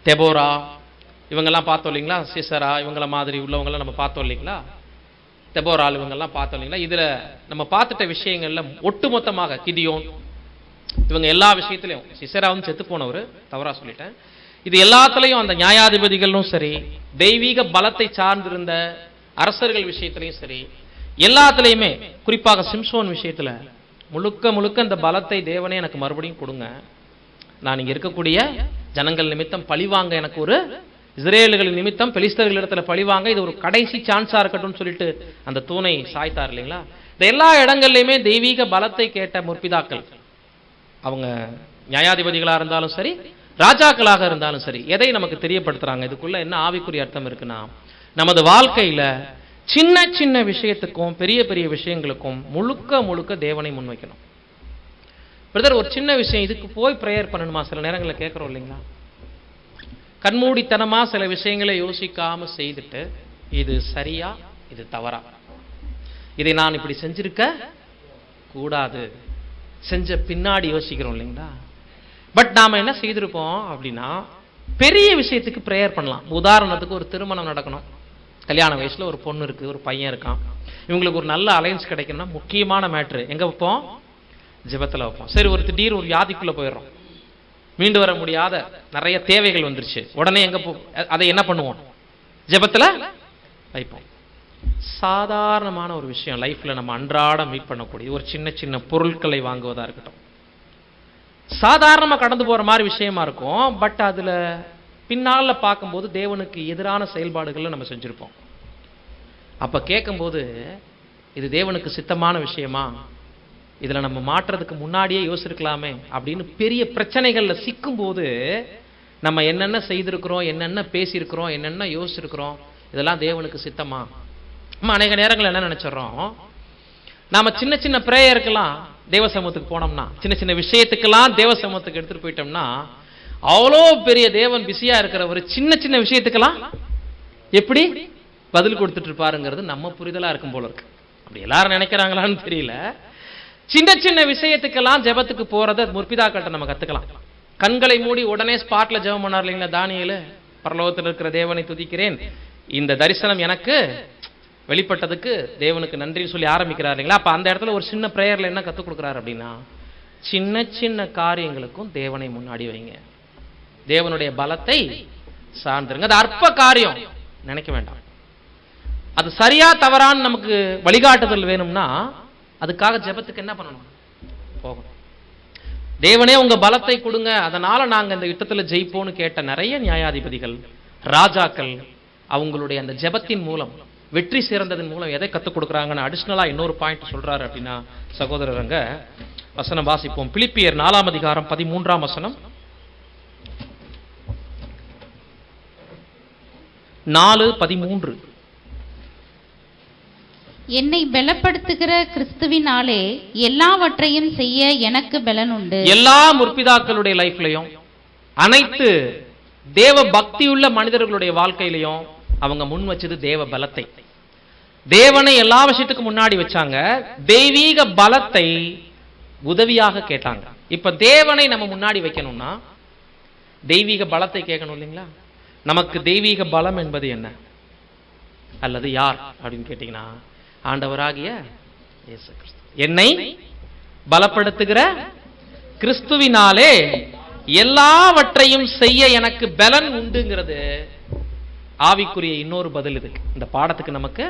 தெபோரா, இவங்கெல்லாம் பார்த்தோம் இல்லைங்களா? சிசரா, இவங்கள மாதிரி உள்ளவங்களாம் நம்ம பார்த்தோம் இல்லைங்களா? தெபோரால் இவங்கெல்லாம் பார்த்தோம் இல்லைங்களா. இதுல நம்ம பார்த்துட்ட விஷயங்கள்ல ஒட்டுமொத்தமாக கிதியோன் இவங்க எல்லா விஷயத்திலையும், சிசரா வந்து செத்து போனவர், தவறா சொல்லிட்டேன், இது எல்லாத்துலயும் அந்த நியாயாதிபதிகளும் சரி, தெய்வீக பலத்தை சார்ந்திருந்த அரசர்கள் விஷயத்திலையும் சரி, எல்லாத்துலயுமே குறிப்பாக சிம்சோன் விஷயத்துல முழுக்க முழுக்க அந்த பலத்தை தேவனே எனக்கு மறுபடியும் கொடுங்க, நான் இங்க இருக்கக்கூடிய ஜனங்கள் நிமித்தம் பழிவாங்க, எனக்கு ஒரு இஸ்ரேலுகள் நிமித்தம் பெலிஸ்தர்கள் இடத்துல பழிவாங்க, இது ஒரு கடைசி சான்ஸா இருக்கட்டும் சொல்லிட்டு அந்த தூணை சாய்த்தார் இல்லைங்களா. இந்த எல்லா இடங்கள்லயுமே தெய்வீக பலத்தை கேட்ட முற்பிதாக்கள், அவங்க நியாயாதிபதிகளாக இருந்தாலும் சரி, ராஜாக்களாக இருந்தாலும் சரி, எதை நமக்கு தெரியப்படுத்துறாங்க? இதுக்குள்ள என்ன ஆவிக்குரிய அர்த்தம் இருக்குன்னா, நமது வாழ்க்கையில சின்ன சின்ன விஷயத்துக்கும் பெரிய பெரிய விஷயங்களுக்கும் முழுக்க முழுக்க தேவனை முன்வைக்கணும். பிரதர், ஒரு சின்ன விஷயம், இதுக்கு போய் ப்ரேயர் பண்ணணுமா? சில நேரங்களில் கேட்குறோம் இல்லைங்களா. கண்மூடித்தனமா சில விஷயங்களை யோசிக்காம செய்துட்டு, இது சரியா இது தவறா, இதை நான் இப்படி செஞ்சிருக்க கூடாது, செஞ்ச பின்னாடி யோசிக்கிறோம் இல்லைங்களா. பட் நாம என்ன செய்திருப்போம் அப்படின்னா, பெரிய விஷயத்துக்கு ப்ரேயர் பண்ணலாம். உதாரணத்துக்கு ஒரு திருமணம் நடக்கணும், கல்யாண வயசுல ஒரு பொண்ணு இருக்கு, ஒரு பையன் இருக்கான், இவங்களுக்கு ஒரு நல்ல அலைன்ஸ் கிடைக்கணும்னா முக்கியமான மேட்ரு எங்க வைப்போம்? ஜெபத்துல வைப்போம். சரி, ஒரு திடீர் ஒரு வியாதிக்குள்ள போயிடுறோம், மீண்டு வர முடியாத நிறைய தேவைகள் வந்துருச்சு, உடனே எங்க அதை என்ன பண்ணுவோம்? ஜெபத்துல வைப்போம். சாதாரணமான ஒரு விஷயம், லைஃப்ல நம்ம அன்றாட மீட் பண்ணக்கூடிய ஒரு சின்ன சின்ன பொருட்களை வாங்குவதா இருக்கட்டும், சாதாரணமா கடந்து போற மாதிரி விஷயமா இருக்கும். பட் அதுல பின்னால பார்க்கும்போது தேவனுக்கு எதிரான செயல்பாடுகளை நம்ம செஞ்சிருப்போம். அப்ப கேட்கும்போது, இது தேவனுக்கு சித்தமான விஷயமா, இதுல நம்ம மாற்றதுக்கு முன்னாடியே யோசிச்சிருக்கலாமே அப்படின்னு பெரிய பிரச்சனைகள்ல சிக்கும் போது, நம்ம என்னென்ன செய்திருக்கிறோம், என்னென்ன பேசியிருக்கிறோம், என்னென்ன யோசிச்சிருக்கிறோம், இதெல்லாம் தேவனுக்கு சித்தமா? நம்ம அநேக நேரங்கள் என்ன நினைச்சிடறோம், நாம சின்ன சின்ன பிரேயருக்கெல்லாம் தேவ சமூகத்துக்கு போனோம்னா, சின்ன சின்ன விஷயத்துக்கெல்லாம் தேவ சமூகத்துக்கு எடுத்துட்டு போயிட்டோம்னா, அவ்வளோ பெரிய தேவன் பிஸியா இருக்கிறவர் சின்ன சின்ன விஷயத்துக்கெல்லாம் எப்படி பதில் கொடுத்துட்டு இருப்பாருங்கிறது நம்ம புரிதலா இருக்கும் போல இருக்கு. அப்படி எல்லாரும் நினைக்கிறாங்களான்னு தெரியல. சின்ன சின்ன விஷயத்துக்கெல்லாம் ஜெபத்துக்கு போறத முற்பிதாக்கள்கிட்ட நம்ம கத்துக்கலாம். கண்களை மூடி உடனே ஸ்பாட்ல ஜெபம் பண்ணார் இல்லைங்களா தானியேலு, பரலோகத்தில் இருக்கிற தேவனை துதிக்கிறேன், இந்த தரிசனம் எனக்கு வெளிப்பட்டதுக்கு தேவனுக்கு நன்றி சொல்லி ஆரம்பிக்கிறார் இல்லைங்களா. அப்ப அந்த இடத்துல ஒரு சின்ன பிரேயர்ல என்ன கத்துக் கொடுக்குறாரு அப்படின்னா, சின்ன சின்ன காரியங்களுக்கும் தேவனை முன்னாடி வைங்க, தேவனுடைய பலத்தை சார்ந்துருங்க. அது அற்ப காரியம் நினைக்க வேண்டாம். அது சரியா தவறான்னு நமக்கு வழிகாட்டுதல் வேணும்னா அதுக்காக ஜெபத்துக்கு என்ன பண்ணணும்? போகணும். தேவனே உங்க பலத்தை கொடுங்க, அதனால நாங்க இந்த யுத்தத்துல ஜெயிப்போம்னு கேட்ட நிறைய நியாயாதிபதிகள், ராஜாக்கள், அவங்களுடைய அந்த ஜெபத்தின் மூலம் வெற்றி சேர்ந்ததன் மூலம் எதை கத்துக் கொடுக்குறாங்கன்னு அடிஷனலா இன்னொரு பாயிண்ட் சொல்றாரு அப்படின்னா, சகோதரரங்க வசனம் வாசிப்போம். பிலிப்பியர் 4ஆம் அதிகாரம் 13ஆம் வசனம். 4:13. என்னை பலப்படுத்துகிற கிறிஸ்துவினாலே எல்லாவற்றையும் செய்ய எனக்கு பலன் உண்டு. எல்லா முற்பிதாக்களுடைய லைஃப்லயும், அனைத்து தேவ பக்தியுள்ள மனிதர்களுடைய வாழ்க்கையிலையும் அவங்க முன் வச்சது தேவ பலத்தை. தேவனை எல்லா விஷயத்துக்கு முன்னாடி வச்சாங்க, தெய்வீக பலத்தை உதவியாக கேட்டாங்க. இப்ப தேவனை நம்ம முன்னாடி வைக்கணும்னா தெய்வீக பலத்தை கேட்கணும் இல்லைங்களா. நமக்கு தெய்வீக பலம் என்பது என்ன அல்லது யார் அப்படின்னு கேட்டீங்கன்னா, ஆண்டவராகிய இயேசு கிறிஸ்து. என்னை பலப்படுத்துகிற கிறிஸ்துவினாலே எல்லாவற்றையும் செய்ய எனக்கு பலன் உண்டுங்கிறது ஆவிக்குரிய இன்னொரு பதில் இதுக்கு, இந்த பாடத்துக்கு. நமக்கு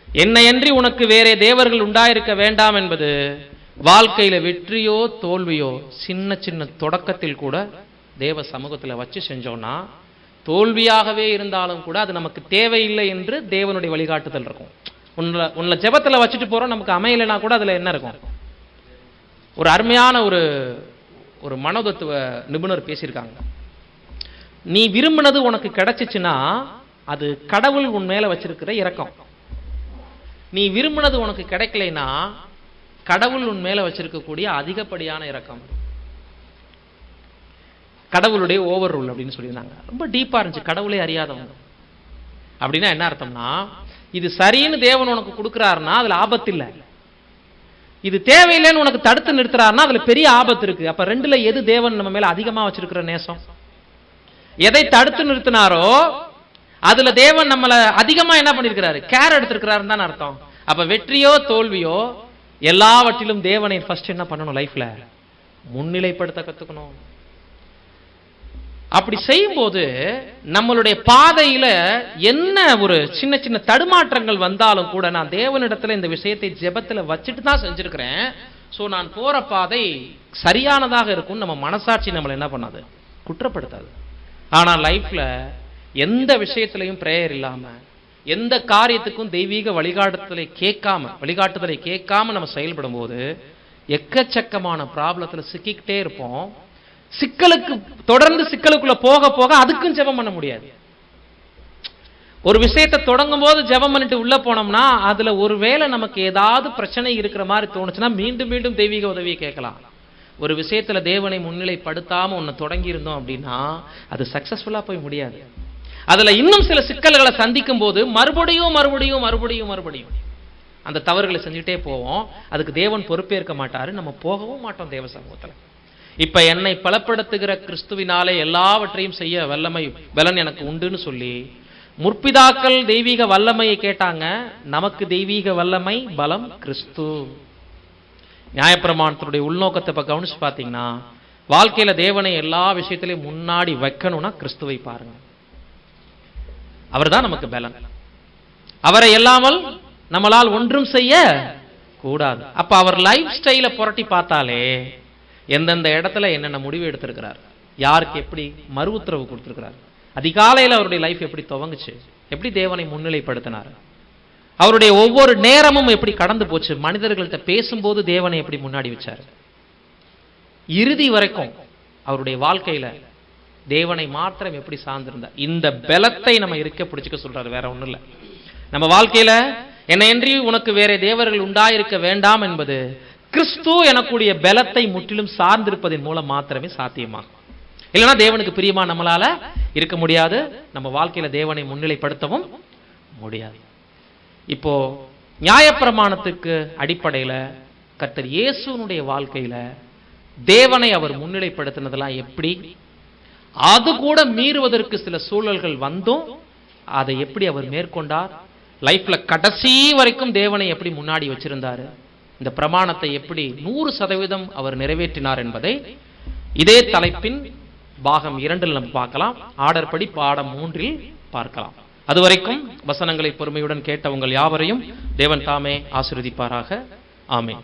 என்னையன்றி உனக்கு வேறே தேவர்கள் உண்டாயிருக்க வேண்டாம் என்பது வாழ்க்கையில வெற்றியோ தோல்வியோ சின்ன சின்ன தொடக்கத்தில் கூட தேவ சமூகத்தில் வச்சு செஞ்சோம்னா, தோல்வியாகவே இருந்தாலும் கூட அது நமக்கு தேவையில்லை என்று தேவனுடைய வழிகாட்டுதல் இருக்கும். உன்னை ஜெபத்தில் வச்சுட்டு போறோம், நமக்கு அமையலைன்னா கூட அதுல என்ன இருக்கும்? ஒரு அருமையான ஒரு மனோதத்துவ நிபுணர் பேசியிருக்காங்க. நீ விரும்பினது உனக்கு கிடைச்சிச்சுன்னா அது கடவுள் உன் மேல வச்சிருக்கிற இரக்கம். நீ விரும்பினது உனக்கு கிடைக்கலைன்னா கடவுள் உன் மேல வச்சிருக்கக்கூடிய அதிகப்படியான இரக்கம், கடவுளுடைய ஓவர் ரூல் அப்படின்னு சொல்லியிருந்தாங்க. ரொம்ப டீப்பா இருந்துச்சு. கடவுளே அறியாதவங்க அப்படின்னா என்ன அர்த்தம்னா, இது சரின்னு தேவன் உனக்கு கொடுக்கிறாருன்னா அதுல ஆபத்து இல்லை, இது தேவையில்லைன்னு உனக்கு தடுத்து நிறுத்துறாருன்னா அதுல பெரிய ஆபத்து இருக்கு. அப்ப ரெண்டுல எது தேவன் நம்ம மேல அதிகமா வச்சிருக்கிற நேசம்? எதை தடுத்து நிறுத்தினாரோ அதுல தேவன் நம்மள அதிகமா என்ன பண்ணிருக்கிறாரு, கேர் எடுத்திருக்கிறாருன்னு தான் அர்த்தம். அப்ப வெற்றியோ தோல்வியோ எல்லாவற்றிலும் தேவனை ஃபர்ஸ்ட் என்ன பண்ணணும், லைஃப்ல முன்னிலைப்படுத்த கத்துக்கணும். அப்படி செய்யும்போது நம்மளுடைய பாதையில என்ன ஒரு சின்ன சின்ன தடுமாற்றங்கள் வந்தாலும் கூட, நான் தேவனிடத்துல இந்த விஷயத்தை ஜெபத்துல வச்சுட்டு தான் செஞ்சிருக்கிறேன், சோ நான் போற பாதை சரியானதாக இருக்கும், நம்ம மனசாட்சி நம்மளை என்ன பண்ணாது, குற்றப்படுத்தாது. ஆனா லைஃப்ல எந்த விஷயத்திலையும் பிரேயர் இல்லாம, எந்த காரியத்துக்கும் தெய்வீக வழிகாட்டுதலை கேட்காம நம்ம செயல்படும் போது எக்கச்சக்கமான ப்ராப்ளத்துல சிக்கிக்கிட்டே இருப்போம். தொடர்ந்து சிக்கலுக்குள்ள போக போக அதுக்கும் ஜெபம் பண்ண முடியாது. ஒரு விஷயத்தை தொடங்கும் போது ஜெபம் பண்ணிட்டு உள்ள போனோம்னா அதுல ஒருவேளை நமக்கு ஏதாவது பிரச்சனை இருக்கிற மாதிரி தோணுச்சுன்னா மீண்டும் மீண்டும் தெய்வீக உதவியை கேட்கலாம். ஒரு விஷயத்துல தேவனை முன்னிலைப்படுத்தாம ஒன்னு தொடங்கி இருந்தோம் அப்படின்னா அது சக்சஸ்ஃபுல்லா போய் முடியாது. அதுல இன்னும் சில சிக்கல்களை சந்திக்கும் போது மறுபடியும் அந்த தவறுகளை செஞ்சுட்டே போவோம். அதுக்கு தேவன் பொறுப்பேற்க மாட்டாரு, நம்ம போகவும் மாட்டோம் தேவ சமூகத்துல. இப்ப என்னை பலப்படுத்துகிற கிறிஸ்துவினாலே எல்லாவற்றையும் செய்ய பலன் எனக்கு உண்டுன்னு சொல்லி முற்பிதாக்கள் தெய்வீக வல்லமையை கேட்டாங்க. நமக்கு தெய்வீக வல்லமை பலம் கிறிஸ்து. நியாயப்பிரமாணத்தினுடைய உள்நோக்கத்தை இப்ப கவனிச்சு பாத்தீங்கன்னா, வாழ்க்கையில தேவனை எல்லா விஷயத்திலையும் முன்னாடி வைக்கணும்னா கிறிஸ்துவை பாருங்க. அவர் தான் நமக்கு பலன். அவரை இல்லாமல் நம்மளால் ஒன்றும் செய்ய கூடாது. அப்ப அவர் லைஃப் ஸ்டைல புரட்டி பார்த்தாலே எந்தெந்த இடத்துல என்னென்ன முடிவு எடுத்திருக்கிறார், யாருக்கு எப்படி மறு உத்தரவு கொடுத்திருக்கிறார், அதிகாலையில் அவருடைய லைஃப் எப்படி துவங்குச்சு, எப்படி தேவனை முன்னிலைப்படுத்தினார், அவருடைய ஒவ்வொரு நேரமும் எப்படி கடந்து போச்சு, மனிதர்கள்ட்ட பேசும்போது தேவனை எப்படி முன்னாடி வச்சார், இறுதி வரைக்கும் அவருடைய வாழ்க்கையில தேவனை மாத்திரம் எப்படி சார்ந்திருந்தார். இந்த பலத்தை நம்ம இருக்க பிடிச்சுக்க சொல்றாரு, வேற ஒண்ணும் இல்ல. நம்ம வாழ்க்கையில என்னையன்றி உனக்கு வேற தேவர்கள் உண்டாயிருக்க வேண்டாம் என்பது கிறிஸ்து எனக்குடைய பலத்தை முற்றிலும் சார்ந்திருப்பதன் மூலம் மாத்திரமே சாத்தியமாகும். இல்லைன்னா தேவனுக்கு பிரியமா நம்மளால இருக்க முடியாது, நம்ம வாழ்க்கையில தேவனை முன்னிலைப்படுத்தவும் முடியாது. இப்போ நியாயப்பிரமாணத்துக்கு அடிப்படையில கர்த்தர் இயேசுனுடைய வாழ்க்கையில தேவனை அவர் முன்னிலைப்படுத்தினதெல்லாம் எப்படி, அது கூட மீறுவதற்கு சில சூழல்கள் வந்தும் அதை எப்படி அவர் மேற்கொண்டார், லைஃப்ல கடைசி வரைக்கும் தேவனை எப்படி முன்னாடி வச்சிருந்தாரு, இந்த பிரமாணத்தை எப்படி 100% அவர் நிறைவேற்றினார் என்பதை இதே தலைப்பின் பாகம் 2 நம்ம பார்க்கலாம். ஆர்டர் படி பாடம் 3 பார்க்கலாம். அதுவரைக்கும் வசனங்களை பொறுமையுடன் கேட்ட உங்கள் யாவரையும் தேவன் தாமே ஆசீர்வதிப்பாராக. ஆமென்.